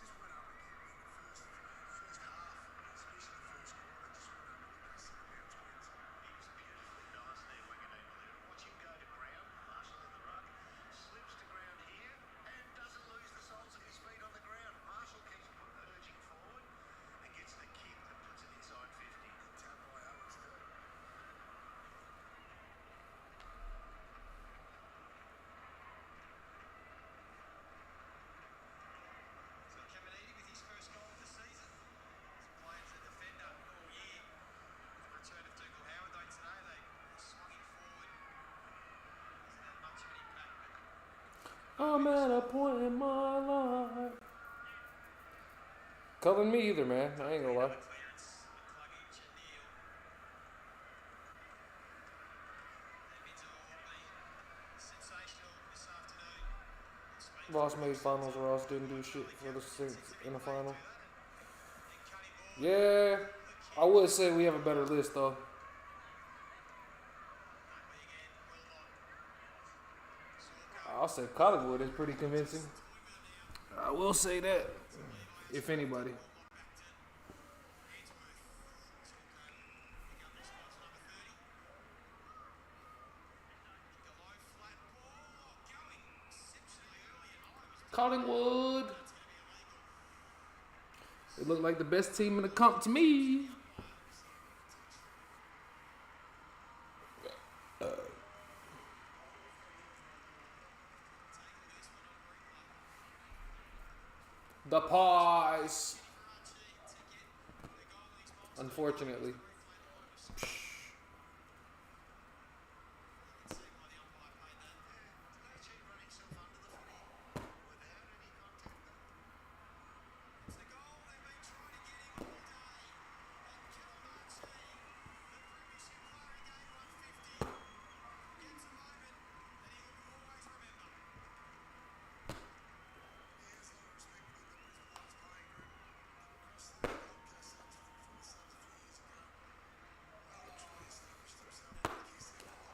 [SPEAKER 6] just went up again in the first half, especially the first quarter. Just went up and they set about 20.
[SPEAKER 2] He was beautifully nice there, Wanganeen Miller. Watch him go to ground, marshal in the ruck, slips
[SPEAKER 1] I'm at a point in my life. Cullen me either, man. I ain't gonna lie.
[SPEAKER 2] Clearance, McCluggage and Neal. Their mids have all been sensational this afternoon. Speak
[SPEAKER 1] Ross
[SPEAKER 2] to
[SPEAKER 1] made
[SPEAKER 2] Ross
[SPEAKER 1] finals.
[SPEAKER 2] and
[SPEAKER 1] Ross didn't do shit for the Saints in the final.
[SPEAKER 2] then cutting ball.
[SPEAKER 1] Yeah, I would say we have a better list though.
[SPEAKER 2] Buckley again, Wilmot. Sorko.
[SPEAKER 1] I'll say Collingwood is pretty convincing.
[SPEAKER 2] Toying with them now.
[SPEAKER 1] I will say that, if anybody.
[SPEAKER 2] Wilmot back to Ainsworth. Sorko. Pick up response number 30. Kick a low flat ball. Going exceptionally early and high. Was
[SPEAKER 1] Collingwood.
[SPEAKER 2] It's going to be illegal.
[SPEAKER 1] They look like the best team in the comp to me. The Pies. Unfortunately.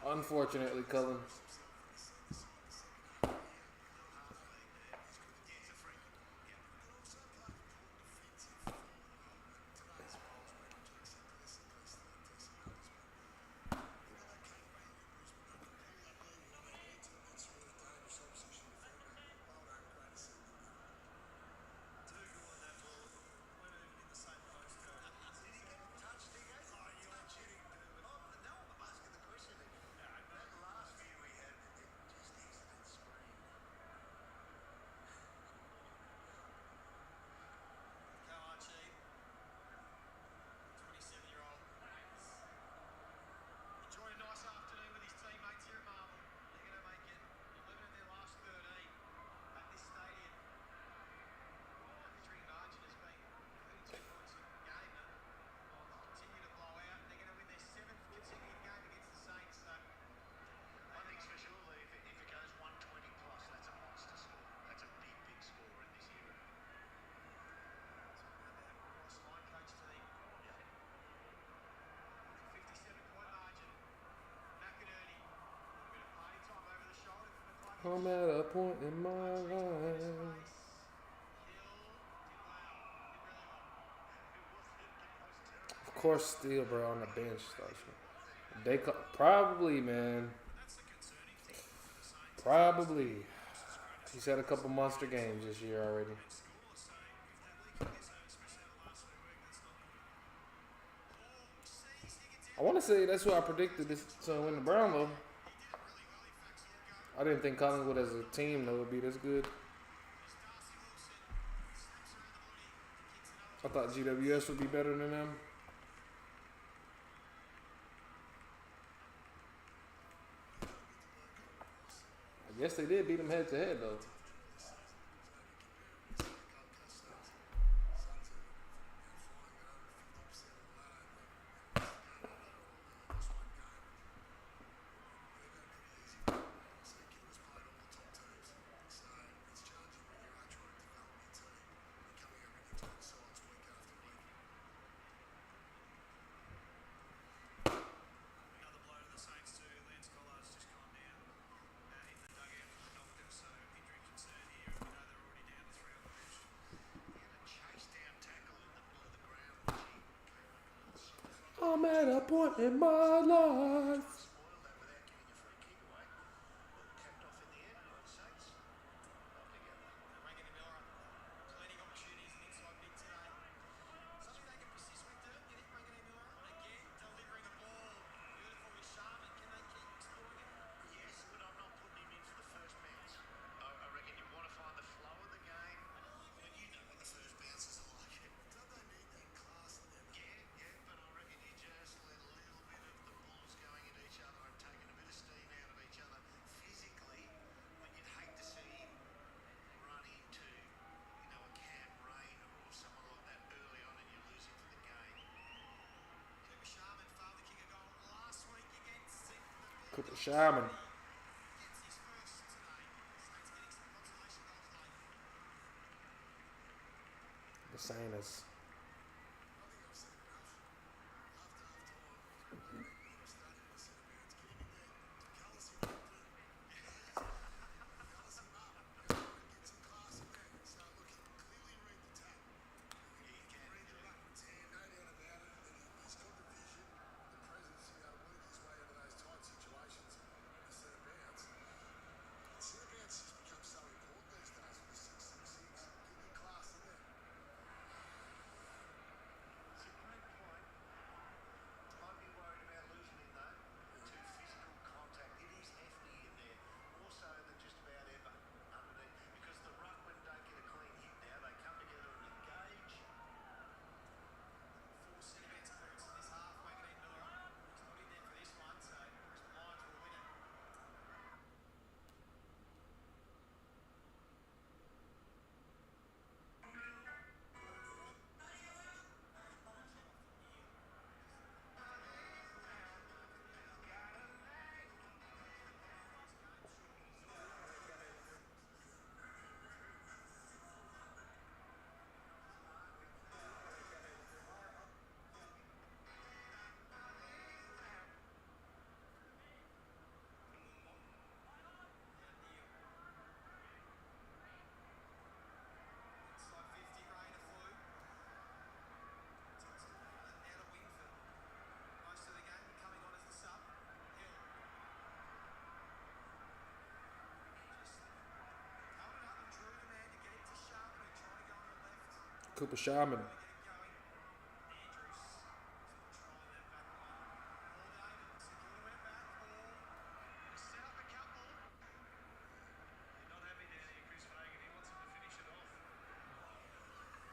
[SPEAKER 1] Unfortunately, Cullen.
[SPEAKER 2] Enjoyed a nice afternoon with his teammates here at Marvel. They're going to make it 11 of their last 13 at this stadium. Victory margin has been 32 points a game. Continue to blow out. They're going to win their 7th consecutive game against the Saints. So
[SPEAKER 3] One thing's for sure, Lee, if it goes 120 plus, that's a monster score. That's a big, big score in this era.
[SPEAKER 2] Ross line coach team. 57-point margin. McInerney. A little bit of party time over the shoulder from McCluggage.
[SPEAKER 1] I'm at a point in my life.
[SPEAKER 2] Hill did well. Did really well.
[SPEAKER 1] Of course, Steele, bro, on the bench starts. They probably, man.
[SPEAKER 2] That's the concerning thing for the Saints.
[SPEAKER 1] Probably. He's had a couple monster games this year already.
[SPEAKER 2] Score, so if that leaking gets out, especially the last 3 weeks, that's not good. Ball, STEEZ, he gets
[SPEAKER 1] I want to say that's who I predicted this to win the Brownlow.
[SPEAKER 2] He did it really well, in fact, Sorko.
[SPEAKER 1] I didn't think Collingwood as a team though would be this good.
[SPEAKER 2] As Darcy Wilson snaps around the body, kicks
[SPEAKER 1] I
[SPEAKER 2] another
[SPEAKER 1] thought GWS would be better than them. I guess they did beat them head to head though.
[SPEAKER 2] Another blow to the Saints too. Lance Collard's just gone down in the dugout with the doctor, so injury concern here. We know they're already down to 3 on the bench.
[SPEAKER 3] He had a chase down tackle in the middle of the ground, which he came up a little soft.
[SPEAKER 1] I'm at a point in my life.
[SPEAKER 3] Spoiled that without giving a free kick away. Well, capped off in the end by the Saints. Lovely go.
[SPEAKER 2] Reagan and Miller, plenty of opportunities inside mid today. Something they can persist with, do you think, Reagan and Miller? Again, delivering a ball. Beautiful with Sharman. Can they keep exploring it?
[SPEAKER 3] Yes, but I'm not putting him in for the first bounce. I reckon you want to find the flow of the game. When you know what the first bounces are like. Don't they need that class in them? Yeah, but I reckon you just let a little bit of the bulls going at each
[SPEAKER 1] Sharman.
[SPEAKER 2] Gets his first today. Saints getting some consolation goals late.
[SPEAKER 1] The Saints.
[SPEAKER 6] I think I've said enough. After half time, Miller started the centre bounce, get him in there to callous him up. Callous him up. Get some class in there. So look, he can clearly read the tap. He can read the ruckman's hand, no doubt about it. And he's got the vision, the presence, you know, to work his way out of those tight situations in the centre bounce. Centre bounce has become so important these days with the 666. Get your class in there.
[SPEAKER 3] It's a great point. I'd be worried about losing him though to physical contact. It is hefty in there, more so than just about ever underneath. Because the ruckmen don't get a clean hit now. They come together and engage.
[SPEAKER 2] 4 centimetres clearance in this half. Wagonine Miller. He's not in there for this one, so Brisbane Lions will win it. Inside 50, Rayner flew. Touched it out of wing for most of the game, coming on as the sub. Hill. Just held it up and drew the man to get it to Sharman, who tried to go on the left.
[SPEAKER 1] Cooper Sharman.
[SPEAKER 2] Trying to get it going. Andrews still trying that back line. All David. Segura went back. Ball.
[SPEAKER 3] Set up a couple. You're not happy down here, Chris Fagan. He wants him to finish it off.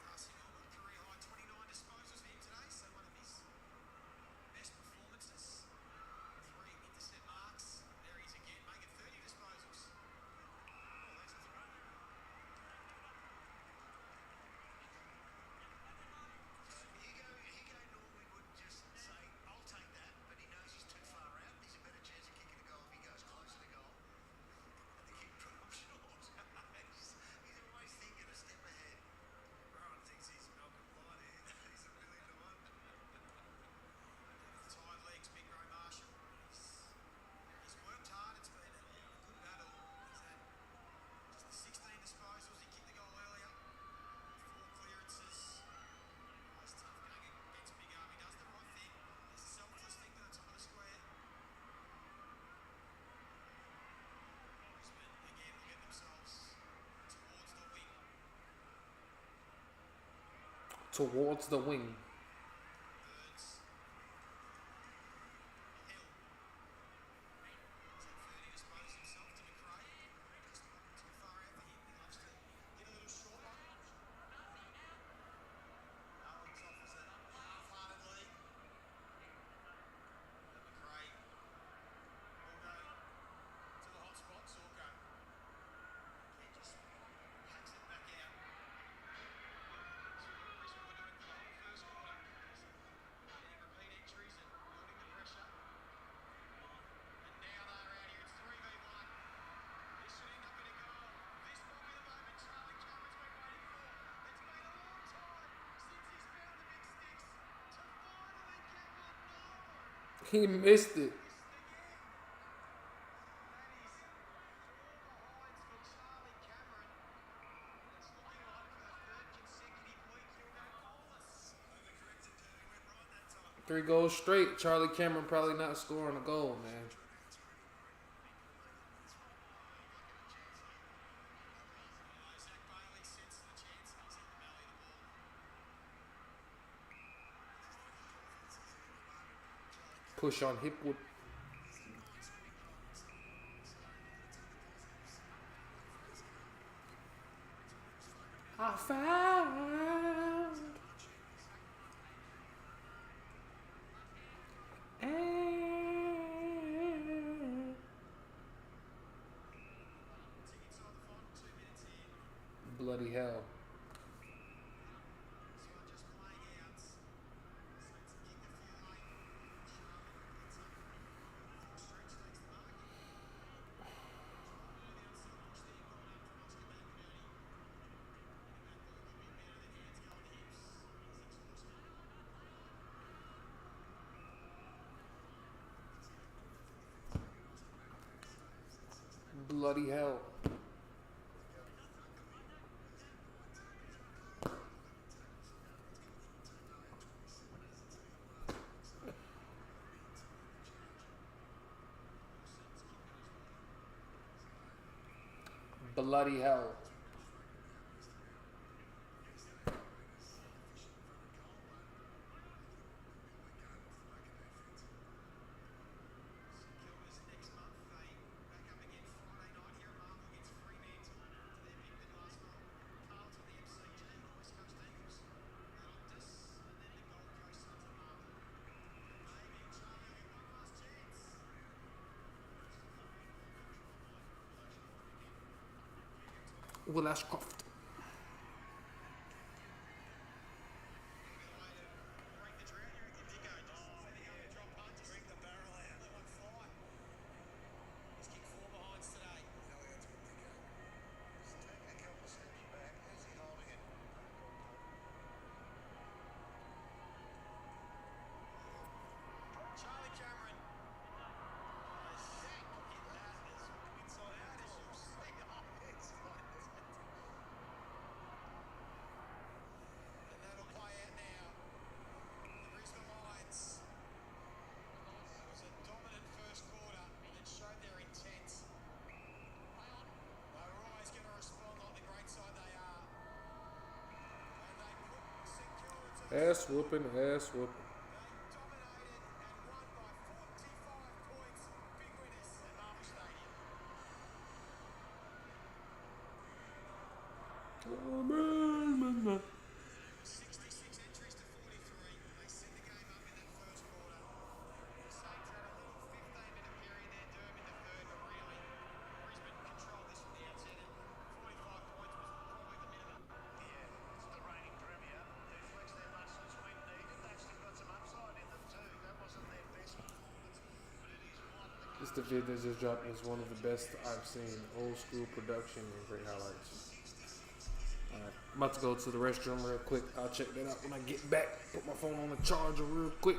[SPEAKER 2] Passing on with career high 29 disposals for him today, so one of his best performances. 3 intercept marks. There he is again, making 30 disposals. Oh, that's a throw.
[SPEAKER 3] Higo normally would just say, I'll take that, but he knows he's too far out. There's a better chance of kicking a goal if he goes closer to goal. And the kick put him short. He's always thinking a step ahead.
[SPEAKER 5] Rowan thinks he's Malcolm Blight here. He's a million to one.
[SPEAKER 2] Tired legs, Big Row Marshall. He's worked hard. It's been a good battle. He's had just the 16 disposals. He kicked the goal earlier. 4 clearances. Oh, it's tough going against Big Army. Does the right thing. There's a selfless thing to the top of the square. Brisbane again will get themselves towards the wing.
[SPEAKER 1] Towards the wing.
[SPEAKER 2] Birds. Hill. He's had 30 disposals himself to McRae. Just too far out for him. He loves to hit a little short one. Owens offers it half-heartedly. But McRae will go to the hot spot. Zorko. He just hacks it back out. That's what Brisbane were doing for the whole first quarter. Getting repeat entries and building the pressure. And now they're out here. It's 3v1. This should end up in a goal. This might be the moment Charlie Cameron's been waiting for. It's been a long time since he's found the big sticks to finally get one. No!
[SPEAKER 1] He missed it.
[SPEAKER 2] Missed again. That is 4 behinds for Charlie Cameron. And it's looking like for the 3rd consecutive week he'll go goalless.
[SPEAKER 5] Overcorrected, he went right that time.
[SPEAKER 1] 3 goals straight. Charlie Cameron probably not scoring a goal, man.
[SPEAKER 2] Zach Bailey sensed the chance and he's hit the belly of the ball.
[SPEAKER 1] Push on Hipwood. I found
[SPEAKER 2] Tick inside the final 2 minutes in.
[SPEAKER 1] bloody hell.
[SPEAKER 2] This one just playing out. Saints have kicked a few late. Sharman gets up. Full stretch takes the mark.
[SPEAKER 1] Bloody hell. Bloody hell.
[SPEAKER 2] Kilda's next month. They back up again Friday night here at Marvel against Fremantle for their big win last night. Carlton, the MCG, and the West Coast Eagles at Optus, and then the Gold Coast to Marvel. Maybe Charlie will get one last chance.
[SPEAKER 1] Will Ashcroft.
[SPEAKER 2] Break the drought here at Indigo. Just setting up the drop punt. Just bring the barrel out. Let one fly. He's kicked 4 behinds today.
[SPEAKER 3] He's taking a couple of steps back. How's he holding it?
[SPEAKER 2] Charlie Cameron has hit that as inside out as you'll see. And that'll play out now. The Brisbane Lions. It was a dominant first quarter that showed their intent. They were always going to respond like the great side they are. And they put St Kilda to
[SPEAKER 1] Ass whooping, ass whooping.
[SPEAKER 2] They dominated and won by 45 points. Big winners at Marvel Stadium.
[SPEAKER 1] Oh, man.
[SPEAKER 2] 66 entries to 43. They set the game up in that first quarter. The Saints had a little 15-minute period there, Derm, in the third, but really, Brisbane controlled this from the outset, and 45 points was probably the minimum.
[SPEAKER 3] Yeah, it's the reigning premier who flex their muscles when needed. They've still got some upside in them too. That wasn't their best performance, but it is one that
[SPEAKER 1] This the vid that just dropped is one of the best I've seen. Old school production and great highlights. Alright, I'm about to go to the restroom real quick. I'll check that out when I get back. Put my phone on the charger real quick.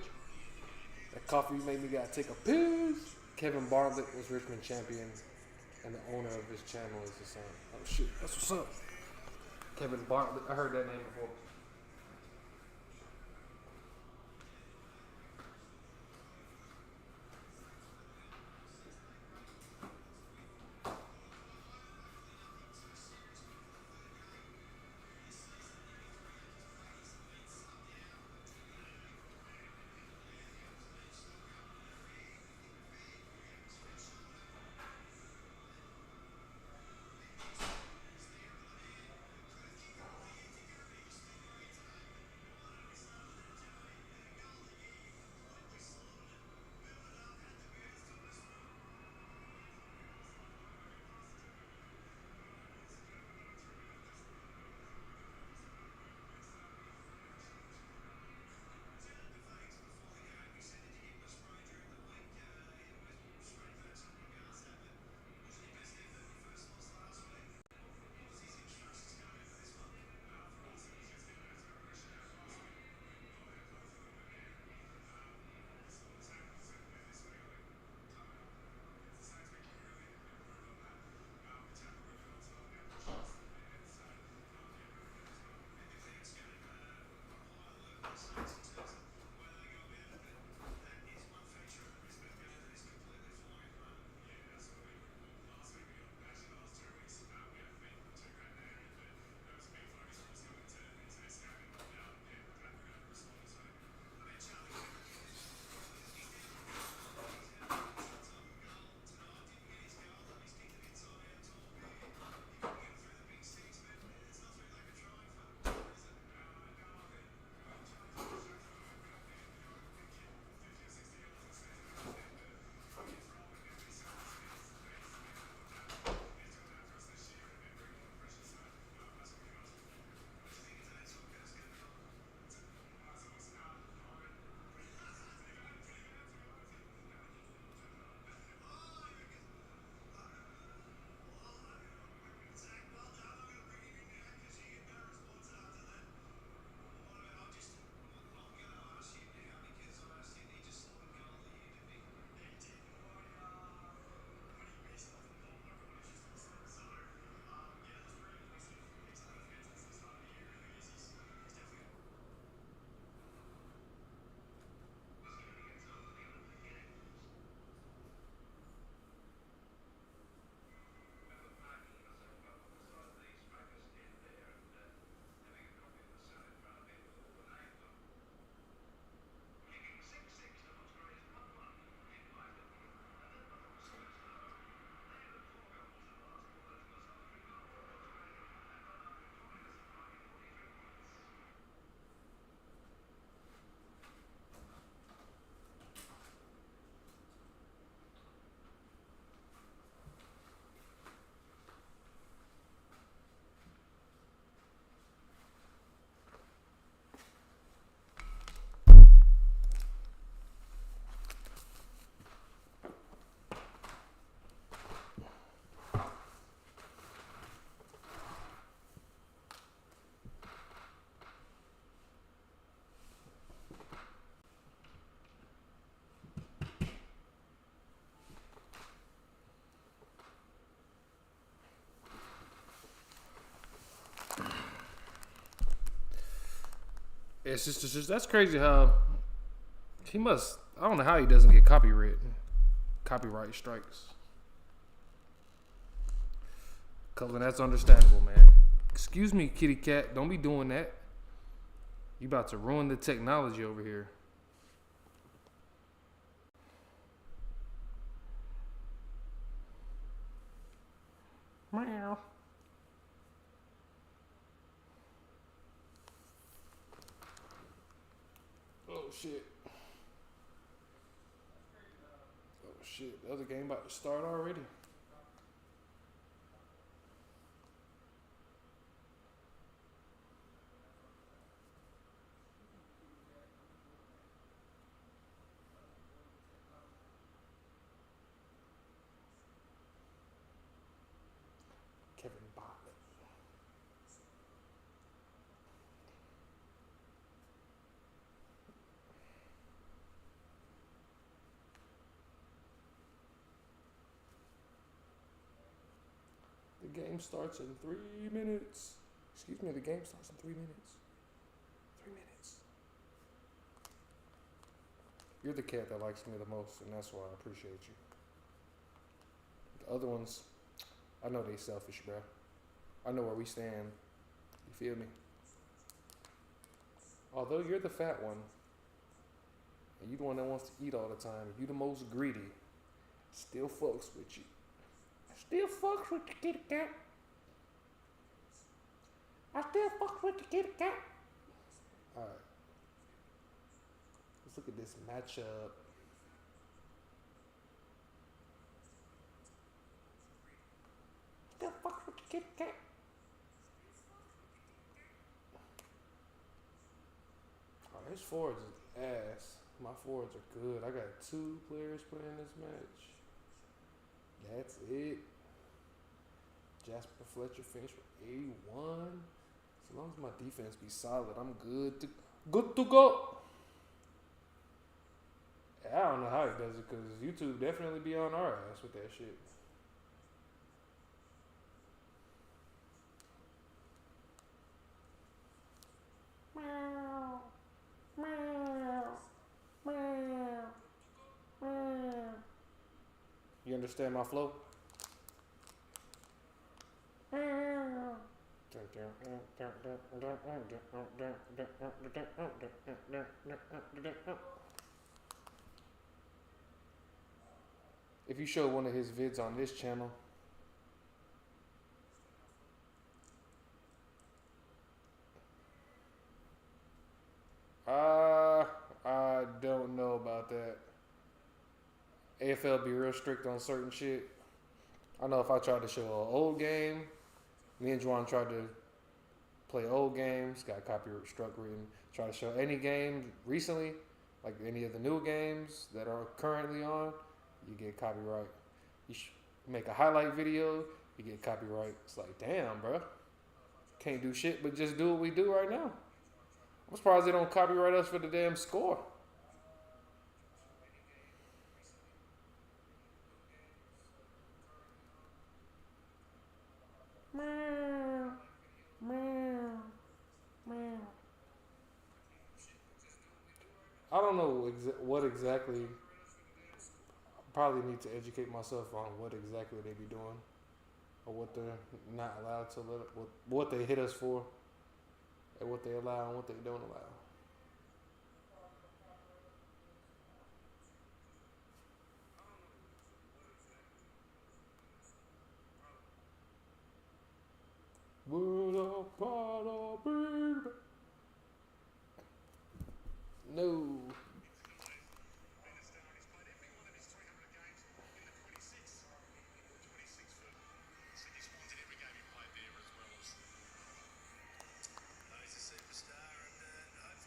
[SPEAKER 1] That coffee made me gotta take a piss. Kevin Bartlett was Richmond champion, and the owner of his channel is his son. Oh shit, that's what's up. Kevin Bartlett, I heard that name before. It's just that's crazy how he must. I don't know how he doesn't get copyright strikes. Cullen, that's understandable, man. Excuse me, kitty cat. Don't be doing that. You about to ruin the technology over here. Meow. Oh shit. Oh shit. The other game about to start already. Kevin Bartlett. The game starts in 3 minutes. Excuse me, the game starts in 3 minutes. 3 minutes. You're the cat that likes me the most, and that's why I appreciate you. The other ones, I know they selfish, bro. I know where we stand. You feel me? Although you're the fat one, and you the one that wants to eat all the time, you the most greedy, still fucks with you. Still fucks with the kitty cat. I still fucks with the kitty cat. Alright. Let's look at this matchup. Still fucks with the kitty cat. Oh, his forwards is ass. My forwards are good. I got 2 players playing this match. That's it. Jasper Fletcher finished with 81. As long as my defense be solid, I'm good to go. I don't know how he does it because YouTube definitely be on our ass with that shit. Meow, meow, meow, meow. You understand my flow? If you show one of his vids on this channel, I don't know about that. AFL be real strict on certain shit. I know if I tried to show an old game, me and Juwan tried to play old games, got copyright struck written. Try to show any game recently, like any of the new games that are currently on, you get copyright. You make a highlight video, you get copyright. It's like, damn, bro. Can't do shit but just do what we do right now. I'm surprised they don't copyright us for the damn score. Meow, meow, meow. I don't know what exactly. I probably need to educate myself on what exactly they be doing, or what they're not allowed to let, what they hit us for, and what they allow and what they don't allow. No.
[SPEAKER 5] He's a superstar, and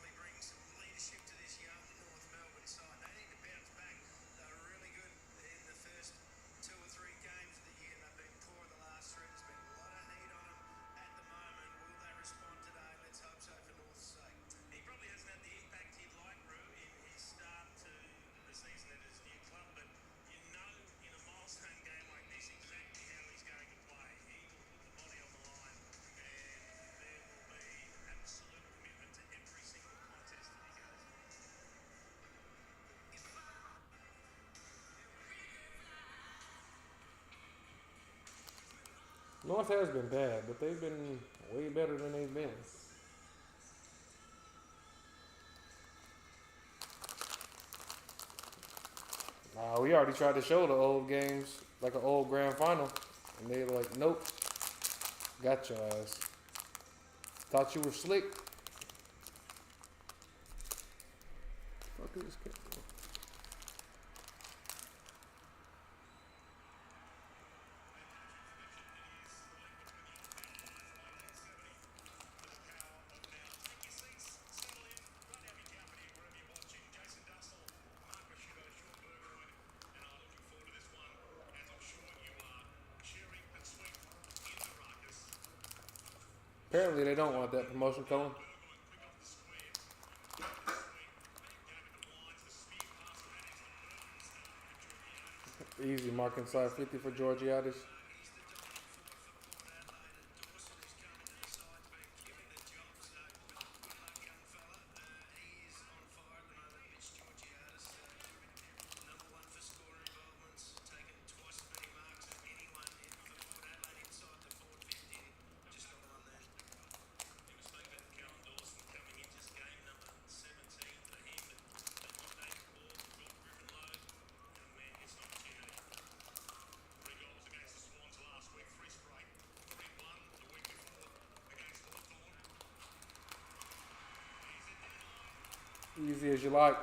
[SPEAKER 1] North has been bad, but they've been way better than they've been. We already tried to show the old games like an old grand final, and they were like, nope, got your ass. Thought you were slick. Fuck is this kid? Apparently they don't want that promotion coming. Easy mark inside 50 for Georgiades. Easy as you like.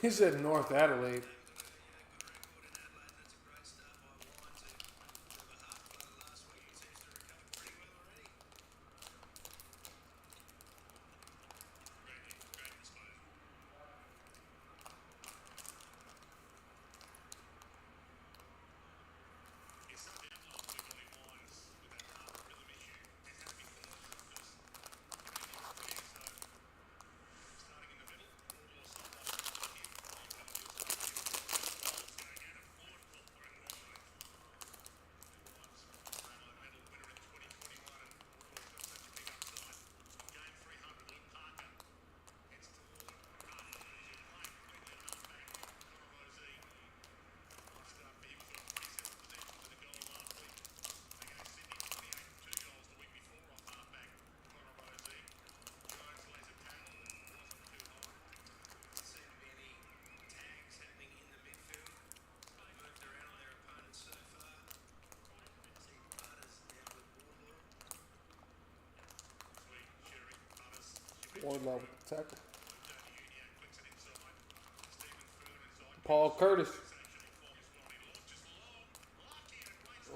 [SPEAKER 1] He said North Adelaide. Wardlaw with the tackle. Paul Curtis.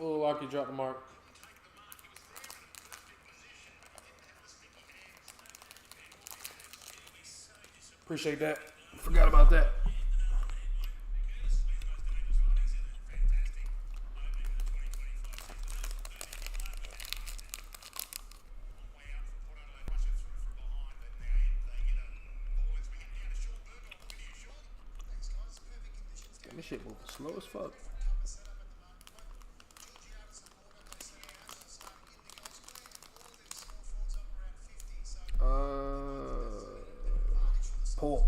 [SPEAKER 1] Oh, Lockie dropped the mark. Appreciate that. Forgot about that. This shit moving slow as fuck. Paul.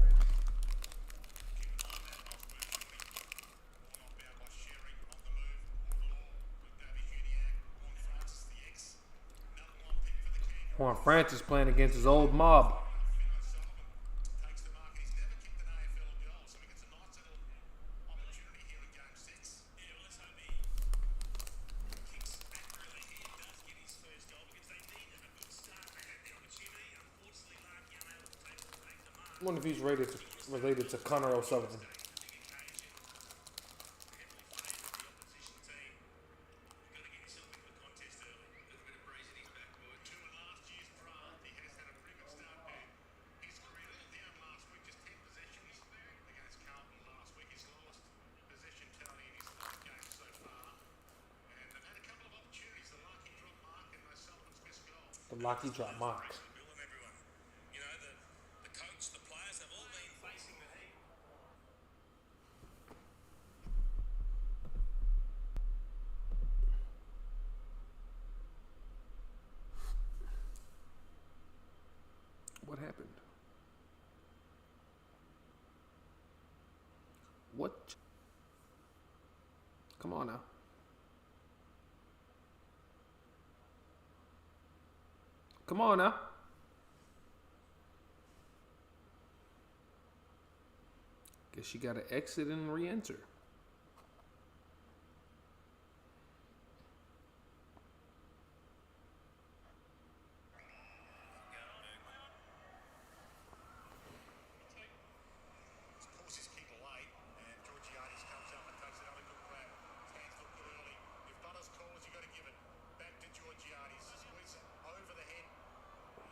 [SPEAKER 1] Juan Francis playing against his old mob. I wonder if he's related to Connor O'Sullivan. The Lockie drop mark. on now. Come on now. Guess you gotta exit and re-enter.
[SPEAKER 6] Pulls his kick late, and Georgiades comes up and takes another good grab. His hands look good early. If Butters calls, you got to give it back to Georgiades. Squeeze it over the head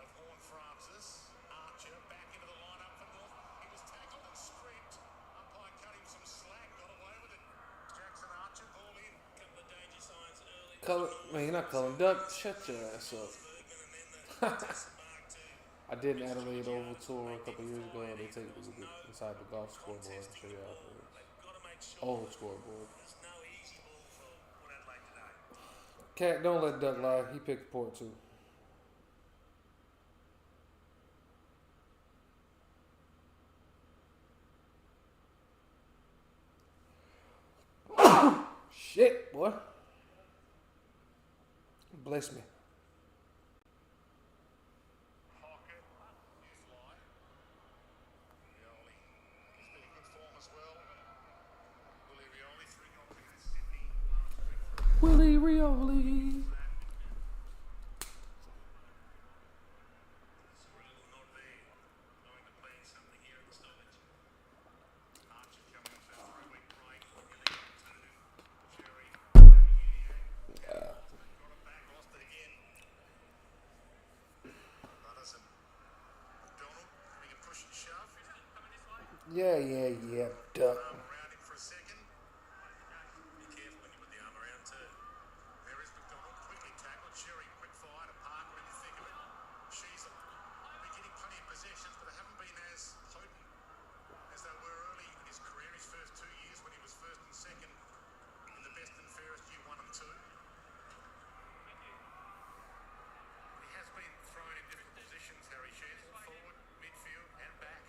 [SPEAKER 6] of Horn Francis. Archer back into the lineup for North. He was tackled and stripped. Umpire cut him some slack, got away with it. Jackson Archer, ball in. Couple of danger signs early.
[SPEAKER 1] Colin, man, you're not Colin Duck. Shut your ass up. I did an Adelaide Oval tour a couple years ago. They take it inside the golf scoreboard and show you how it works. Old scoreboard. Cat, don't let Duck lie. He picked Port too. Shit, boy. Bless me.
[SPEAKER 6] Pocket, is light. Rioli has been in good form as well. Willie Rioli 3-0 against Sydney last week.
[SPEAKER 1] Willie Rioli.
[SPEAKER 6] Cyril not there. Going to plan something here at the stoppage. Archer coming off that 3-week break. Really alternative. Cherry. Got it back, lost it again. Butters and McDonald having a push and shove.
[SPEAKER 1] Yeah. Duck.
[SPEAKER 6] Arm around him for a second. Be careful when you put the arm around too. There is McDonald, quickly tackled. Cherry, quick fire to Parker in the thick of it. She's been getting plenty of possessions, but they haven't been as potent as they were early in his career. His first 2 years when he was first and second in the best and fairest year 1 and 2. He has been thrown in difficult positions, Harry Shears, forward, midfield, and back.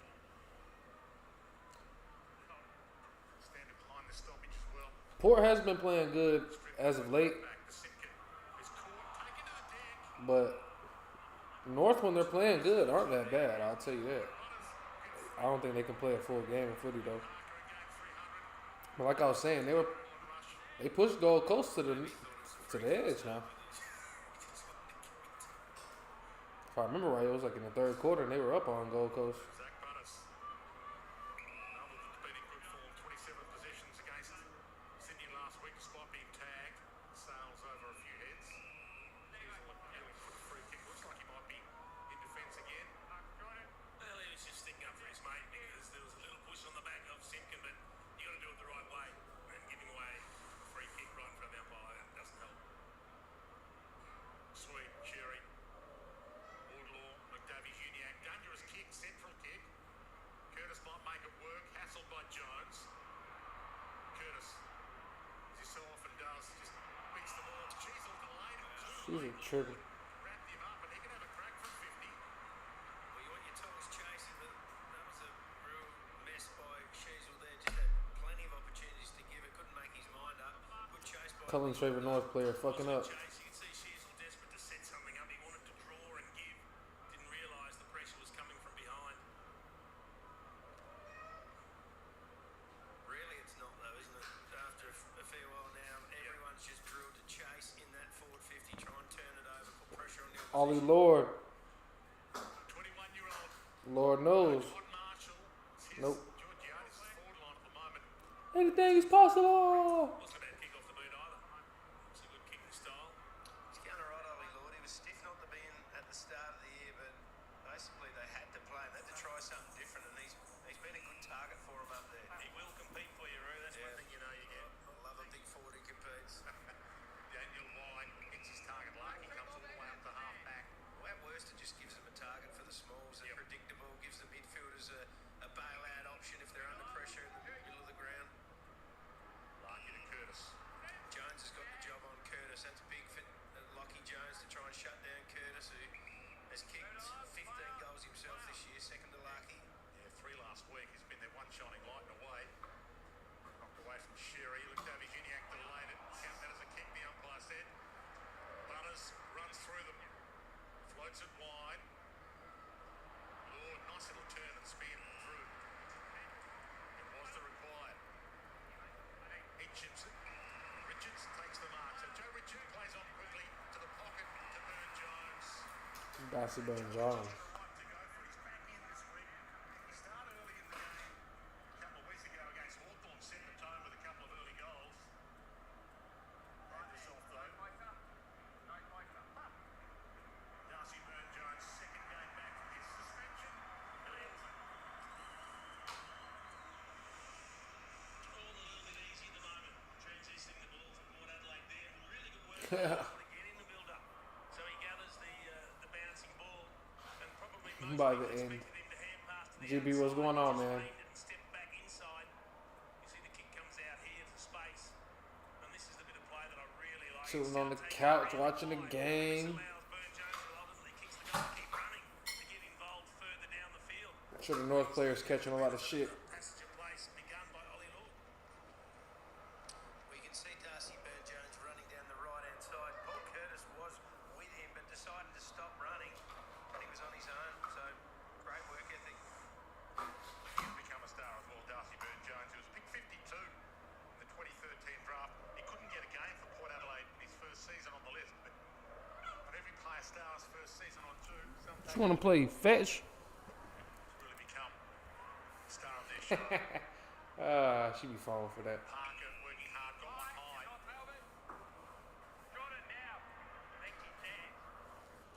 [SPEAKER 6] Standing behind the stoppage as well.
[SPEAKER 1] Port has been playing good as of late,
[SPEAKER 6] Back to Simpkin. Is caught, taken to the deck.
[SPEAKER 1] but North, when they're playing good, aren't that bad. I'll tell you that. I don't think they can play a full game of footy though. But like I was saying, they pushed Gold Coast to the edge now. If I remember right, it was like in the third quarter and they were up on Gold Coast.
[SPEAKER 6] Zach Butters. Another that's been in good form. 27 possessions against Sydney last week, despite being tagged. Sails over a few heads. He's appealing for the free kick. Looks like he might be in defence again. Well, he was just sticking up for his mate because there was a little push on the back of Simpkin, but you got to do it the right way. And giving away a free kick right in front of the umpire, that doesn't help. Sweet, Cherry. Woodlaw, McDavies, Uniac, dangerous kick, central kick. Curtis might make it work, hassled by Jones. Curtis, as he so often does, just beats the ball. Cheezel delayed it.
[SPEAKER 1] She's a trigger.
[SPEAKER 6] Wrapped him up, and he can have a crack from 50.
[SPEAKER 8] Well, what you told us, Chasey, that was a real mess by Sheasel there. Just had plenty of opportunities to give it, couldn't make his mind up. Good chase by
[SPEAKER 1] Cullen's favorite North player fucking up.
[SPEAKER 6] Chase, you can see Sheasel desperate to set something up. He wanted to draw and give. Didn't realise the pressure was coming from behind.
[SPEAKER 8] Really, it's not though, isn't it? After a fair while now, everyone's just drilled to chase in that forward 50, try and turn it over, put pressure on the
[SPEAKER 1] Ollie
[SPEAKER 8] opposition.
[SPEAKER 1] Lord.
[SPEAKER 6] 21-year-old
[SPEAKER 1] Lord knows.
[SPEAKER 6] Todd Marshall. It's his
[SPEAKER 1] Nope.
[SPEAKER 6] Georgiades' forward line at the moment.
[SPEAKER 1] Anything is possible.
[SPEAKER 6] Wasn't a bad kick off the boot either. It's a good kicking style.
[SPEAKER 8] He's going right, Ollie Lord. He was stiff not to be in at the start of the year, but basically they had to play him. They had to try something different, and he's been a good target for him up there.
[SPEAKER 6] He will compete for you, Roo. That's one thing you know you get.
[SPEAKER 8] I love a big forward who competes.
[SPEAKER 6] Daniel Wine hits his target mark. He comes all the way up to half back.
[SPEAKER 8] Well, at worst, it just gives them a target for the smalls. They're predictable, gives the midfielders a bailout option if they're under pressure in the middle of the ground.
[SPEAKER 6] Larky to Curtis.
[SPEAKER 8] Jones has got the job on Curtis. That's big for Lockie Jones to try and shut down Curtis, who has kicked 15 goals himself this year, second to Larky.
[SPEAKER 6] Yeah, 3 last week. He's been their one shining
[SPEAKER 1] Darcy Burns Jones.
[SPEAKER 3] To go for his back in this week. He started early in the game a couple of weeks ago against Hawthorn, set the tone with a couple of early goals. Had this off though. Darcy Burns-Jones, second game back from his suspension. Nails it.
[SPEAKER 2] All a little bit easy at the moment. Transitioning the ball from Port Adelaide there. Really good work to get in the build-up. So he gathers the bouncing ball and probably most
[SPEAKER 1] By
[SPEAKER 2] people
[SPEAKER 1] the end.
[SPEAKER 2] expected him to hand pass to the
[SPEAKER 1] GB, what's
[SPEAKER 2] outside.
[SPEAKER 1] going
[SPEAKER 2] He
[SPEAKER 1] on,
[SPEAKER 2] just
[SPEAKER 1] man?
[SPEAKER 2] feigned it and stepped back inside. You see the kick comes out here to space. And this is the bit of play that I really like.
[SPEAKER 1] Chilling
[SPEAKER 2] Instead
[SPEAKER 1] on
[SPEAKER 2] of
[SPEAKER 1] the
[SPEAKER 2] taking
[SPEAKER 1] couch
[SPEAKER 2] it around
[SPEAKER 1] watching the
[SPEAKER 2] wide,
[SPEAKER 1] game.
[SPEAKER 2] this allows Burns-Jones to ultimately kicks the goal, keep running to get involved further down the field.
[SPEAKER 1] I'm sure the North players catching a lot of shit.
[SPEAKER 2] Passage of place begun by Ollie Lord.
[SPEAKER 8] We can see Darcy Burns-Jones running down the right-hand side. Paul Curtis was with him but decided to stop running. He was on his own, so great work ethic.
[SPEAKER 3] He's become a star as well, Darcy Burns-Jones. He was picked 52 in the 2013 draft. He couldn't get a game for Port Adelaide in his first season on the list. But not every player stars first season on two. Some
[SPEAKER 1] Just want to play fetch.
[SPEAKER 3] really become the star of their show.
[SPEAKER 1] She be falling for that.
[SPEAKER 3] Parker working hard, got one high.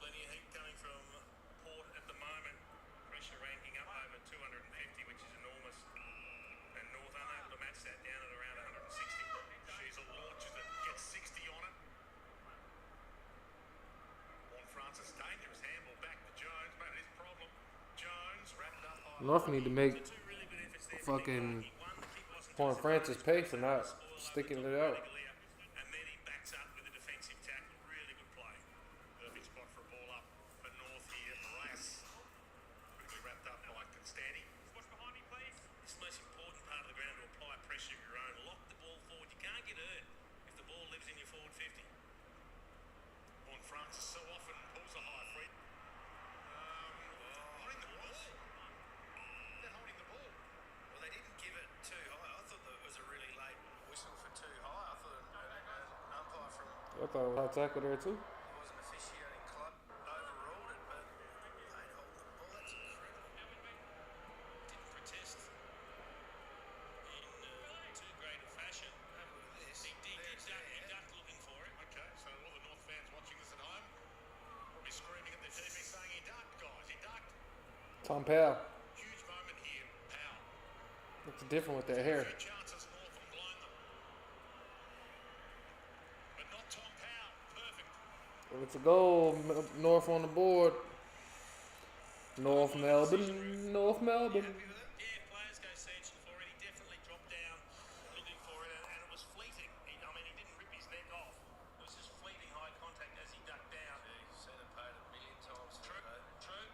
[SPEAKER 2] Plenty of heat coming from Port at the moment. Pressure ranking up over 250, which is enormous. And North unable to match that down at around 160.
[SPEAKER 3] Sheasel launches it, gets 60 on it. Juan Francis, dangerous handball back to Jones, made it his problem. Jones wrapped up by
[SPEAKER 1] North need to make
[SPEAKER 2] Two really good efforts there from
[SPEAKER 1] fucking
[SPEAKER 2] Nick Larkey. One, the kick wasn't
[SPEAKER 1] Juan
[SPEAKER 2] just
[SPEAKER 1] Francis
[SPEAKER 2] enough.
[SPEAKER 1] pay for not
[SPEAKER 2] Score over
[SPEAKER 1] sticking
[SPEAKER 2] the
[SPEAKER 1] it
[SPEAKER 2] top
[SPEAKER 1] out.
[SPEAKER 2] of Nigeria, and then he backs up with a defensive tackle. Really good play.
[SPEAKER 3] perfect spot for a ball up for North here. Moraes quickly wrapped up by Constanti.
[SPEAKER 2] Watch behind me, please. This is the most important part of the ground, to apply pressure of your own. Lock the ball forward. You can't get hurt if the ball lives in your forward 50.
[SPEAKER 3] Juan Francis so often pulls a high free. Holding the ball. They're holding the ball.
[SPEAKER 8] Well, they didn't give it too high. I thought that it was a really late whistle for too high. I thought an umpire from
[SPEAKER 1] I thought it was a high tackle there too.
[SPEAKER 8] who was an officiating club overruled it, but they'd hold the ball. That's incredible.
[SPEAKER 2] Didn't protest in too great a fashion.
[SPEAKER 8] Have a look at this.
[SPEAKER 2] He ducked looking for it.
[SPEAKER 3] Okay, so all the North fans watching this at home will be screaming at their TV saying he ducked, guys, he ducked.
[SPEAKER 1] Tom Powell.
[SPEAKER 3] Huge moment here, Powell.
[SPEAKER 1] Looks different with that hair.
[SPEAKER 3] Few chances North will blown them. But not Tom Powell, perfect.
[SPEAKER 1] Well, it's a goal. North on the board. North Melbourne. North Melbourne.
[SPEAKER 2] Happy with it? Yeah, if players go searching for it, he definitely dropped down looking for it, and it was fleeting. He didn't rip his neck off. It was just fleeting high contact as he ducked down.
[SPEAKER 8] You've seen it paid a million times for
[SPEAKER 2] True,
[SPEAKER 8] it, though.
[SPEAKER 2] true.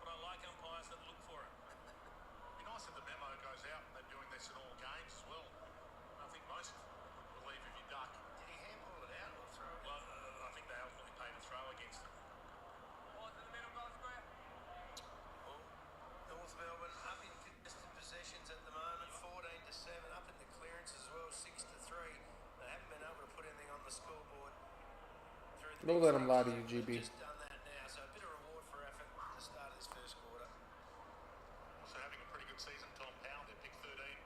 [SPEAKER 2] But I like umpires that look for it.
[SPEAKER 3] It'd be nice if the memo goes out and they're doing this in all games as well. I think most would believe if you duck.
[SPEAKER 8] Did he handball it out or throw it?
[SPEAKER 3] Well, I think they ultimately paid a throw against them.
[SPEAKER 8] Well, North Melbourne up in contested possessions at the moment, 14-7, up in the clearance as well, 6-3. They haven't been able to put anything on the scoreboard. Through the
[SPEAKER 1] Don't
[SPEAKER 8] big
[SPEAKER 1] let 'em lie to
[SPEAKER 8] stages.
[SPEAKER 1] you, GB.
[SPEAKER 8] They've just done that now, so a bit of reward for effort at the start of this first quarter.
[SPEAKER 3] Also having a pretty good season, Tom Powell, they picked 13.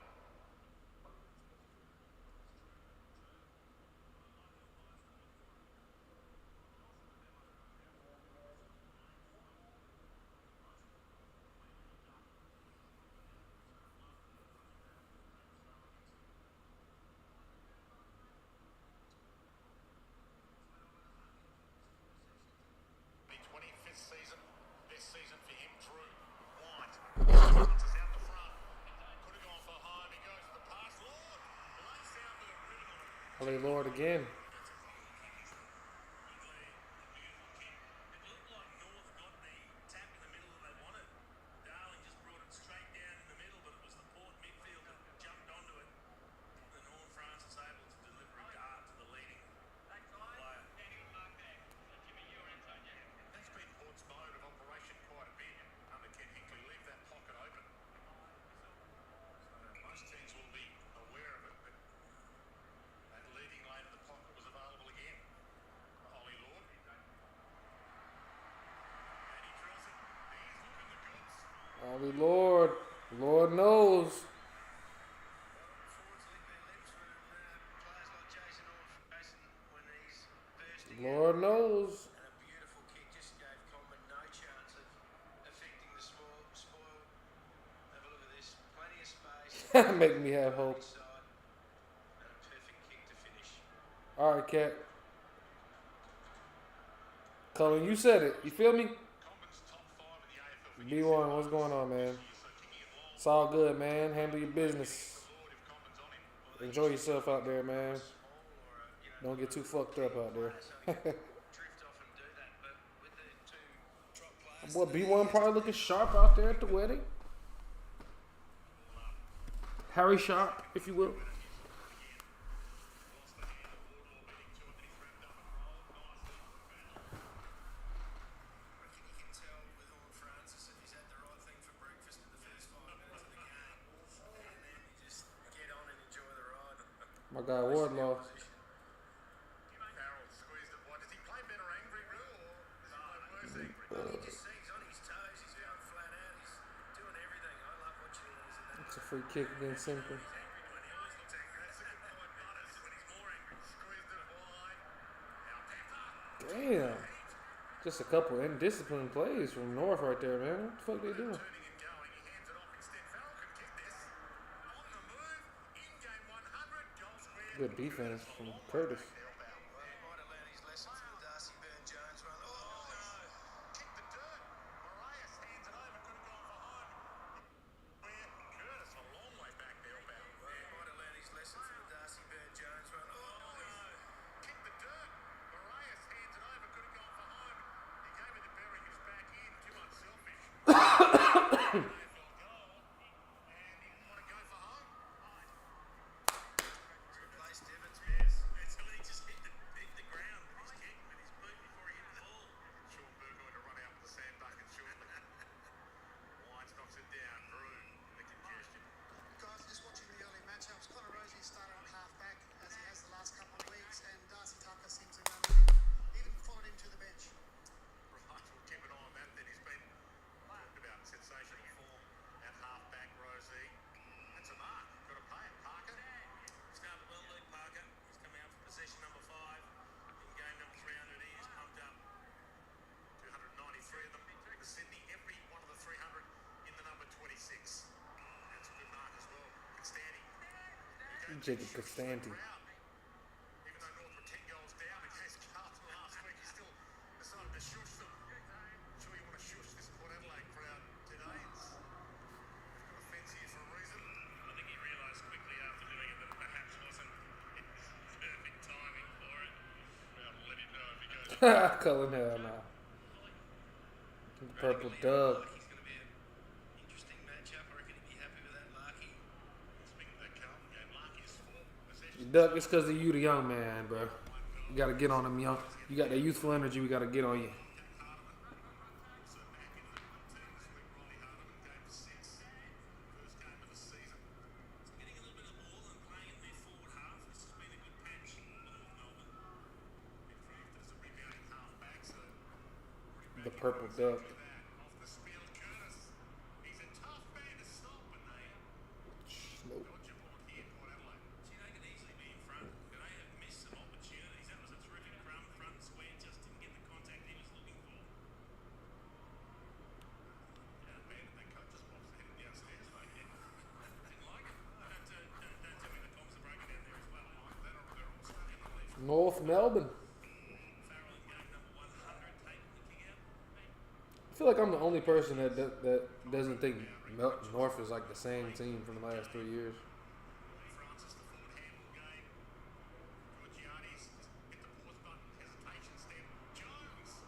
[SPEAKER 3] The 25th season, best season for him, Drew White. Bounces out the front. Could have gone for home. He goes for the pass. Lord lays down with a rhythm on it.
[SPEAKER 1] Holy Lord again.
[SPEAKER 2] It looked like North got the tap in the middle that they wanted. Darling just brought it straight down in the middle, but it was the Port midfield that jumped onto it. And North Francis able to deliver a dart to the leading player.
[SPEAKER 3] That's been Port's mode of operation quite a bit under Ken Hinkley. Leave that pocket open. So most teams will be aware of it, but that leading lane of the pocket
[SPEAKER 1] Only Lord. Lord knows.
[SPEAKER 8] Forwards lick their lips when players like Jason Orr facing when he's bursting out.
[SPEAKER 1] Lord knows.
[SPEAKER 8] And a beautiful kick just gave Coleman no chance of affecting the spoil. Have a look at this. Plenty of space.
[SPEAKER 1] Make me have hope.
[SPEAKER 8] Side. And a perfect kick to finish.
[SPEAKER 1] All right, Cat. Colin, you said it. You feel me?
[SPEAKER 6] Coleman's top 5 in the AFL for
[SPEAKER 1] B1, what's going on, man? It's all good, man. Handle your business.
[SPEAKER 6] Lord if Coleman's on him.
[SPEAKER 1] Enjoy yourself out there, man. Don't get too fucked up out there.
[SPEAKER 8] Drift off and do that. But with the two drop players.
[SPEAKER 1] Boy, B1 probably looking sharp out there at the wedding. Harry Sharp, if you will.
[SPEAKER 8] I reckon you can tell with Horn Francis that he's had the right thing for breakfast in the first 5 minutes of the game. And then you just get on and enjoy the ride.
[SPEAKER 1] My guy Wardlaw.
[SPEAKER 6] Farrell squeezed it wide. Does he play better angry, Roo, or does he play worse angry?
[SPEAKER 8] Well, you just see he's on his toes, he's going flat out, he's doing everything. I love watching him when he's in that.
[SPEAKER 1] It's a free kick against Simple.
[SPEAKER 6] Angry when he always looks angry. That's a good point. Butters when he's more angry. Squeezed it wide. Now Pepper.
[SPEAKER 1] Damn. Just a couple indisciplined plays from North right there, man. What the fuck they doing?
[SPEAKER 6] Turning and going. He hands it off instead. Farrell can kick this. On the move. In game 100. Goal square.
[SPEAKER 1] Good defense from Curtis.
[SPEAKER 8] Well, he might have learned his lesson from the Darcy Byrne-Jones one. Oh, no.
[SPEAKER 6] Kick the dirt. Marias hands it over. Could have gone for home. Curtis a long way back there, Bell.
[SPEAKER 8] Well, he might have learned his lesson from the Darcy Byrne-Jones one. Oh, no.
[SPEAKER 6] Kick the dirt. Marias hands it over. Could have gone for home. He gave it to Berry, who's back in. Too unselfish. AFL goal. And he didn't want to go for home.
[SPEAKER 8] Replaced Evans.
[SPEAKER 6] Yes. And so he just hit the ground with his kick, with his boot before he hit the ball. Sean Burgoyne to run out with the sand bucket shortly. Wines knocks it down. Brew in the congestion.
[SPEAKER 5] Guys, just watching the early matchups, Connor Rosie started on half-back as he has the last couple of weeks, and Darcy Tucker seems to run with him, even followed him to the bench.
[SPEAKER 6] Right, we'll keep an eye on that then. He's been talked about sensational form at half-back, Rosie. That's a mark. Got to pay it. Parker.
[SPEAKER 8] Started well, Luke Parker. He's coming out for possession number 5. In game number 300, he is pumped up.
[SPEAKER 6] 293 of them to Sydney. Every one of the 300 in the number 26. That's a good mark as well. Constanti.
[SPEAKER 1] Jacob Costanti.
[SPEAKER 6] Even though North were 10 goals down against Carlton last week, he still decided to shush them. I'm sure you want to shush this Port Adelaide crowd today. It's got a fence here for a reason.
[SPEAKER 9] I think he realised quickly after doing it that perhaps wasn't perfect timing for it. Well, let him know if he goes.
[SPEAKER 1] Cullen, hell no. Purple Doug.
[SPEAKER 8] Larky's going to be an interesting matchup. I reckon he'd be happy with that, Larky.
[SPEAKER 6] Speaking of that Carlton game, Larky's 4 possessions.
[SPEAKER 1] Doug, it's because of you, the young man, bro. You got to get on him, young. You got that youthful energy. We got to get on you.
[SPEAKER 6] Also back in the team this week, Ronnie Hardeman, game 6. First game of the season.
[SPEAKER 9] Getting a little bit of ball and playing in their forward half. This has been a good patch for North Melbourne.
[SPEAKER 6] Been drafted as a rebounding half-back, so
[SPEAKER 1] The Purple Doug.
[SPEAKER 6] off the spiel, Curtis. He's a tough man to stop, and they
[SPEAKER 1] Nope.
[SPEAKER 6] dodge him on here, Port Adelaide.
[SPEAKER 9] See, they could easily be in front. Could they have missed some opportunities? That was a terrific run, front and square, just didn't get the contact he was looking for.
[SPEAKER 6] Yeah, man, in that coach's box, they're heading downstairs, mate. Yeah.
[SPEAKER 9] Didn't like it. Don't tell me the comms are breaking down there as well.
[SPEAKER 6] They're all starting to leave.
[SPEAKER 1] North Melbourne.
[SPEAKER 9] Farrell in game number 100, taking the kick out.
[SPEAKER 1] I feel like I'm the only person that doesn't think North is like the same team from the last 3 years.
[SPEAKER 6] Francis, the forward handball game. Georgiades hit the pause button, hesitation step. Jones.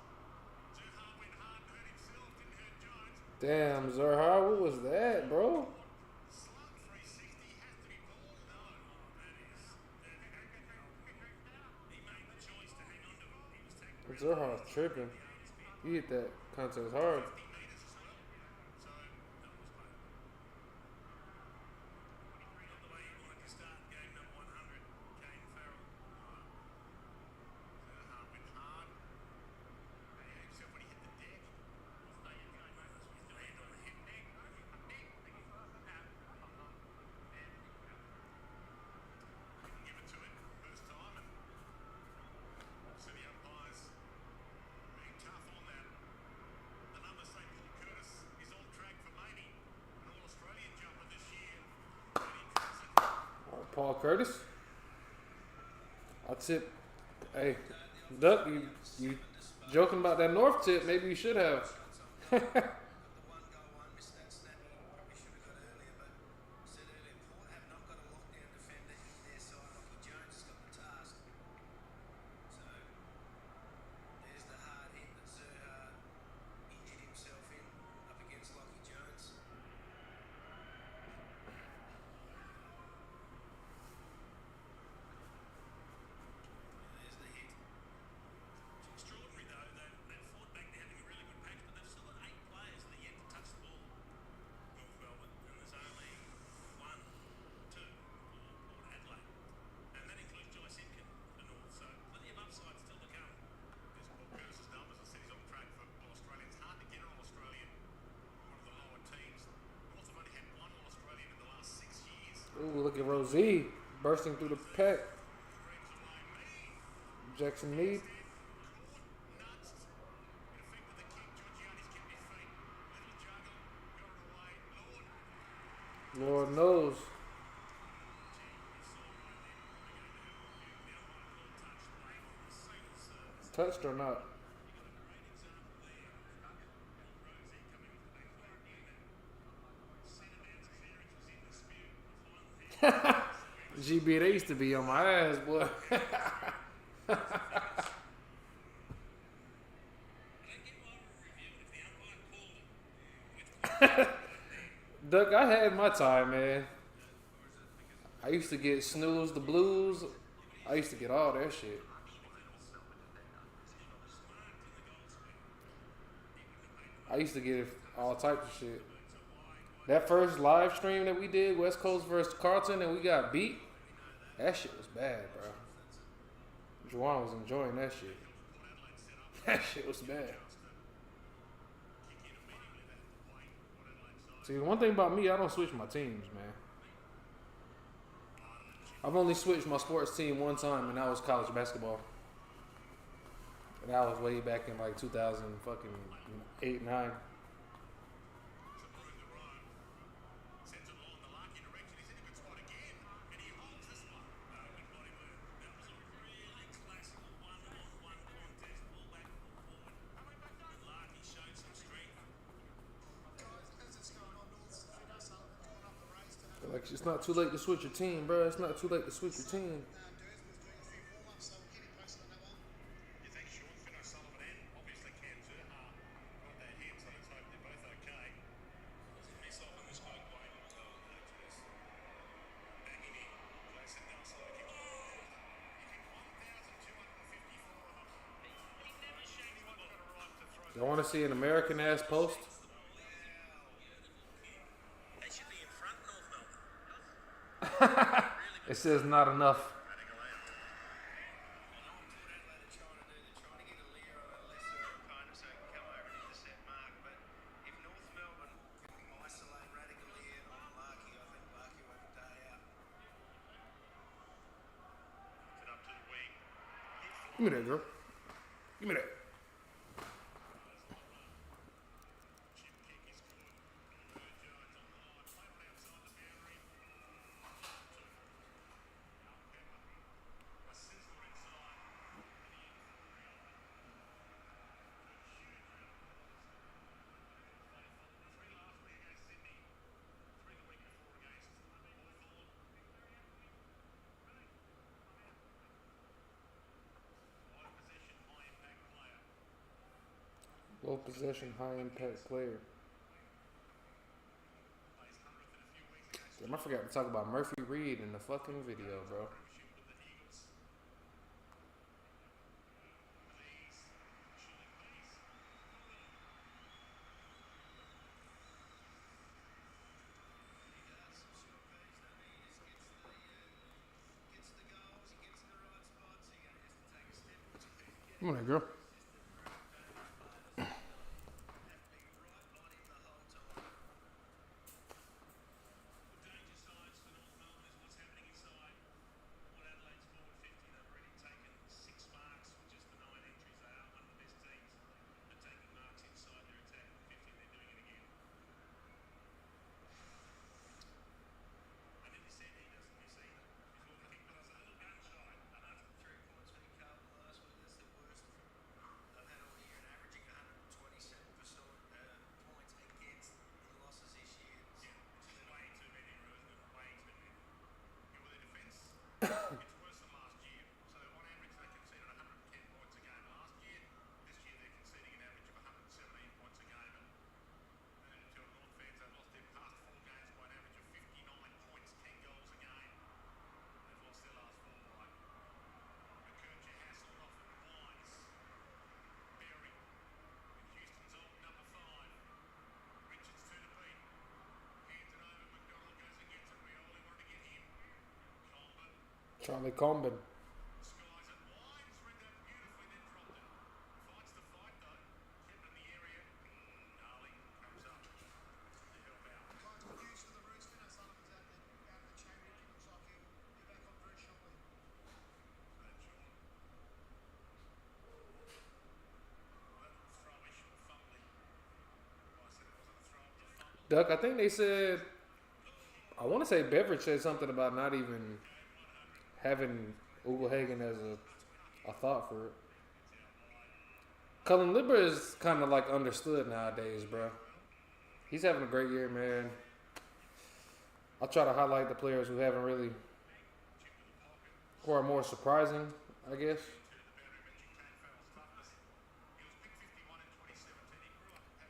[SPEAKER 6] Zuha went hard and hurt himself, didn't hurt Jones.
[SPEAKER 1] Damn, Zerha, what was that, bro?
[SPEAKER 6] Slug 360, has to be ball, no.
[SPEAKER 9] He made the choice to hang on to it. He was taking
[SPEAKER 1] Zerha's tripping. He hit that contest hard.
[SPEAKER 6] 50 metres as well. So,
[SPEAKER 9] not the way he wanted to start game number 100. Kane Farrell.
[SPEAKER 6] Zuha went hard. He hit himself when he hit the deck.
[SPEAKER 9] Wasn't that your game, mate? That's what he's doing.
[SPEAKER 6] Land on the hip neck.
[SPEAKER 1] Jamal Curtis. I tip. Hey, Duck, you joking about that North tip? Maybe you should have.
[SPEAKER 8] Got the one goal one, missed that snappy. Probably should have got earlier, but said earlier, Port have not got a lockdown defender in their side. Lockie Jones has got the task. So there's the hard hit that Zerha injured himself in up against Lockie Jones. There's the hit.
[SPEAKER 9] It's extraordinary though. They've fought back. They're having a really good patch, but they've still got 8 players that are yet to touch the ball. North Melbourne, and there's only 1, 2 for Port Adelaide, and that includes Joy Simpkin, the North. So plenty of upside still to come.
[SPEAKER 7] There's Paul Curtis's numbers. I said he's on track for All Australian. It's hard to get an All Australian, one of the lower teams. North have only had 1 All Australian in the last 6 years.
[SPEAKER 1] Ooh, look at Rosie bursting through the pack. Jackson Mead. Lord knows. Touched or not? GB, they used to be on my ass, boy. Duck, I had my time, man. I used to get Snooze the Blues. I used to get all that shit. I used to get all types of shit. That first live stream that we did, West Coast versus Carlton, and we got beat, that shit was bad, bro. Juwan was enjoying that shit. That shit was bad. See, one thing about me, I don't switch my teams, man. I've only switched my sports team one time, and that was college basketball. And that was way back in like 2008, 9. Like, it's not too late to switch your team, bro. It's not too late to switch your team.
[SPEAKER 7] You think Sean Finno Sullivan and obviously Cam Zerha got that hit, so let's hope they're both okay. There's a miss off on this guy, Wayne. Oh, no, jeez. Banging in. Jason Nelson looking. Oh! He kicked 1,254 of them. He never shakes the ball. Right to throw.
[SPEAKER 1] I want to see an American ass post.
[SPEAKER 8] They should be in front, North Melbourne.
[SPEAKER 1] It says not enough.
[SPEAKER 8] I know what Port Adelaide are trying to do. They're trying to get a leer on a lesser opponent so they can come over and intercept Mark. But if North Melbourne can isolate Radical here on Larky, I think Larky will have a day out.
[SPEAKER 7] It up to the wing.
[SPEAKER 1] Give me that, girl. Give me that.
[SPEAKER 7] Chip kick is good. Jones on the line. Played on outside the boundary. A sizzler inside. Three last week against Sydney. 3 the week before against Hawthorn. Low possession, high impact player.
[SPEAKER 1] Low possession, high impact player. Damn, I forgot to talk about Murphy Reed in the fucking video, bro. Come on, there, girl.
[SPEAKER 9] Danger signs for North Melbourne is what's happening inside Port Adelaide's forward 50. They've already taken 6 marks from just the 9 entries. They are one of the best teams at taking marks inside their attacking 50. They're doing it again. And then he said he doesn't miss either. He's
[SPEAKER 1] Charlie Combin.
[SPEAKER 9] Skies it wide, he's read that beautifully, then dropped it. Fights the fight though, kept in the area. Darling comes up to help out.
[SPEAKER 5] Guys, good news for the Roosters. Now Sullivan's out of the championship. Looks like he'll be back on very shortly.
[SPEAKER 9] That Sean. Well, that was throwish or fumbly. Well, I said it wasn't a throw, it was a fumble.
[SPEAKER 1] Duck, I think they said, I want to say Beveridge said something about not even having Ugelhagen as a thought for it. Cullen Libber is kind of like understood nowadays, bro. He's having a great year, man. I'll try to highlight the players who haven't really, who are more surprising, I guess.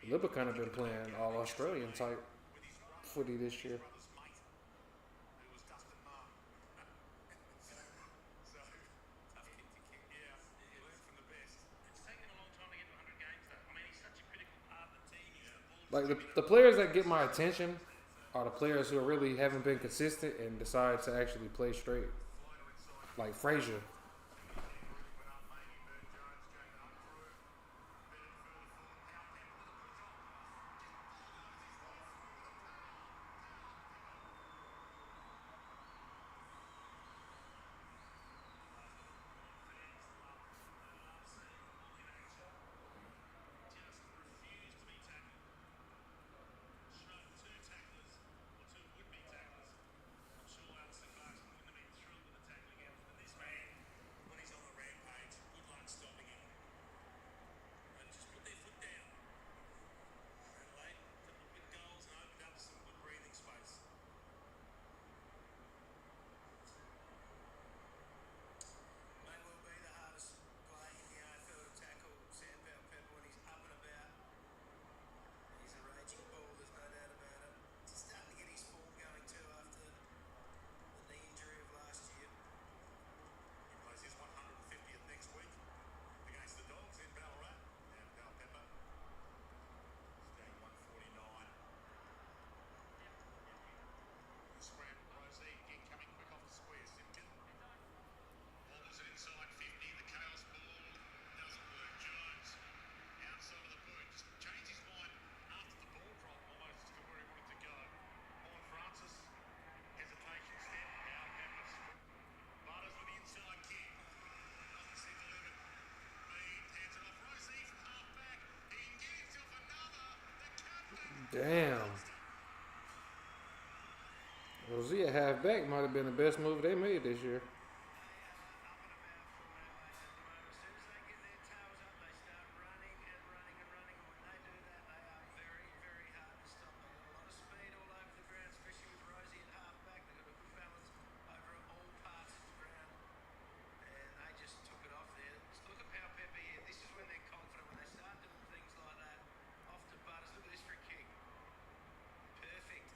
[SPEAKER 1] Libber kind of been playing all Australian type footy this year.
[SPEAKER 9] Brother's mate, who was Dustin Marr. So, tough kick to kick. Yeah, he learned from the best.
[SPEAKER 2] It's taken a long time to get to 100 games, though. I mean, he's such a critical part of the team. He's the ball.
[SPEAKER 1] Like the players that get my attention are the players who really haven't been consistent and decide to actually play straight. Like Frazier.
[SPEAKER 2] Just refused to be tackled. Shrugged two tacklers, or two would-be tacklers. I'm sure Alison Clarkson wouldn't have been thrilled with the tackling effort, but this man,
[SPEAKER 9] When he's on the rampage, good luck stopping him.
[SPEAKER 2] and just put their foot down.
[SPEAKER 9] Adelaide, a couple of big goals and opened up some good breathing space.
[SPEAKER 8] May well be the hardest play in the AFL to tackle Sandpower Pepper when he's up and about. He's a raging bull, there's no doubt about it. He's starting to get his form going too after the knee injury of last year.
[SPEAKER 9] He plays his 150th next week against the Dogs in Ballarat. And Pal Pepper is down 149. The scram, Rosie again coming quick off the square. Simpkin. Wobbles it inside 50. The chaos ball doesn't work. Jones outside of the boot. Just changed his mind after the ball drop almost to where he wanted to go. Horn Francis. Hesitation step. Now Pepper. Butters with the inside kick. Doesn't seem to live it. Mead hands it off. Rosie from half back. He can get himself another. The captain.
[SPEAKER 1] Damn. Rosie at halfback might have been the best move they made this year.
[SPEAKER 8] Up and about from Adelaide at the moment. As soon as they get their tails up, they start running and running and running. And when they do that, they are very, very hard to stop. They've got a lot of speed all over the ground, especially with Rosie at half back. They've got a good balance over all parts of the ground. And they just took it off there. Just look at Pal Pepper here. This is when they're confident, when they start doing things like that. Off to Butters. Look at this free kick. Perfect.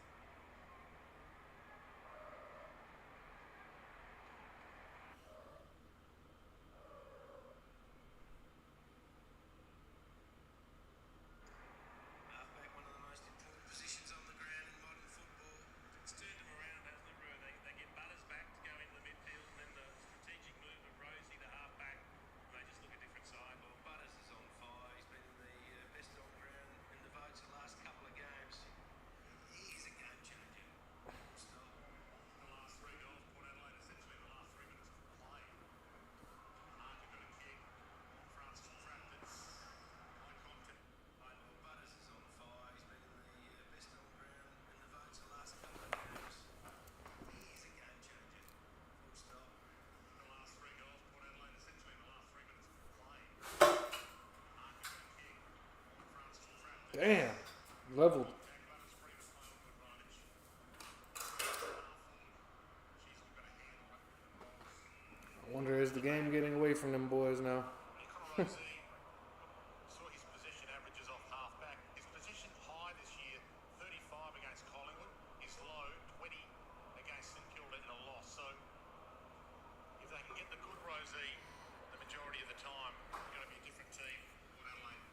[SPEAKER 8] Halfback, one of the most important positions on the ground in modern football.
[SPEAKER 2] It's turned them around, hasn't it, Brew? They get Butters back to go into the midfield, and then the strategic move of Rosie, the half-back, and they just look a different side.
[SPEAKER 8] Well, Butters is on fire. He's been the best on ground in the votes the last couple of games. He is a game changer. Full stop.
[SPEAKER 9] The last three goals, Port Adelaide essentially in the last 3 minutes of play. Marker got a kick. Horn Francis trapped it. High contact.
[SPEAKER 8] Well, Butters is on fire. He's been the best on ground in the votes the last couple of games. He is a game changer. Full stop.
[SPEAKER 9] The last three goals, Port Adelaide essentially in the last 3 minutes of play. Marker got a kick. Horn Francis trapped it.
[SPEAKER 1] Damn. Leveled.
[SPEAKER 9] Jack Butters free to play on good advantage. Half forward. She's got a hand on it.
[SPEAKER 1] I wonder, is the game getting away from them boys now?
[SPEAKER 9] Nicola Rosie saw his possession averages off half-back. His position high this year, 35 against Collingwood. His low, 20 against St Kilda in a loss. So if they can get the good Rosie the majority of the time, it's going to be a different team. Port Adelaide.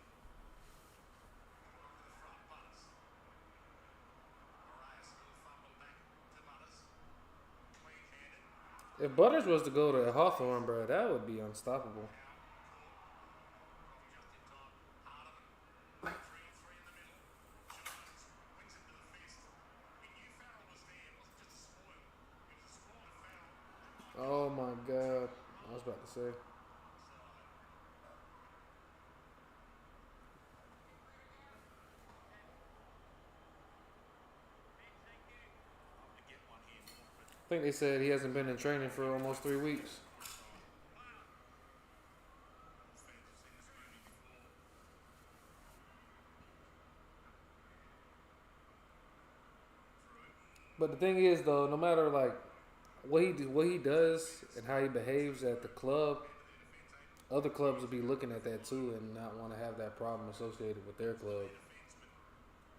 [SPEAKER 9] To the front, Butters. Moraes, little fumble back to Butters. Clean-handed.
[SPEAKER 1] If Butters was to go to Hawthorn, bro, that would be unstoppable. Oh my God, I was about to say. I think they said he hasn't been in training for almost 3 weeks. But the thing is, though, no matter like what he does and how he behaves at the club, other clubs will be looking at that too and not want to have that problem associated with their club.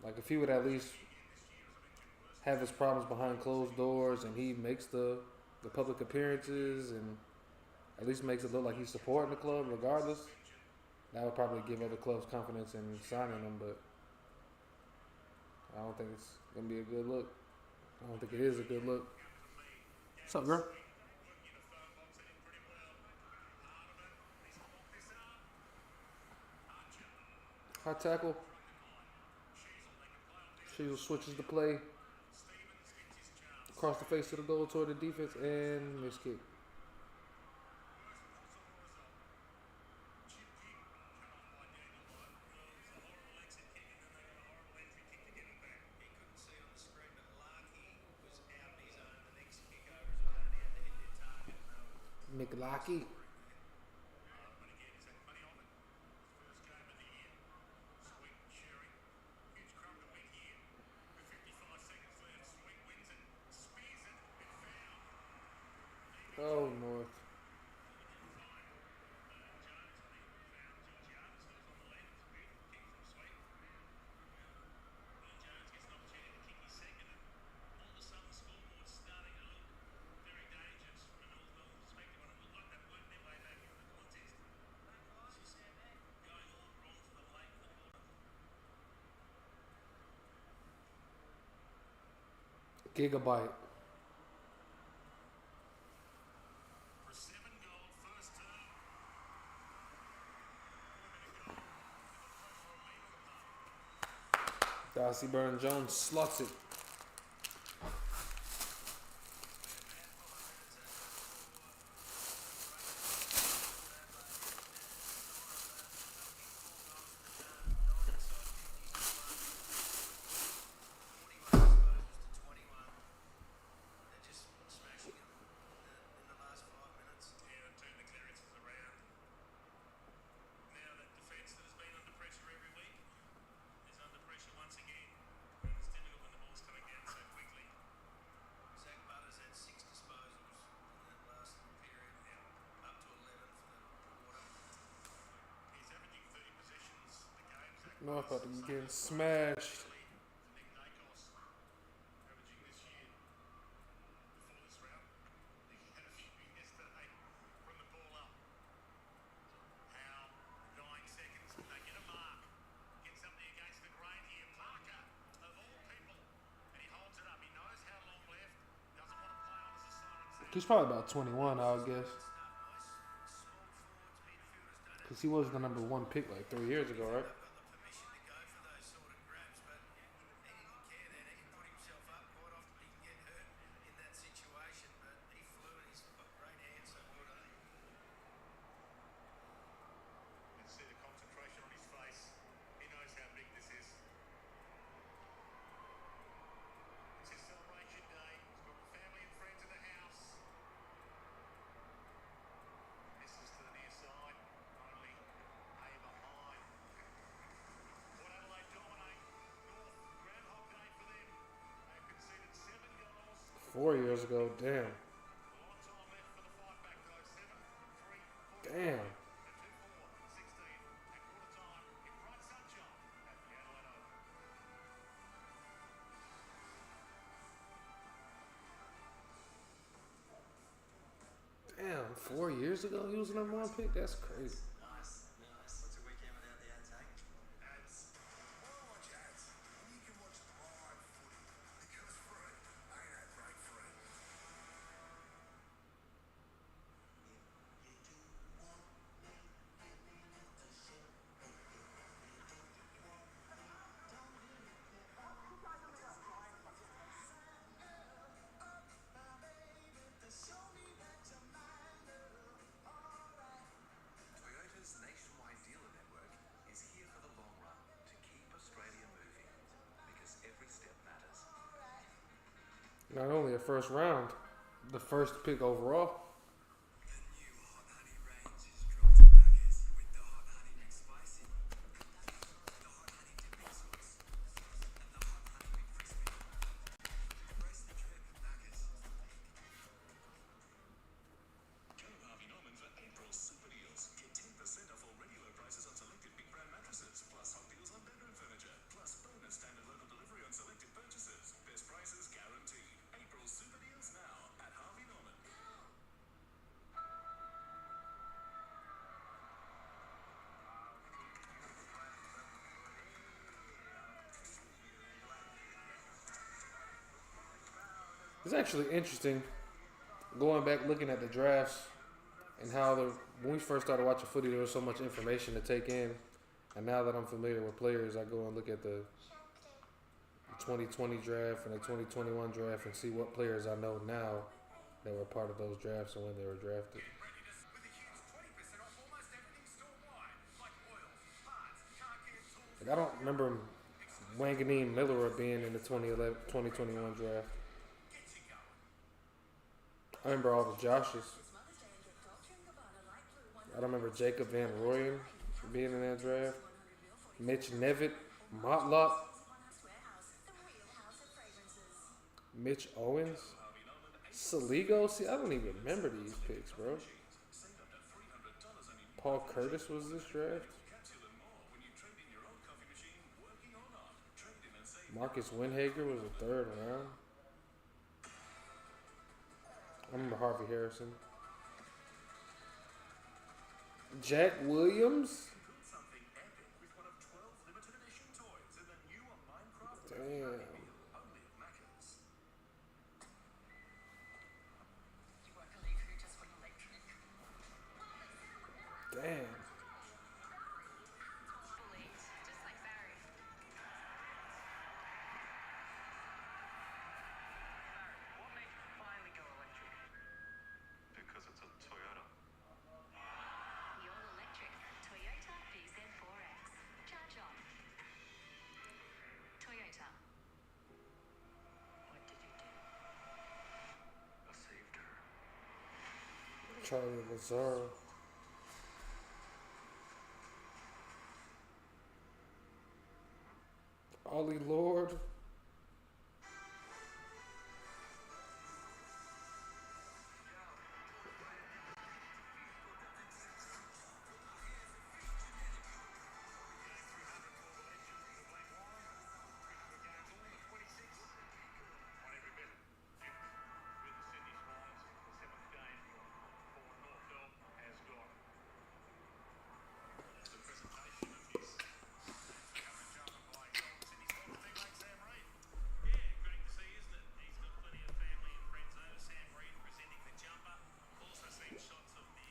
[SPEAKER 1] Like if he would at least have his problems behind closed doors and he makes the public appearances and at least makes it look like he's supporting the club regardless, that would probably give other clubs confidence in signing him. But I don't think it's gonna be a good look. I don't think it is a good look. What's up, girl? High tackle. Shields switches the play across the face of the goal toward the defense and miss kick. McLaughlin. Oh, North. Gigabyte. Darcy Burn Jones slots it. North about to be getting smashed. He's probably about 21, I would guess. Because he was the number 1 pick like 3 years ago, right?
[SPEAKER 5] See the concentration on his face. He knows how big this is. It's his celebration day. He's got family and friends in the house. Misses to the near side. Only A behind. Port Adelaide dominate. North, Groundhog Day for them. They've conceded 7 goals.
[SPEAKER 1] 4 years ago, damn.
[SPEAKER 5] A lot of time left for the fight back though. 7-3.
[SPEAKER 1] Damn. Damn, 4 years ago he was the number 1 pick? That's crazy.
[SPEAKER 6] Nice. What's a weekend without the ads, eh? Ads. Why watch ads? When you can watch live footy. Because free ain't that great free.
[SPEAKER 1] Not only a first round, the first pick overall.
[SPEAKER 10] The new Hot Honey range is dropped in Macca's with the Hot Honey McSpicy, the Hot Honey Dipping Sauce, and the Hot Honey McCrispy. Embrace the trip at Macca's.
[SPEAKER 11] Go Harvey Norman for April super deals. Get 10% off all regular prices on selected big brand mattresses, plus hot deals on bedroom furniture, plus bonus standard local delivery on selected purchases. Best prices guaranteed. April super deals now at Harvey Norman.
[SPEAKER 1] It's actually interesting going back looking at the drafts and how when we first started watching footy, there was so much information to take in. And now that I'm familiar with players, I go and look at the 2020 draft and the 2021 draft and see what players I know now that were part of those drafts and when they were drafted.
[SPEAKER 5] With a huge 20% off almost everything store-wide, like oils, parts, car care tools.
[SPEAKER 1] Like, I don't remember Wanganeen Miller being in the 2021 draft. I remember all the Joshes. I don't remember Jacob Van Royen being in that draft. Mitch Nevitt, Motlock, Mitch Owens, Saligo. See, I don't even remember these picks, bro. Paul Curtis was this draft. Marcus Winhager was the third round. I remember Harvey Harrison. Jack Williams. Damn. Damn.
[SPEAKER 11] Because it's a Toyota.
[SPEAKER 4] The all-electric Toyota BZ4X. Charge on. Toyota. What did you do?
[SPEAKER 11] I saved her.
[SPEAKER 1] Charlie Lazaro. Ollie Lord.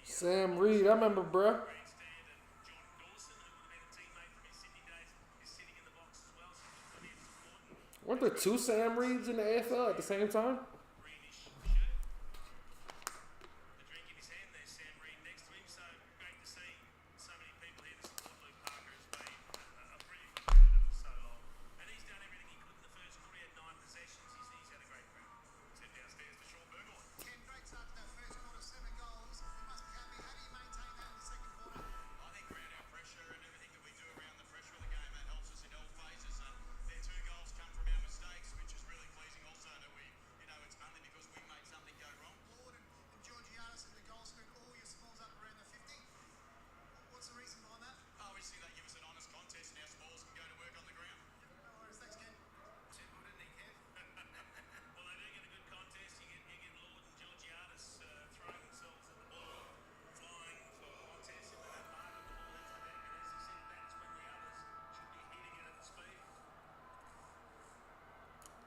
[SPEAKER 1] Sam Reed, I remember, bruh. Weren't there two Sam Reeds in the AFL at the same time?
[SPEAKER 5] Ken, great start to that first quarter, 7 goals. You must be happy. How do you maintain that in the second quarter?
[SPEAKER 2] I think around our pressure and everything that we do around the pressure of the game, that helps us in all phases. Their 2 goals come from our mistakes, which is really pleasing also that we, it's only because we made something go wrong.
[SPEAKER 5] Lord and Georgiadis in the goal scored all your smalls up around the 50. What's the reason behind that?
[SPEAKER 2] Obviously, they give us an honest contest and our smalls can go to work on the ground.
[SPEAKER 5] No worries, thanks, Ken.
[SPEAKER 2] Simple, didn't he, Kev?
[SPEAKER 9] Well, they do get a good contest. You get Lord and Georgiadis throwing themselves at the ball, flying for contests into that part of the ball into the deck. And as he said, that's when the others should be hitting it at the speed.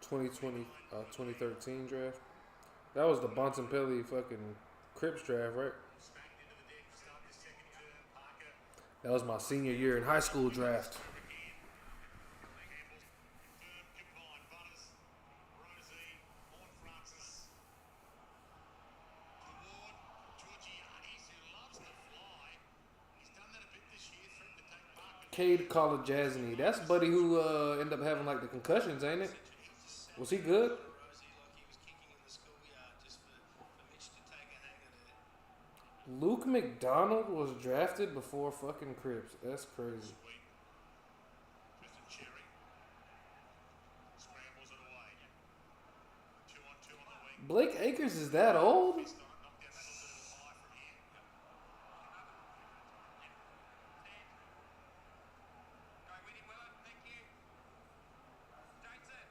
[SPEAKER 1] 2020, 2013 draft. That was the Bontempelli fucking Crips draft, right?
[SPEAKER 2] Smacked into the deck to start this second term. Parker,
[SPEAKER 1] That was my senior year in high school draft.
[SPEAKER 2] Combine, Butters, Rosine, Horn Francis, Ward, Georgiadis, who loves to fly. He's done that a bit this year, threatened to take Parker.
[SPEAKER 1] Cade Colajazny. That's buddy who ended up having like the concussions, ain't it? Was he good?
[SPEAKER 2] Rosie like he was King
[SPEAKER 1] Luke McDonald was drafted before fucking Cripps. That's crazy.
[SPEAKER 6] Sweet. Tristan Cherry. Scrambles it away. 2 on 2 on the wing.
[SPEAKER 1] Blake Acres is that old?
[SPEAKER 6] Missed on it. Knocked down. That looks a little high from here.
[SPEAKER 2] Go Winnie Weller, thank you. Jason.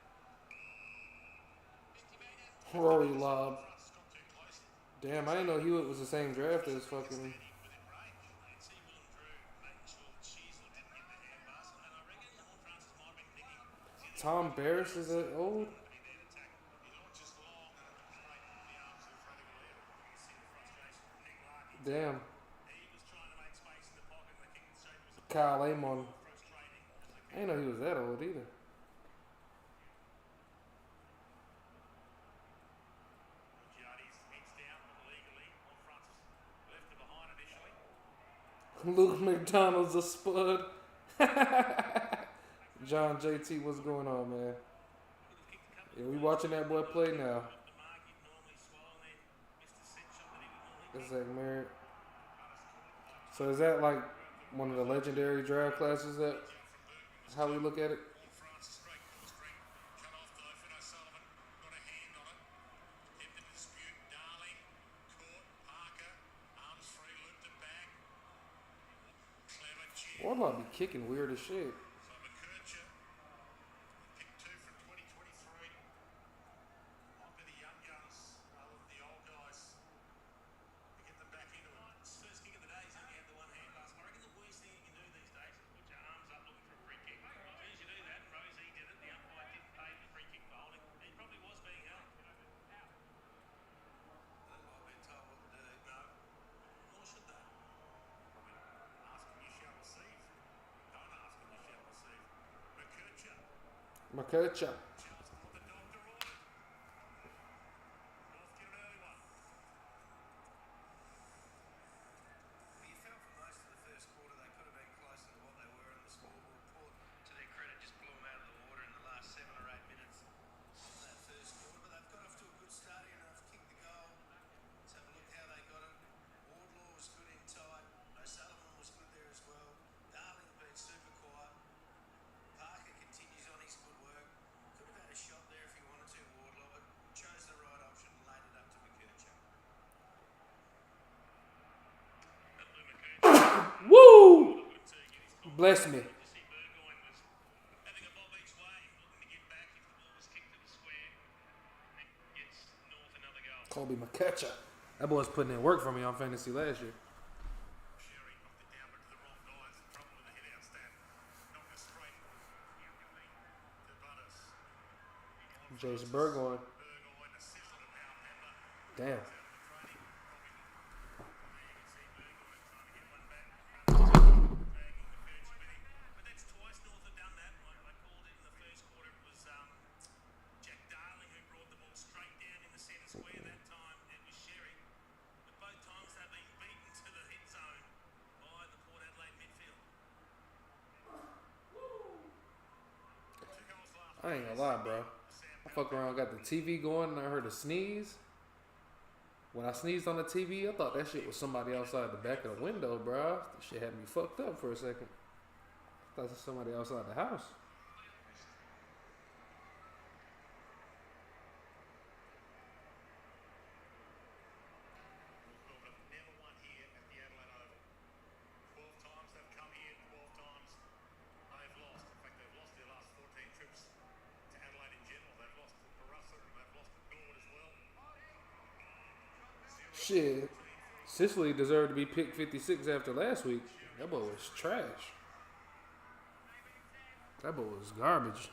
[SPEAKER 2] 50 metres.
[SPEAKER 1] Rory Lob.
[SPEAKER 6] Front's got too close.
[SPEAKER 1] Damn, I didn't know Hewitt was the same draft as fucking
[SPEAKER 6] Within range.
[SPEAKER 9] And see Willem Drew making sure Cheezel didn't get the hand pass. And I reckon Horn Francis might have been thinking,
[SPEAKER 1] Tom Barris is that old?
[SPEAKER 6] He launches long and straight into the arms of Freddie William.
[SPEAKER 9] you can see the frustration from Nick Larkin.
[SPEAKER 1] Damn.
[SPEAKER 9] He was trying to make space in the pocket and the kick and straight was
[SPEAKER 1] Kyle Amon.
[SPEAKER 9] frustrating.
[SPEAKER 1] I didn't know he was that old either.
[SPEAKER 9] Giardi's heads down, but legally, Horn Francis left it behind initially.
[SPEAKER 1] Luke McDonald's a spud. John JT, what's going on, man?
[SPEAKER 9] Could have kicked a couple
[SPEAKER 1] Yeah, we watching that boy play now.
[SPEAKER 9] of the mark he'd normally swallow and then missed a set shot that he would normally
[SPEAKER 1] It's like Merritt. So is that like one of the legendary draft classes that how we look at it?
[SPEAKER 6] Francis straight full string. Cut off though. Finn O'Sullivan got a hand on it. Kept in dispute. Darling. Caught. Parker. Arms free. Looped it back. Clever jig.
[SPEAKER 1] Wardlaw be kicking weird as shit.
[SPEAKER 6] So McKercher. Pick 2 from 2023. Might be the young guns rather than the old guys. To get them back into it.
[SPEAKER 9] His first kick of the day, he's only had the one hand pass. I reckon the worst thing you can do these days is put your arms up looking for a free kick. As soon as you do that, Rosie did it, the umpire didn't pay the free kick for holding. He probably was being held.
[SPEAKER 8] I've been told what to do.
[SPEAKER 9] No, nor should they.
[SPEAKER 6] Ask them, you shall receive. Don't ask them, you shall receive. McKercher.
[SPEAKER 1] McCutcheon.
[SPEAKER 6] Just what the doctor ordered. North get an early one.
[SPEAKER 8] Well, you felt for most of the first quarter they could have been closer to what they were on the scoreboard. Port, to their credit, just blew them out of the water in the last 7 or 8 minutes of that first quarter. But they've got off to a good start here and have kicked the goal. Let's have a look how they got it. Wardlaw was good in tight. O'Sullivan was good there as well. Darling been super quiet. Parker continues on his good work. Could have had a shot there if he wanted to, Wardlaw, but chose the right option and laid it up to McKercher.
[SPEAKER 9] That Lou McKercher
[SPEAKER 1] Woo!
[SPEAKER 9] good to get his confidence.
[SPEAKER 1] Bless me.
[SPEAKER 9] You see Burgoyne was having a bob each way, looking to get back if the ball was kicked to the square. And gets North another goal.
[SPEAKER 1] Colby McCutcheon. That boy's putting in work for me on fantasy last year.
[SPEAKER 6] Sherry knocked it down, but to the wrong guys. Trouble with the hit out stand. Knocked it straight. To Butters.
[SPEAKER 1] Jason Burgoyne.
[SPEAKER 6] Burgoyne, a sizzle to Power Pepper.
[SPEAKER 1] Damn.
[SPEAKER 6] Out of the training. Probably
[SPEAKER 9] You can see Burgoyne trying to get one back. Dragging McKercher with him. But that's twice North have done that. I called it in the first quarter. It was Jack Darling who brought the ball straight down in the centre square. That time it was Sherry. But both times they've been beaten to the hit zone by the Port Adelaide midfield.
[SPEAKER 1] I ain't gonna lie, bro. I fuck around, got the TV going, and I heard a sneeze. When I sneezed on the TV, I thought that shit was somebody outside the back of the window, bro. That shit had me fucked up for a second. I thought it was somebody outside the house.
[SPEAKER 6] Melbourne have never won here at the Adelaide Oval. 12 times they've come here, 12 times they've lost. In fact, they've lost their last 14 trips to Adelaide in general. They've lost to Barossa and they've lost to Gord as well.
[SPEAKER 1] Shit. Sicily deserved to be picked 56 after last week. That boy was trash. That boy was garbage.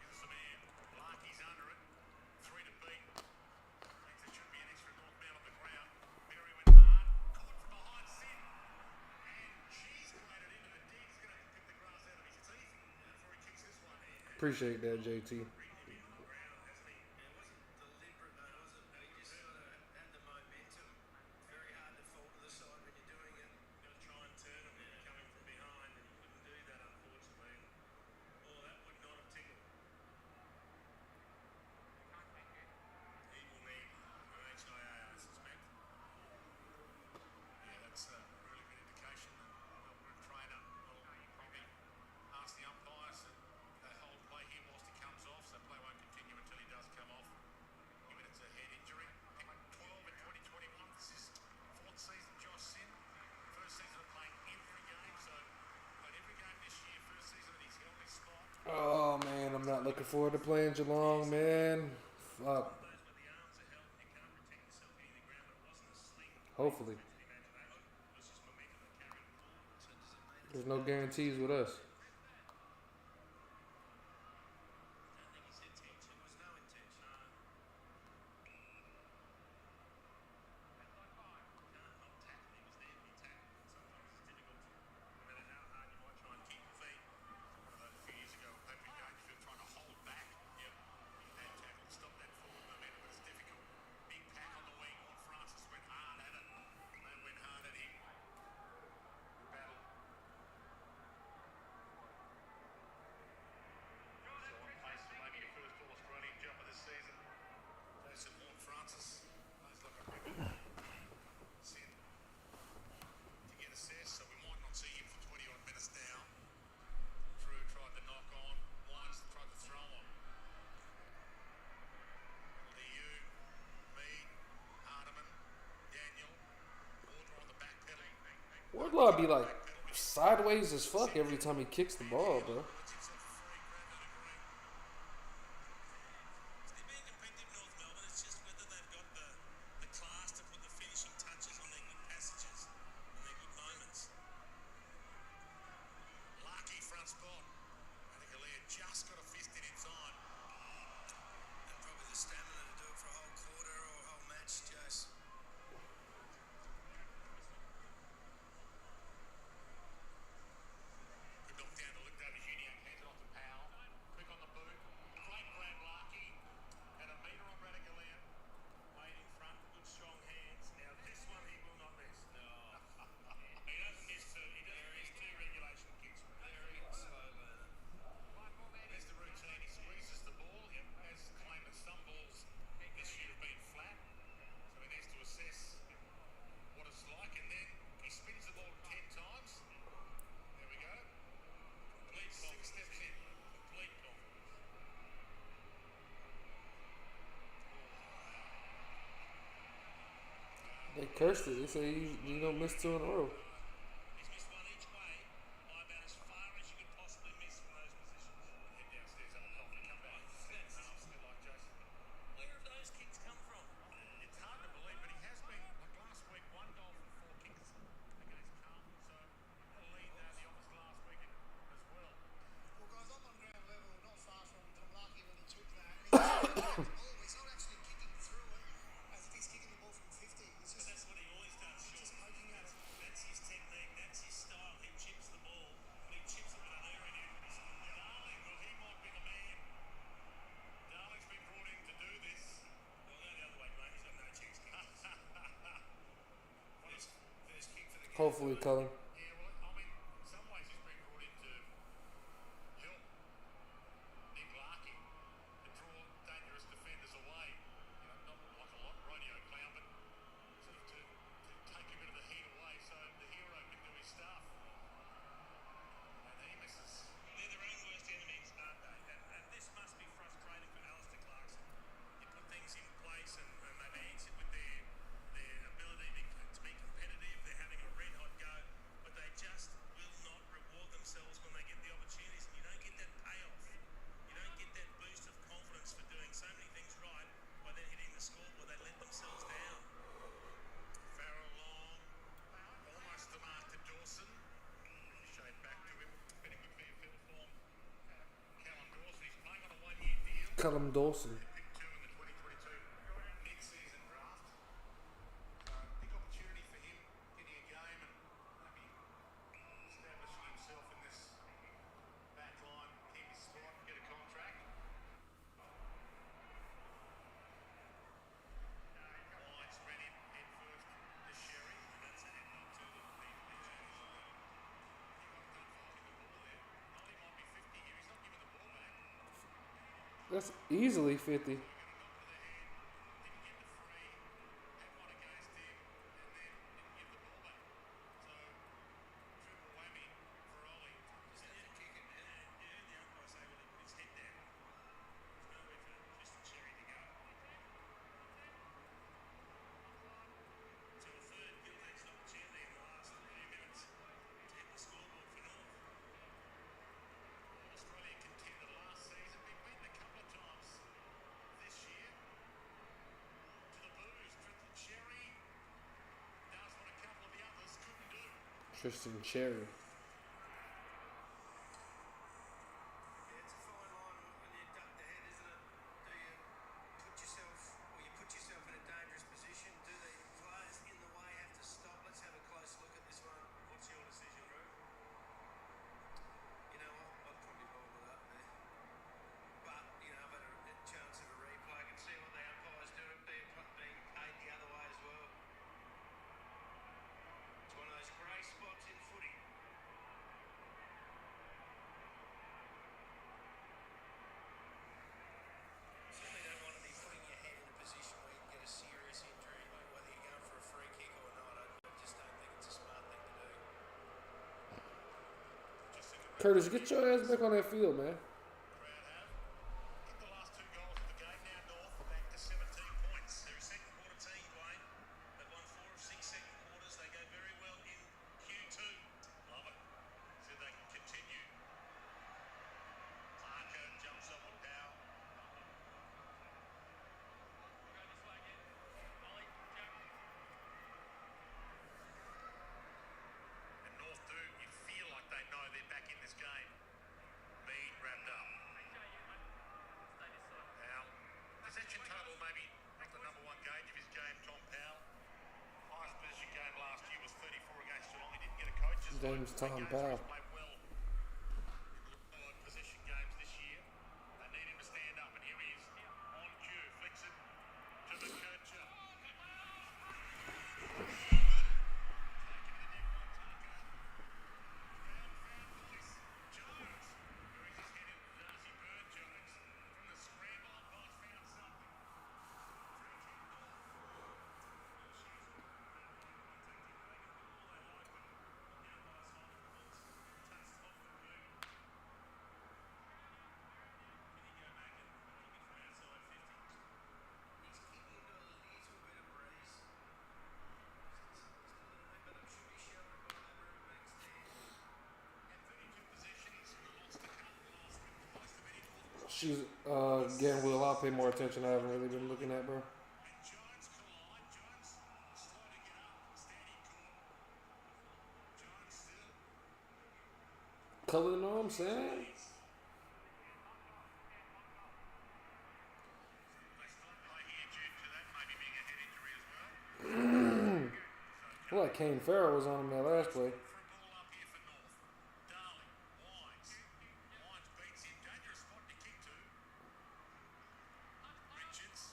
[SPEAKER 6] Here's the man. Larky's under it. 3 to beat. Thinks it should be an extra North man on the ground. Berry went hard. Caught from behind Sid. And she's gladed into the dig. He's going to have to pick the grass out of his teeth before he kicks this one.
[SPEAKER 1] Appreciate that, JT.
[SPEAKER 9] He will need
[SPEAKER 1] Looking forward to playing Geelong, man. Fuck.
[SPEAKER 9] Those where the arms are held and you can't protect yourself hitting the ground, but it wasn't a sling.
[SPEAKER 1] Hopefully.
[SPEAKER 9] The imagination. It was just momentum that carried it forward.
[SPEAKER 8] So does it mean
[SPEAKER 1] There's no guarantees with us.
[SPEAKER 9] I don't think he said tension.
[SPEAKER 8] there was no intention?
[SPEAKER 9] No. Can't not tackle. He was there to be tackled. Sometimes it's difficult, no matter how hard you might try and keep your feet.
[SPEAKER 6] One of those a few years ago, Patrick Dangerfield trying to hold back.
[SPEAKER 9] Yep.
[SPEAKER 6] That tackle to stop that forward momentum, but it's difficult. Big pack on the wing. Juan Francis went hard at it. They went hard at him. Battle. So on pace for maybe your first All-Australian jump of this season. Jason Juan Francis plays like a ribbon. Sin to get assessed, so we might not see him for 20 odd minutes now. Drew tried to knock on, Wines tried to throw on. Liu, Mead, Hardiman, Daniel, Warder on the back pedal.
[SPEAKER 1] Wardlaw be like sideways as fuck every time he kicks the ball, bro.
[SPEAKER 6] Puts himself free, grabbed that agree.
[SPEAKER 9] They're being competitive, North Melbourne. It's just whether they've got the class to put the finishing touches on their good passages and their good moments.
[SPEAKER 6] Larky front spot. I think Aaliyah just got a fist in time.
[SPEAKER 8] And probably the stamina to do it for a whole quarter or a whole match, Jace.
[SPEAKER 6] Good knock down to Luke Davies-Uniacke, hands it off to Powell. Quick on the boot. Great grab, Larky. And a metre on Radaglia.
[SPEAKER 9] Wade in front, good strong hands. Now this one he will not miss. No. He doesn't miss two. He doesn't miss two regulation kicks.
[SPEAKER 8] Very slow burner.
[SPEAKER 6] There's the routine. He squeezes the ball. Yep, has claimed that some balls this year have been flat. So he needs to assess what it's like. And then he spins the ball 10 times. There we go.
[SPEAKER 9] Complete
[SPEAKER 6] 6
[SPEAKER 9] confidence.
[SPEAKER 6] steps in.
[SPEAKER 9] Complete confidence.
[SPEAKER 1] They cursed it. They say you don't miss two in a row.
[SPEAKER 9] He's missed one each way by about as far as you could possibly miss from those positions.
[SPEAKER 6] Head downstairs, have a coffee, come back. Still like Jason.
[SPEAKER 9] Where have those kicks come from?
[SPEAKER 6] It's hard to believe, but he has been, like last week, 1 goal from 4 kicks against Carlton. So a lead the Office last week as well.
[SPEAKER 5] Well, guys, I'm on ground level, not far from Lucky when he took that. And he's not actually kicking through it as if he's kicking the ball from 50. He's
[SPEAKER 9] But
[SPEAKER 5] just
[SPEAKER 9] that's what he always does.
[SPEAKER 5] just poking at it.
[SPEAKER 9] That's his technique. That's his style. He chips the ball, but he chips it with an air in him.
[SPEAKER 6] Darling, well, he might be the man. Darling's been brought in to do this.
[SPEAKER 9] Well, go the other way, mate. He's got no chance kicking.
[SPEAKER 8] First kick for the game.
[SPEAKER 1] Hopefully, Cullen.
[SPEAKER 6] Yeah, well, I mean, in some ways he's been brought in to help Nick Larky to draw dangerous defenders away. You know, not like a lot rodeo clown, but sort of to take a bit of the heat away so the hero can do his stuff. And he misses.
[SPEAKER 9] They're their own worst enemies, aren't they? And this must be frustrating for Alistair Clarkson. You put things in place and they've answered with their ability to be competitive. They're having a red hot go, but they just will not reward themselves when they get the opportunities. And you don't get that payoff. You don't get that boost of confidence for doing so many things right by then hitting the scoreboard. They let themselves down.
[SPEAKER 6] Farrell long, almost the mark to Dawson. Shade back to him. Been a good VFL form. Callum Dawson, he's playing on a 1-year deal.
[SPEAKER 1] Callum Dawson.
[SPEAKER 6] Pick 2 in the 2022 mid-season draft. Big opportunity for him getting a game and maybe establishing himself in this back line, keep his spot, get a contract. Wines ran in head first to Sherry.
[SPEAKER 9] That's an headlock too.
[SPEAKER 6] He got done fighting the ball there. Nolly might be 50 here. He's not giving the ball back.
[SPEAKER 1] That's easily 50.
[SPEAKER 6] Got a knock to the head. Didn't get the free. Had one against him, and then didn't give the ball back. So triple whammy for Ollie.
[SPEAKER 8] Just have to kick it now.
[SPEAKER 9] Yeah, the umpire say, well, he put his head down. There's nowhere for Tristan Sherry to go. So a third gilt-edged opportunity in the last few minutes to hit the scoreboard for North.
[SPEAKER 6] Australia contended last season. Big win. The
[SPEAKER 1] Tristan Cherry.
[SPEAKER 8] Yeah, it's a fine line when you duck the head, isn't it? Do you put yourself in a dangerous position? Do the players in the way have to stop? Let's have a close look at this one.
[SPEAKER 9] What's your decision, Roo?
[SPEAKER 8] You know, I'd probably hold it up there. But, you know, I've had a chance of a replay. I can see what the umpires do. Being paid the other way as well. It's one of those grey spots in footy. Certainly don't want to be putting your head in a position where you can get a serious injury, whether you're going for a free kick or not. I just don't think it's a smart thing to do.
[SPEAKER 1] Curtis, get your ass back on that field, man.
[SPEAKER 9] Crowd have hit the last 2 goals of the game. Now North back to 17 points. They're a second quarter team, Wayne. They've won 4 of 6 second quarters. They go very well in Q2. Love it. See if they can continue. Parker jumps on with Powell. And North do, you feel like they know they're back in this game. Mead wrapped up. Powell. Possession total maybe not the number 1 gauge of his game, Tom Powell. Highest possession game last year was 34 against Geelong. He didn't get a coach's vote.
[SPEAKER 1] James Tom
[SPEAKER 9] Games
[SPEAKER 1] Powell.
[SPEAKER 9] where he's played well in the possession games this year. They need him to stand up, and here he is on cue. Flicks it to the Kircher.
[SPEAKER 8] He's kicking into a little bit of breeze. Just a little bit, but it should be sheltered by that Riverbanks there.
[SPEAKER 1] She's getting Will. I'll pay more attention. I haven't really been looking at, bro.
[SPEAKER 9] Jones collide. Jones slow to get up. Standing court. Jones still.
[SPEAKER 1] Color, you know what I'm saying?
[SPEAKER 9] They stop play here due to that maybe being a head injury as well.
[SPEAKER 1] I feel like Kane Farrell was on him that last play.
[SPEAKER 9] For a ball up here for North. Darling. Wines. Wines beats him. Dangerous spot to kick to. Richards.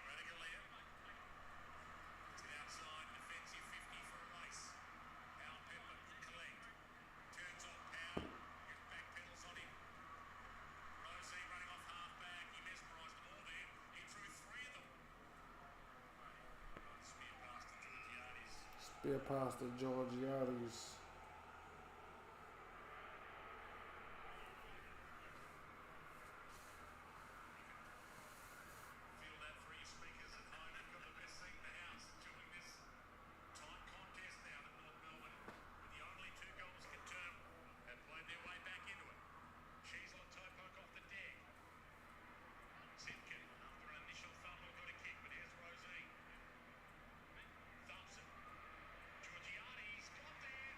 [SPEAKER 9] Radigalia. To the outside. Defensive 50 for a race. Al Pepper. Good collect. Turns on Powell. Gets back pedals on him. Rosie running off half back. He mesmerised them all there. He threw 3 of them. Spear pass to Georgiades.
[SPEAKER 1] Spear pass to Georgiades.
[SPEAKER 9] Feel that for you speakers at home. You've got the best seat in the house during this tight contest now that North Melbourne, with the only 2 goals confirmed, have played their way back into it. Sheasel and Topoke off the deck. Simpkin, after an initial fumble, got a kick, but here's Rosie. Thompson. Georgiades got there.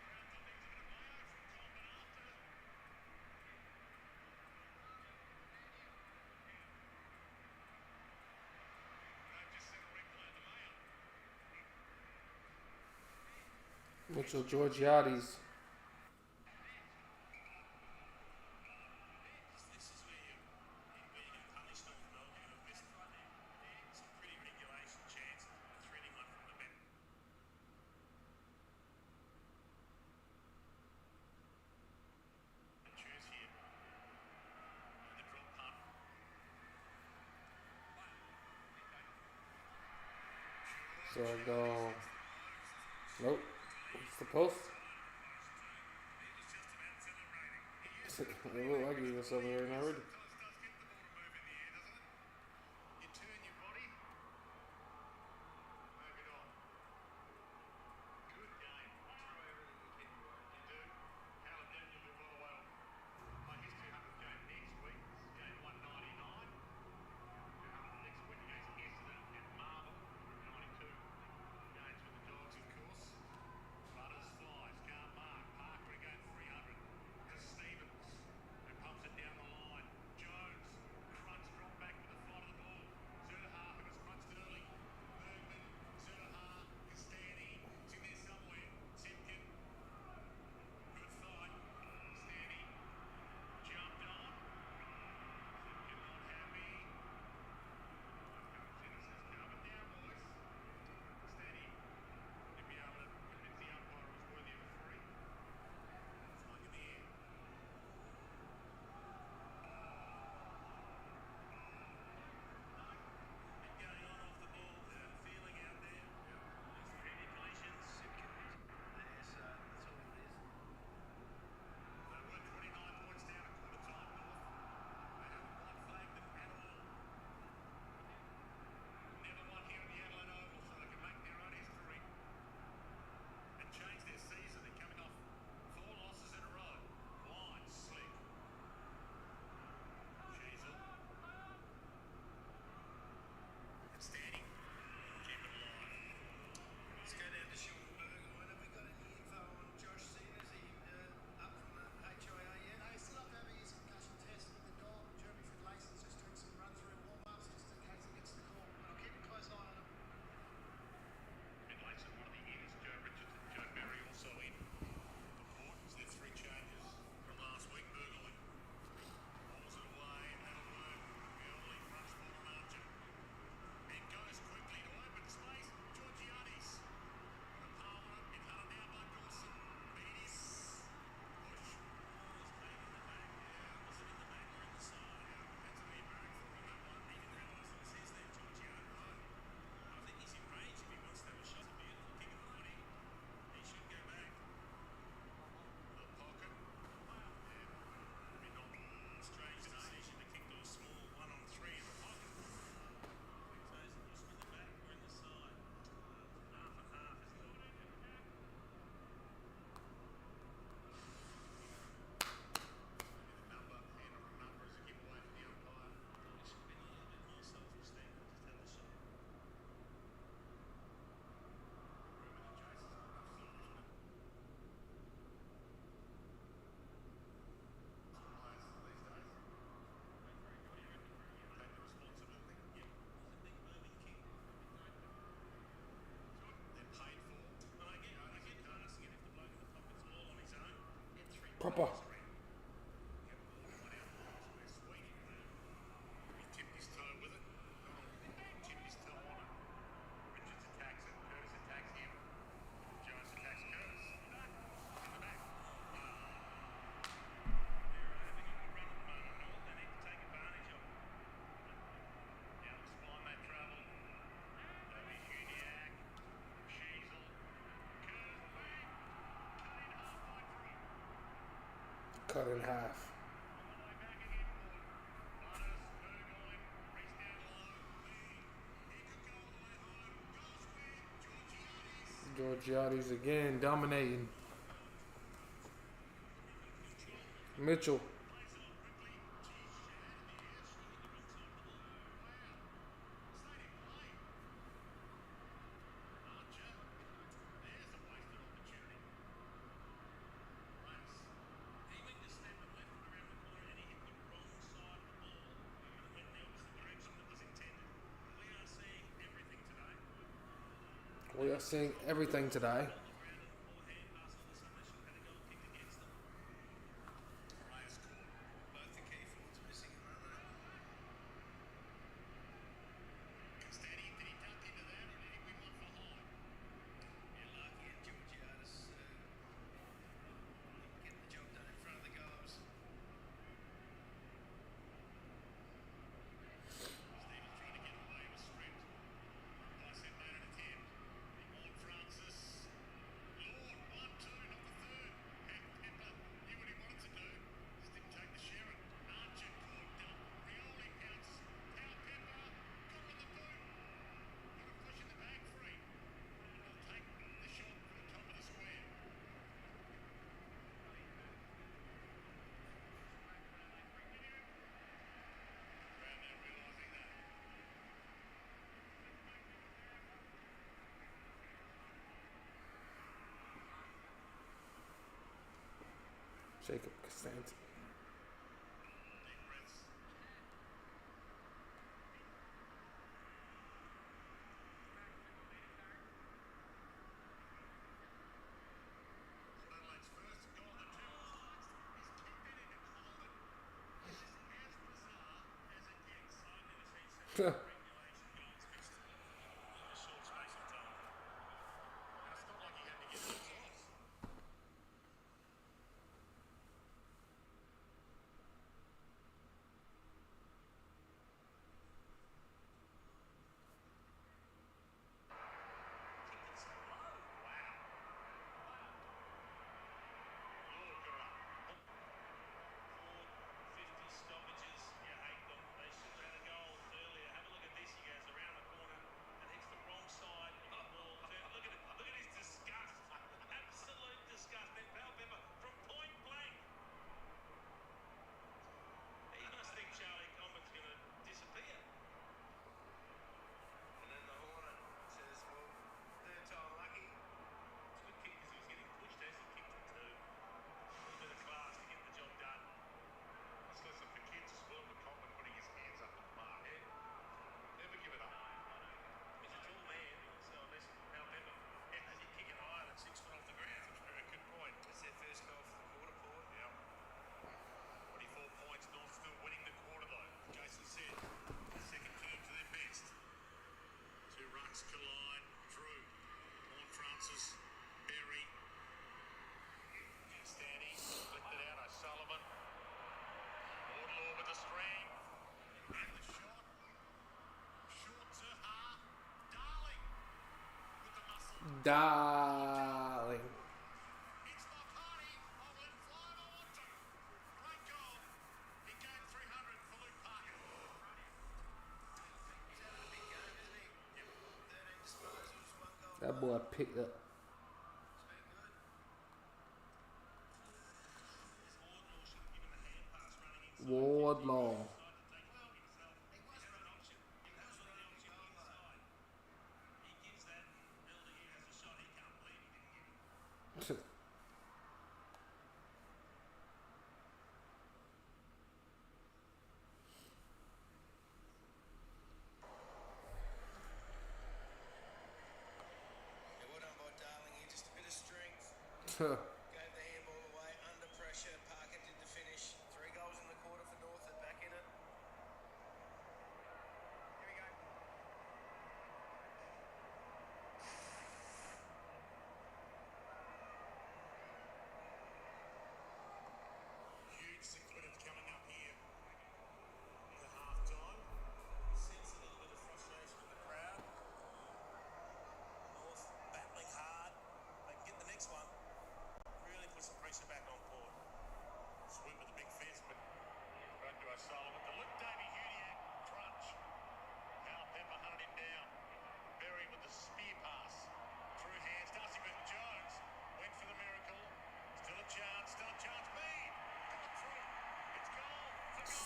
[SPEAKER 9] Crowd thought there was a bit of mayo from Tom, but after. They've just sent a replay of the mayo.
[SPEAKER 1] Mitchell Georgiades.
[SPEAKER 9] This is where you can punish North Melbourne, who have missed some pretty regulation chance of threading one from the back. Choose here. And the drop punt.
[SPEAKER 1] So I go. Nope. It's the post.
[SPEAKER 9] He was just about celebrating.
[SPEAKER 1] It looked like he was celebrating already.
[SPEAKER 9] Does get the ball to move in the air, doesn't it? You turn your body. Move it on. Good game.
[SPEAKER 8] Throw everything you can, right?
[SPEAKER 9] You do. Howard Daniel did well well. Play his 200th game next week. This is game 199. 200 next week against Essendon at Marvel. 92
[SPEAKER 1] Proper.
[SPEAKER 6] He tipped his toe with it. Donald tipped his toe on it. Richards attacks it. Curtis attacks him. Jones attacks Curtis. In the back. In the back.
[SPEAKER 9] They're having a good run at the moment, North. They need to take advantage of it.
[SPEAKER 6] Down the spine they travel. Toby Huniac. Sheasel. Curtis back. Cut in halfway through.
[SPEAKER 1] Cut in half.
[SPEAKER 6] On the way back again, Wood. Butters, Burgoyne, race down low. Lee. He could go all the way home. Goal square. Georgiades.
[SPEAKER 1] Georgiades again dominating. Mitchell.
[SPEAKER 6] Plays it on quickly. Geez, get out of the air. Wow. Stayed in play. Archer. There's a wasted opportunity. Race.
[SPEAKER 9] He went to step and left around the corner and he hit the wrong side of the ball and it went in the opposite direction that was intended. We are seeing everything today.
[SPEAKER 1] We are seeing everything today.
[SPEAKER 9] On the ground and poor hand pass, all of a sudden they should have had a goal kicked against them.
[SPEAKER 6] Reyes caught.
[SPEAKER 8] Both the key forwards missing him, aren't they?
[SPEAKER 6] Castani, did he duck into that or did he win one for high?
[SPEAKER 8] Yeah, Larky and Georgiades getting the job done in front of the goals.
[SPEAKER 6] Stevens trying to get away, was stripped. Dyson made an attempt. Lord Francis. Lord, 1-2, not the third. Pepper knew what he wanted to do. Just didn't take the Sharon. Archer caught dump. Rioli counts. Tao Pepper. Got on the boot. Put a push in the bag free. And he'll take the shot from the top of the square. Brown now realising that.
[SPEAKER 1] Jacob Costanza.
[SPEAKER 6] Deep breaths. Port Adelaide's first goal of the two. He's kicked it in and hold it. This is as bizarre as it gets.
[SPEAKER 9] I've never seen such regulation goals missed in a short space of time.
[SPEAKER 6] And it's not like he had to get it off.
[SPEAKER 9] Kicked it so low.
[SPEAKER 6] Wow. Lord got up.
[SPEAKER 9] Ford, 50 stoppages. You hate them. They should have had a goal earlier. Have a look at this. He goes around the corner and hits the wrong side of the ball. Look at it. Look at his disgust. Absolute disgust. Then Pal Pepper from point blank. He must think Charlie Common's going to disappear.
[SPEAKER 8] And then the Hornet says, well, third time lucky.
[SPEAKER 9] It's a good kick because he was getting pushed as he kicked it too. A little bit of class to get the job done.
[SPEAKER 6] It's listen for kids as well, but Coleman putting his hands up at the mark. Never give it up.
[SPEAKER 9] He's a tall man, so unless Pal Pepper has he kick it higher than 6 foot off the ground.
[SPEAKER 6] Very good point.
[SPEAKER 8] It's their first goal for the quarter, Port.
[SPEAKER 6] Yeah. 24 points. North still winning the quarter though. Jason said, second term to their best. Two runs collide. Drew. Lord Francis. Berry. Castani. Flicked it out. O'Sullivan. Wardlaw with the string. And the shot. Short to half. Darling. With the muscle.
[SPEAKER 1] Darling.
[SPEAKER 6] It's my party. I'll let fly if I want to. Great goal. In game 300 for Luke Parker.
[SPEAKER 8] He's having a big game, isn't he?
[SPEAKER 6] Yep.
[SPEAKER 8] 13 disposals, 1 goal.
[SPEAKER 1] That boy picked up.
[SPEAKER 8] It's been good.
[SPEAKER 9] Wardlaw should have given the hand pass running inside.
[SPEAKER 1] Wardlaw.
[SPEAKER 9] He decided to take it himself.
[SPEAKER 8] He was
[SPEAKER 9] He had an
[SPEAKER 8] running.
[SPEAKER 9] option.
[SPEAKER 8] He
[SPEAKER 9] That
[SPEAKER 8] was
[SPEAKER 9] was the
[SPEAKER 8] running
[SPEAKER 9] option
[SPEAKER 8] goal, though.
[SPEAKER 9] inside. He gives that and Elder here has a shot. He can't believe he didn't give it.
[SPEAKER 8] Yeah, well done by Darling here. Just a bit of strength.
[SPEAKER 1] Huh.
[SPEAKER 8] Gave the handball away under pressure.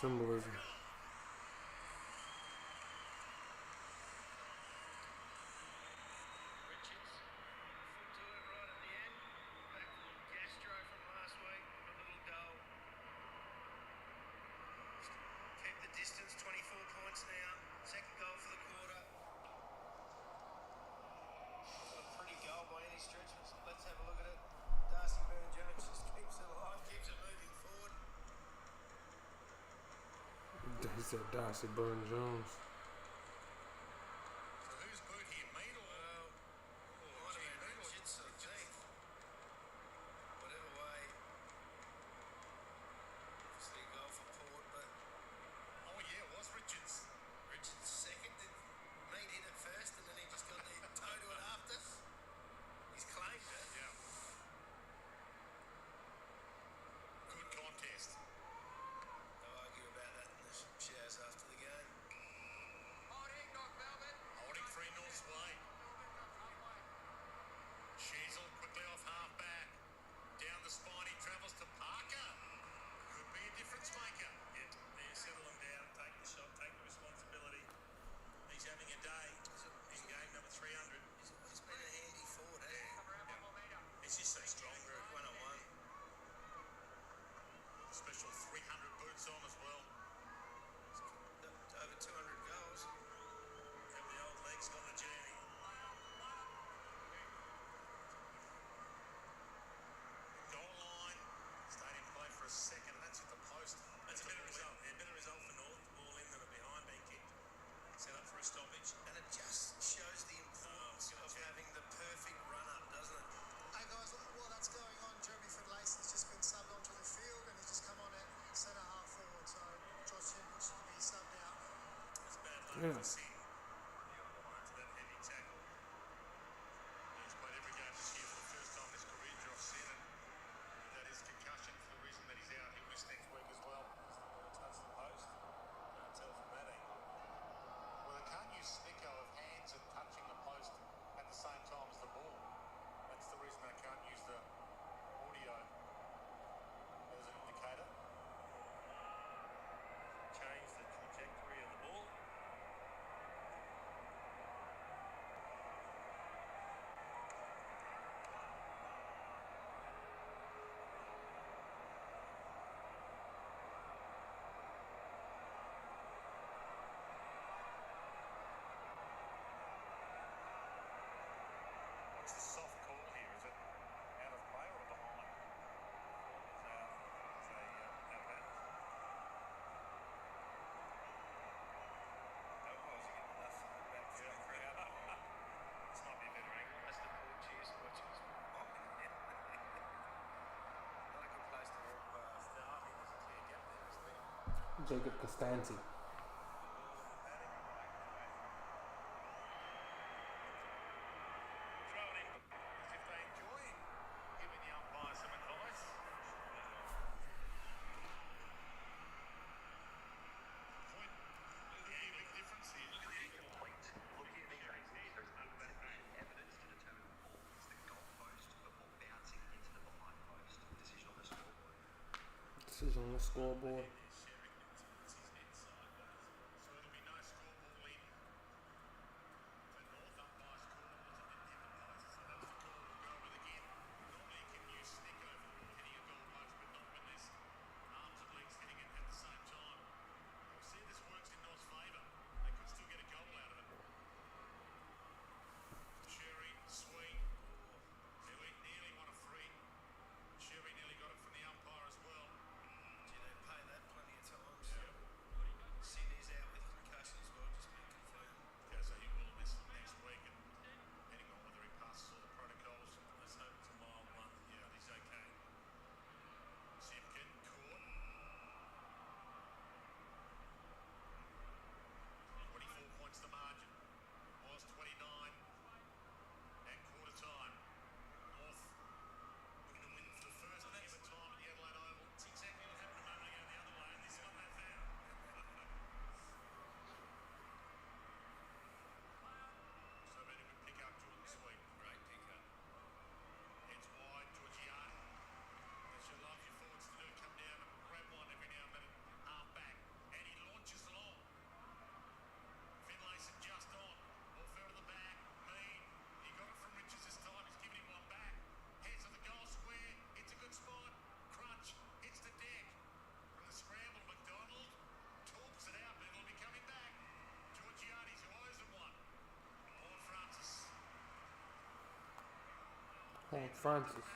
[SPEAKER 1] Symbolism.
[SPEAKER 8] Richards, foot to it right at the end. Back to Gastro from last week. A little goal. Keep the distance, 24 points now. Second goal for the quarter. Not a pretty goal by any stretch. Let's have a look at it. Darcy Byrne-Jones just keeps it alive, keeps it moving forward.
[SPEAKER 1] He said Darcy Burns-Jones.
[SPEAKER 6] So who's boot here, mate or?
[SPEAKER 8] Might have been Richards, I think. Whatever way. Obviously a goal for Port, but
[SPEAKER 6] Oh yeah, it was Richards.
[SPEAKER 8] Richards second. Did Mead hit it first and then he just got the toe to it after? He's claimed it.
[SPEAKER 6] Yeah. Good contest.
[SPEAKER 8] They'll argue about that in the showers after the game.
[SPEAKER 6] Holding free North's way. Sheasel quickly off half back. Down the spine he travels to Parker. Could be a difference maker.
[SPEAKER 9] Yeah, there, settle him down, take the shot, take the responsibility. He's having a day in game number 300.
[SPEAKER 8] He's been a handy forward, eh?
[SPEAKER 9] He's just so strong, bro.
[SPEAKER 8] One-on-one.
[SPEAKER 6] Special 300 boots on as well.
[SPEAKER 8] Over 200 goals.
[SPEAKER 9] Have the old legs on the journey.
[SPEAKER 6] Goal line. Stayed in play for a second. That's at the post.
[SPEAKER 9] That's a better result. Yeah, better result for North. Ball in than a behind being kicked. Set up for a stoppage.
[SPEAKER 8] And it just shows the importance of having the perfect run-up, doesn't it?
[SPEAKER 5] Hey guys, while that's going on, Jeremy Fedlason's just been subbed onto the field and he's just come on at centre half forward. So Josh Jennings should be subbed out.
[SPEAKER 9] It's bad luck
[SPEAKER 1] Yeah.
[SPEAKER 9] for Sin. To that heavy tackle.
[SPEAKER 6] He's played every game this year for the first time in his career, Josh Sin, and that is concussion for the reason that he's out. He'll miss next week as well.
[SPEAKER 9] Touch the post. Can't tell from that angle.
[SPEAKER 6] Well, they can't use snicko of hands and touching the post at the same time as the ball. That's the reason they can't use the audio as an indicator.
[SPEAKER 9] Change the trajectory of the ball.
[SPEAKER 6] What's the soft call here? Is it out of play or behind?
[SPEAKER 9] It's out of bounds.
[SPEAKER 8] How was he getting enough back to the crowd?
[SPEAKER 9] This might be a better angle.
[SPEAKER 8] That's the Port cheers watching us. Not a good place to walk past.
[SPEAKER 9] No, I think there's a clear gap there, isn't there?
[SPEAKER 1] Jacob Costanzi.
[SPEAKER 9] Throw it in.
[SPEAKER 6] As if they enjoy giving the umpire some advice. Point. There'll be a big difference here. Look at the angle.
[SPEAKER 1] Decision on the scoreboard.
[SPEAKER 6] So it'll be no scoreball in. The North umpire scoreboard didn't hit the post, so that's the call we'll go with again. Normally you can use snicko for hitting a goal post, but not when there's arms and legs hitting it at the same time. We'll see if this works in North's favour. They could still get a goal out of it. Sherry, Sweet. Nearly won a free. Sherry nearly got it from the umpire as well.
[SPEAKER 8] Gee, they pay that
[SPEAKER 1] Oh, Francis.
[SPEAKER 8] Exactly.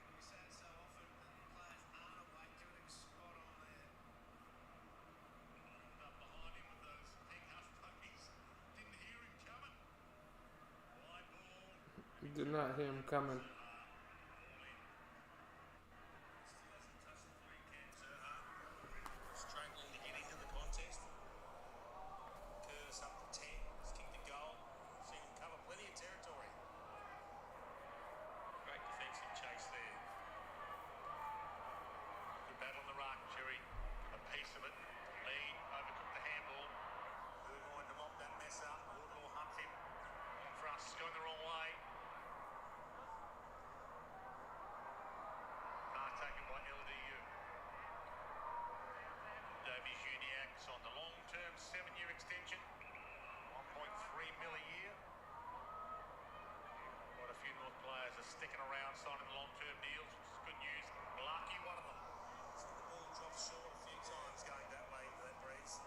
[SPEAKER 8] We say it so often, and players aren't awake to it. He was spot on there.
[SPEAKER 5] Up behind him with those big hush puppies. Didn't hear him coming. Wide ball.
[SPEAKER 1] Did not hear him coming.
[SPEAKER 7] Still hasn't touched the footy, Cam Zerha. Struggling to get into the contest. Curtis up to 10. He's kicked a goal. Seen him cover plenty of territory. Great defensive chase there.
[SPEAKER 5] Good battle on the ruck, Cherry. A piece of it. Lead. Overcooked the handball.
[SPEAKER 7] Burgoyne to mop that mess up.
[SPEAKER 5] Woodlaw hunts him. Francis going the wrong way. Mark taken by LDU. Davies Uniac's on the long-term 7-year extension. 1.3 mil a year. Quite a few North players are sticking around signing long-term deals, which is good news. Larky, one of them.
[SPEAKER 7] Seen the ball drop short a few times going that way into that breeze.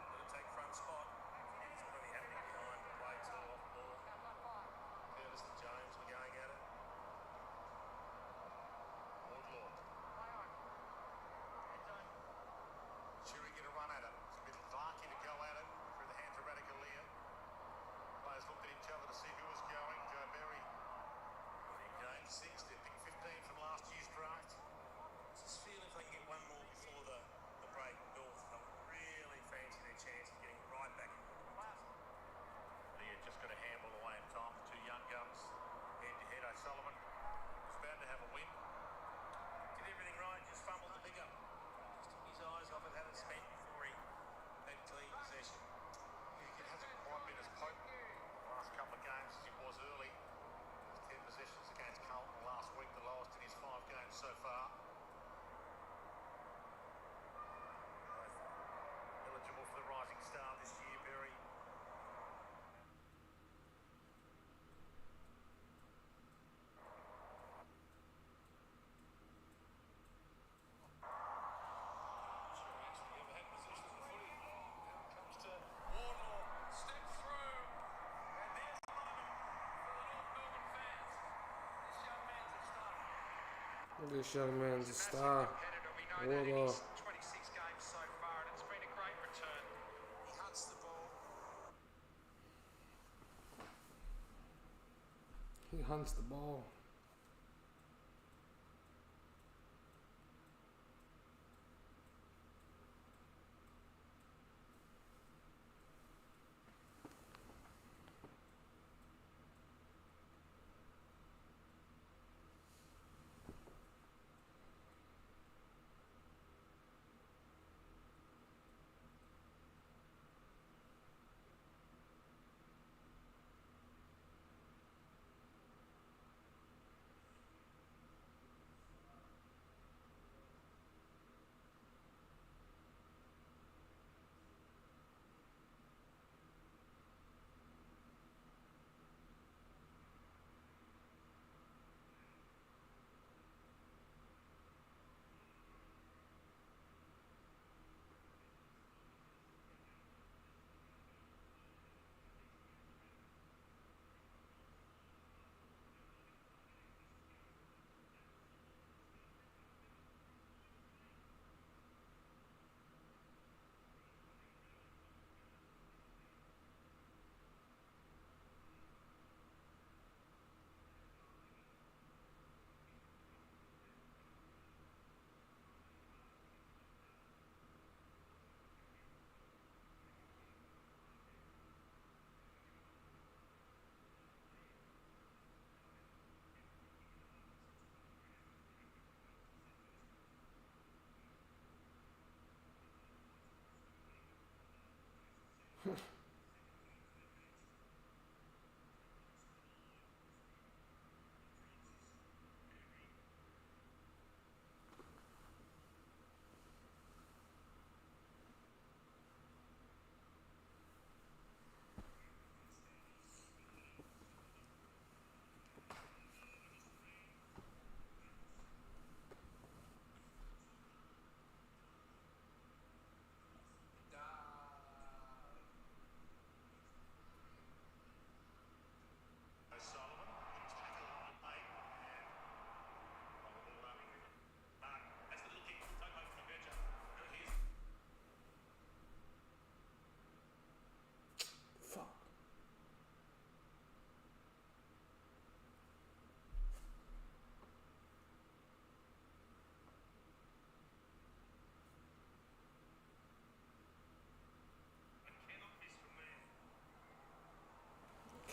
[SPEAKER 7] Got to take front spot. It's plenty happening behind the play too off the ball. Curtis and Jones were going at it.
[SPEAKER 5] Woodlaw. Cherry get a run at it. It's a bit larky to go at it through the hands of Radicalia. Players looked at each other to see who was going. Joe Berry. Gained 6, they picked 15 from last year's draft.
[SPEAKER 7] Just feel if they can get one more before the break north, they'll really fancy their chance of getting right back into the contest.
[SPEAKER 5] Leah just got a handball away in time. The two young guns head-to-head. O'Sullivan was bound to have a win.
[SPEAKER 7] Did everything right, just fumbled the big up. Just took his eyes off it, had it spent before he had clean possession.
[SPEAKER 5] He hasn't quite been as potent the last couple of games as he was early. 10 possessions against Carlton last week, the lowest in his 5 games so far. Both eligible for the Rising Star this year, Berry.
[SPEAKER 7] Cherry's never had possession of the footy. Now it comes to Warlaw. Step through. And there's the moment for the North Melbourne fans. This young man's a star.
[SPEAKER 1] This young man's a star.
[SPEAKER 2] Competitor. We know that in
[SPEAKER 1] Warlaw.
[SPEAKER 2] his 26 games so far, and it's been a great return.
[SPEAKER 3] He hunts the ball.
[SPEAKER 1] He hunts the ball.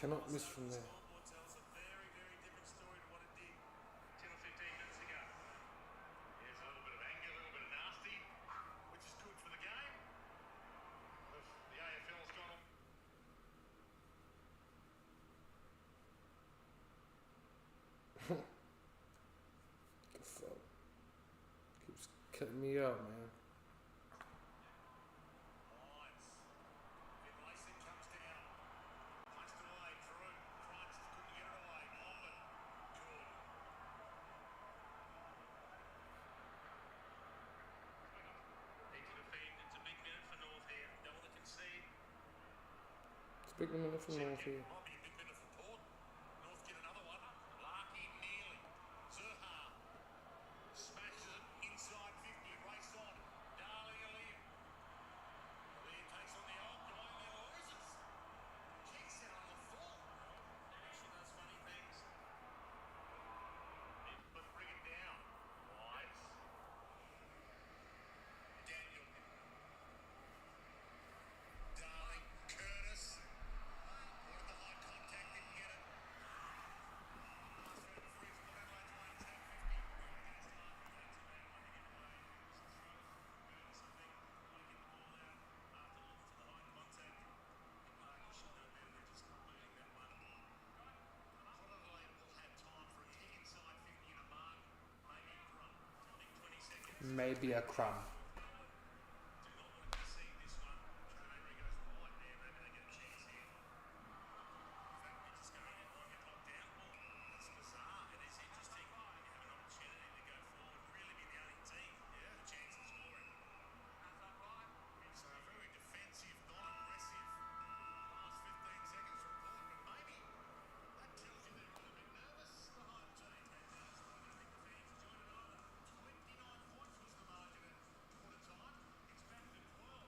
[SPEAKER 1] Cannot miss from there.
[SPEAKER 9] Scoreboard tells a very, very different story to what it did 10 or 15 minutes ago.
[SPEAKER 5] There's a little bit of anger, a little bit of nasty, which is good for the game. The AFL's gone on.
[SPEAKER 1] The fuck? Keeps cutting me out, man.
[SPEAKER 5] Lines. Finlayson comes down. Punched it away. Drew. Crunched. Couldn't get it away. Lomban. Good.
[SPEAKER 9] Need to defend. It's a big minute for North here. Don't want to concede.
[SPEAKER 1] It's a big minute for North here.
[SPEAKER 5] Might be a big minute for Port. North get another one. Larky nearly. Zerha. Smashes it inside 50. Race on. Darling Aaliyah. Aaliyah takes on the old guy and then loses. Kicks it on the full.
[SPEAKER 9] She does funny things.
[SPEAKER 5] But bring it down. Wise. Daniel. Darling. Curtis. Wanted the high contact. Didn't get it. Last round of freeze. Port Adelaide's won 10-50. Port Adelaide will have time for a kick inside 50 and a mark. Maybe a crumb. 20 seconds.
[SPEAKER 1] Maybe a crumb.
[SPEAKER 5] Do not want to concede this one. Canberra goes wide there. Maybe they get a chance here. In fact, they're just going to get locked down. Well, it's bizarre. It is interesting. You have an opportunity to go forward and really be the only team with a chance of scoring. So very defensive, not aggressive. Last 15 seconds from Port, but maybe that tells you they're a little bit nervous. The home team. 29 points was the margin at quarter time. It's back to 12.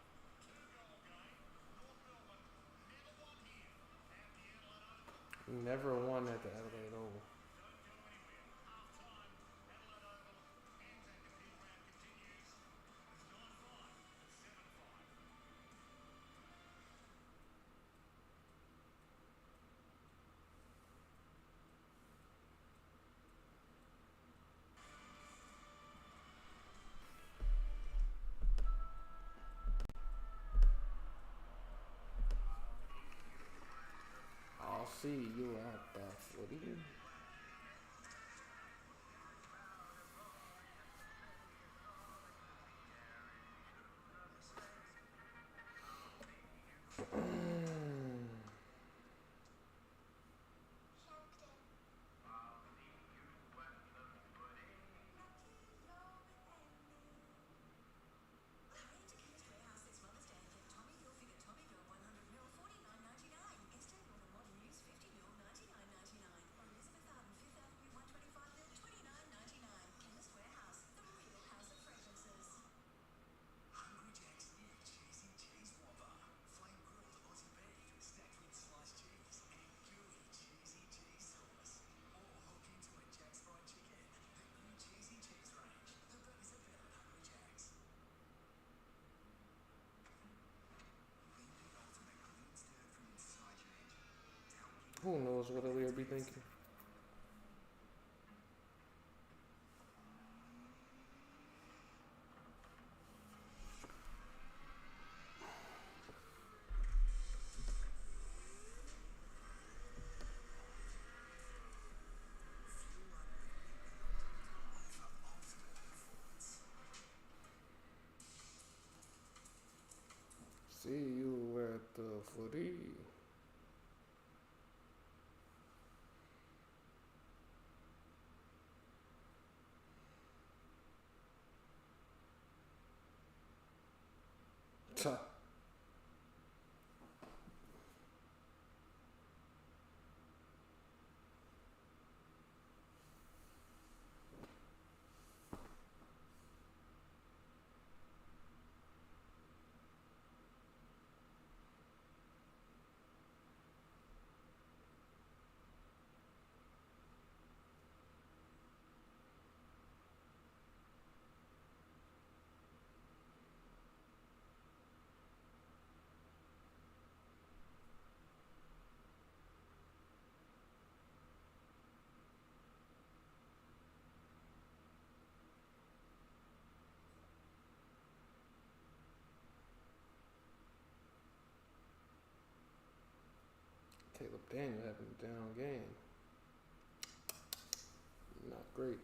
[SPEAKER 5] 2-goal game. North Melbourne never won here. And the Adelaide Oval
[SPEAKER 1] Never won at the Adelaide Oval.
[SPEAKER 5] don't go anywhere. Half time. Adelaide Oval ends and the field round continues. It's 9-5. It's 7-5.
[SPEAKER 1] I'll see you at the footy.
[SPEAKER 4] Hurry to Chemist Warehouse this Mother's Day and get Tommy Hilfiger Tommy Girl 100ml $49.99. Estee Lauder Modern Use 50ml $99.99. Or Elizabeth Arden 5th Avenue 125ml $29.99. Chemist Warehouse, the real house of fragrances.
[SPEAKER 10] Hungry Jack's new cheesy cheese whopper. Flame grilled Aussie beef stacked with sliced cheese and gooey cheesy cheese sauce. Or hook into a Jack's fried chicken. The new cheesy cheese range. The burgers are better at Hungry Jack's. Leave the ultimate clean stirred from inside your engine to help keep
[SPEAKER 1] Who knows what Aaliyah be thinking? See you at the footy. Tuh. Daniel having a down game. Not great.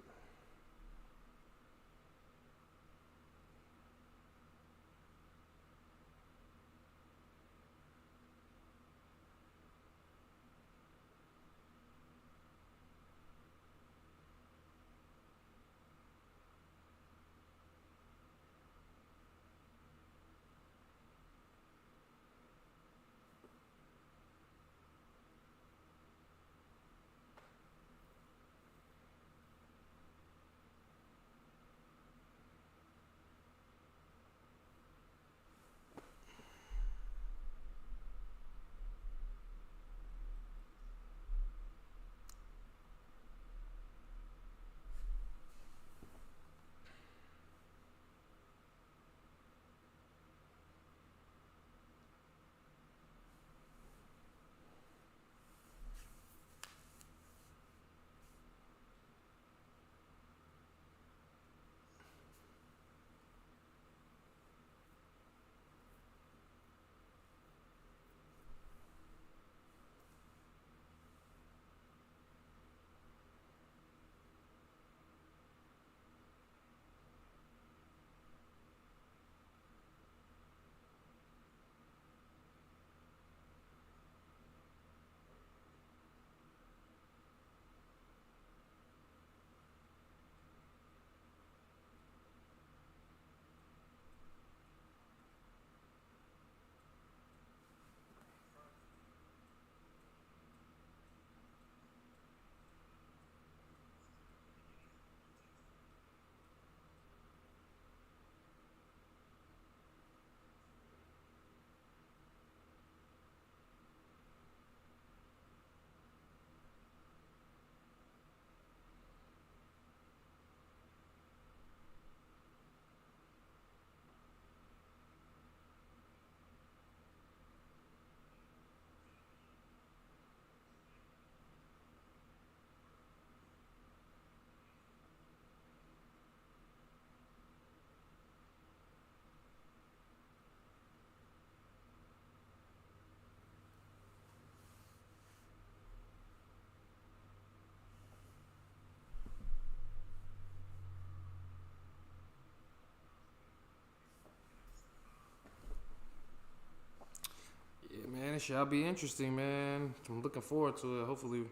[SPEAKER 1] Yeah, man, it shall be interesting, man. I'm looking forward to it. Hopefully, we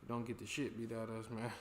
[SPEAKER 1] don't get the shit beat out of us, man.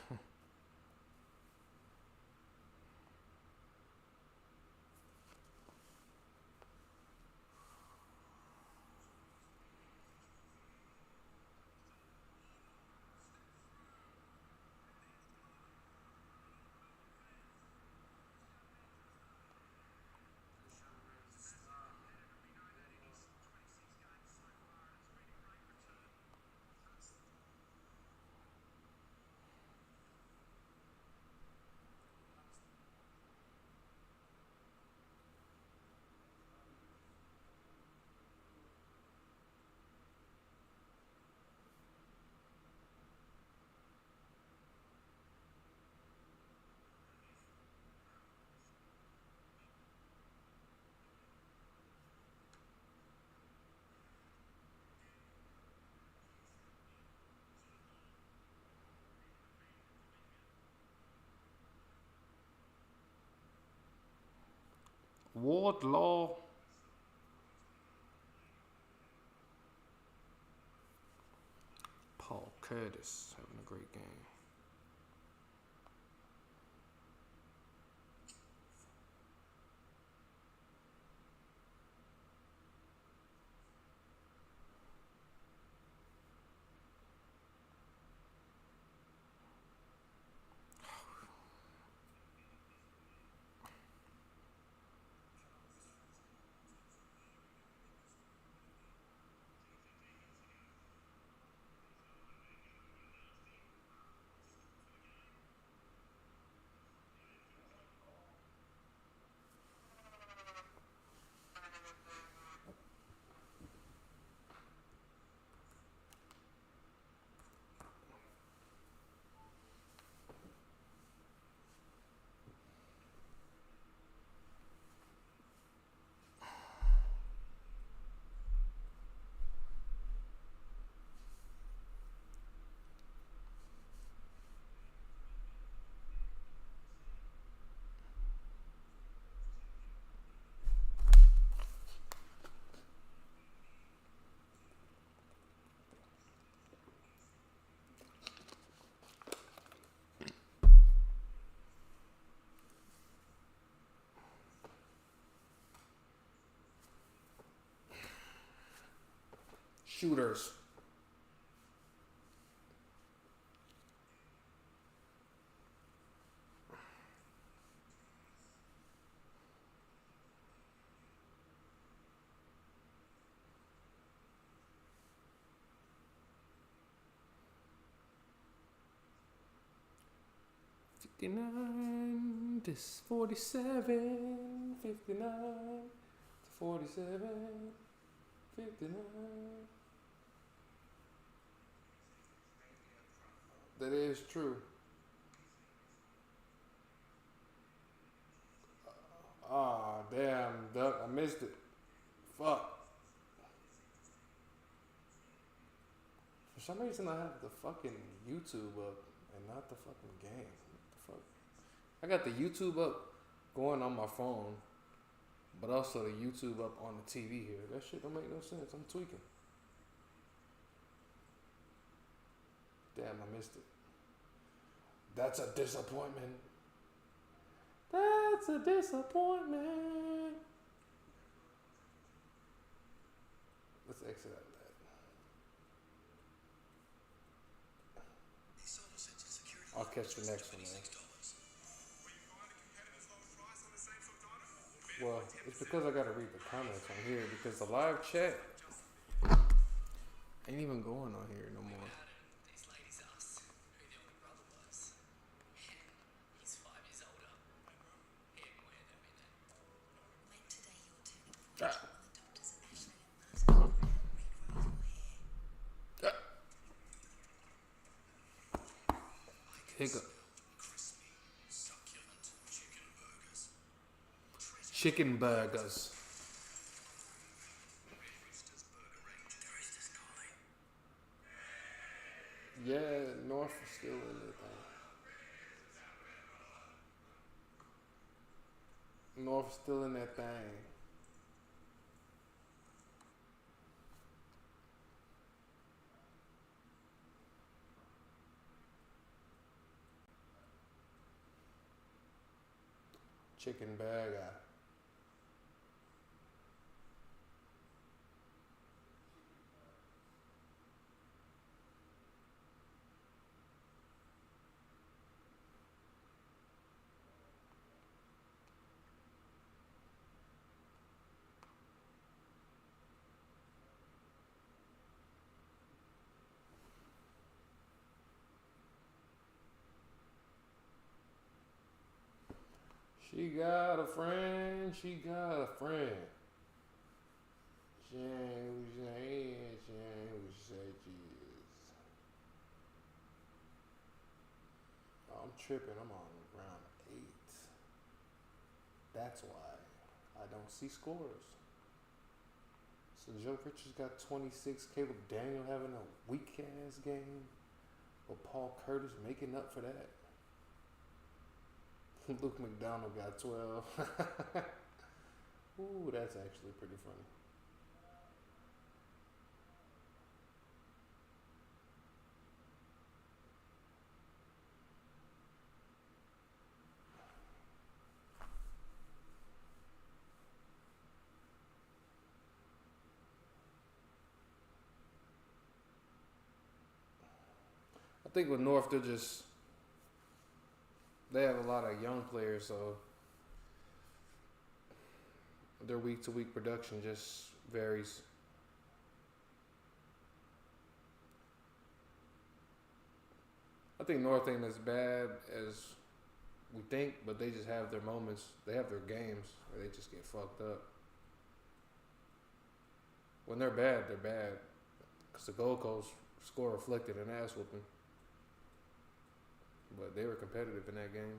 [SPEAKER 1] Wardlaw. Paul Curtis having a great game. shooters. $59 to $47, $59 to $47, $59. That is true. Ah, damn, Duck, I missed it. Fuck. For some reason, I have the fucking YouTube up and not the fucking game. What the fuck? I got the YouTube up going on my phone, but also the YouTube up on the TV here. That shit don't make no sense. I'm tweaking. Damn, I missed it. That's a disappointment. That's a disappointment. Let's exit out of that. I'll catch the next one, man. Well, it's because I gotta read the comments on here because the live chat ain't even going on here no more.
[SPEAKER 10] These ladies asked who the older brother was. He's 5 years older. Wait today you're turning 40
[SPEAKER 1] Ah.
[SPEAKER 10] when the doctors at Ashley and Martin regrow your hair.
[SPEAKER 1] Hiccup.
[SPEAKER 10] Crispy, succulent chicken burgers.
[SPEAKER 1] Chicken burgers.
[SPEAKER 10] Roosters burger range. The rooster's calling.
[SPEAKER 1] Yeah, North is still in there thing. North's still in that thing. Chicken burger. She got a friend, she got a friend. She ain't who she ain't, she ain't who she say she is. Oh, I'm tripping, I'm on round 8. That's why I don't see scores. So Joe Richards got 26, Caleb Daniel having a weak ass game, but Paul Curtis making up for that. Luke McDonald got 12. Ooh, that's actually pretty funny. I think with North, they have a lot of young players, so their week-to-week production just varies. I think North ain't as bad as we think, but they just have their moments. They have their games where they just get fucked up. When they're bad, they're bad. Because the Gold Coast score reflected an ass whooping. But they were competitive in that game.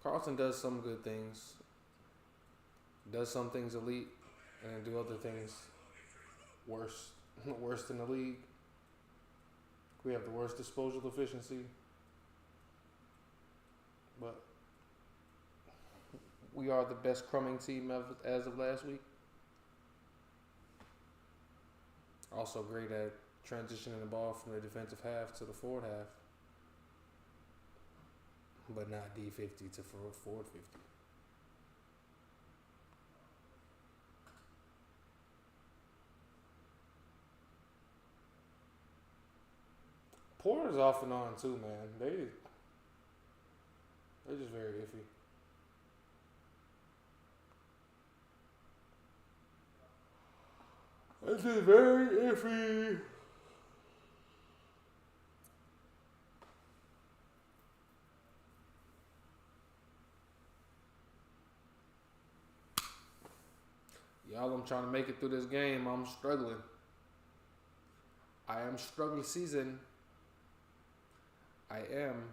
[SPEAKER 1] Carlton does some good things, does some things elite, and then do other things worse, worse than the league. We have the worst disposal efficiency, but we are the best crumbing team as of last week. Also great at transitioning the ball from the defensive half to the forward half, but not D50 to forward 50. Porter's off and on too, man. They're just very iffy. It's just very iffy. Y'all, I'm trying to make it through this game. I'm struggling. I am struggling season. I am.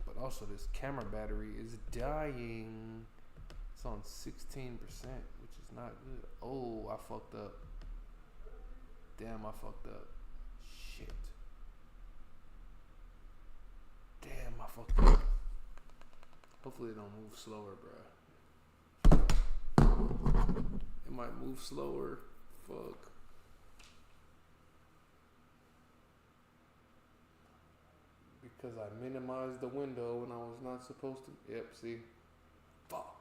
[SPEAKER 1] But also this camera battery is dying. It's on 16%, which is not good. Oh, I fucked up. Damn, I fucked up. Shit. Damn, I fucked up. Hopefully it don't move slower, bruh. It might move slower. Fuck. Because I minimized the window when I was not supposed to. Yep, see? Fuck.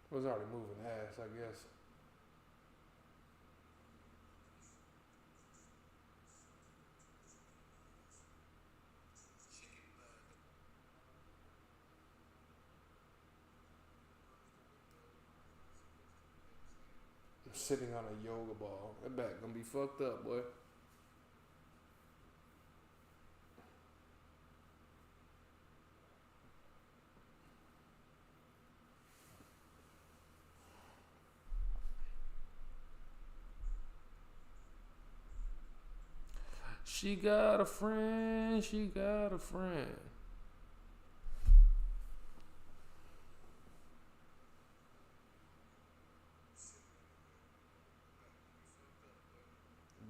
[SPEAKER 1] It was already moving ass, I guess. I'm sitting on a yoga ball. That back gonna be fucked up, boy. She got a friend, she got a friend.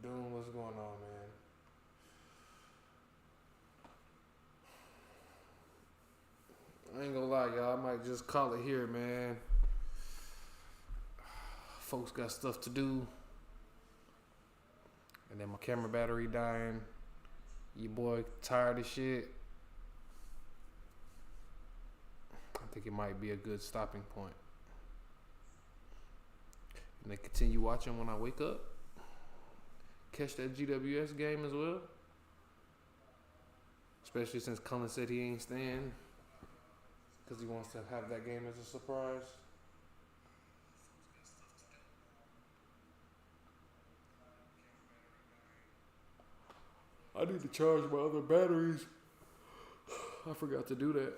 [SPEAKER 1] Doom, what's going on, man? I ain't gonna lie, y'all. I might just call it here, man. Folks got stuff to do. And then my camera battery dying. Your boy tired of shit. I think it might be a good stopping point. And then continue watching when I wake up. Catch that GWS game as well. Especially since Cullen said he ain't staying. Because he wants to have that game as a surprise. I need to charge my other batteries. I forgot to do that.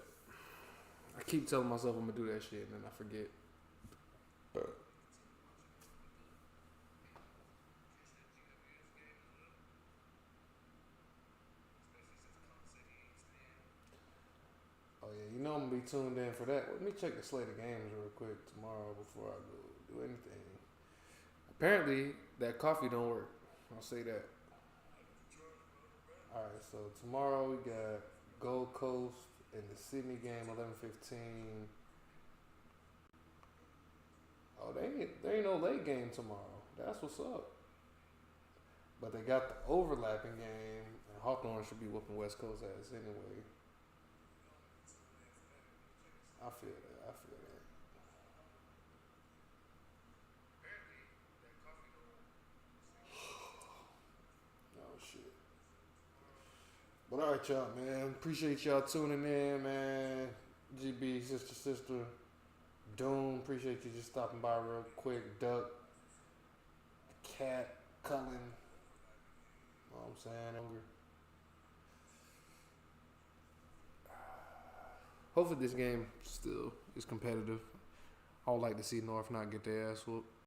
[SPEAKER 1] I keep telling myself I'm going to do that shit and then I forget. Oh yeah, you know I'm going to be tuned in for that. Let me check the slate of games real quick tomorrow before I go do anything. Apparently, that coffee don't work. I'll say that. Alright, so tomorrow we got Gold Coast in the Sydney game, 11:15. Oh, there ain't no late game tomorrow. That's what's up. But they got the overlapping game, and Hawthorne should be whooping West Coast ass anyway. I feel that. Oh shit. But alright, y'all, man. Appreciate y'all tuning in, man. GB, sister. Doom, appreciate you just stopping by real quick. Duck, Cat, Cullen. You know what I'm saying? Hungry. Hopefully this game still is competitive. I would like to see North not get their ass whooped.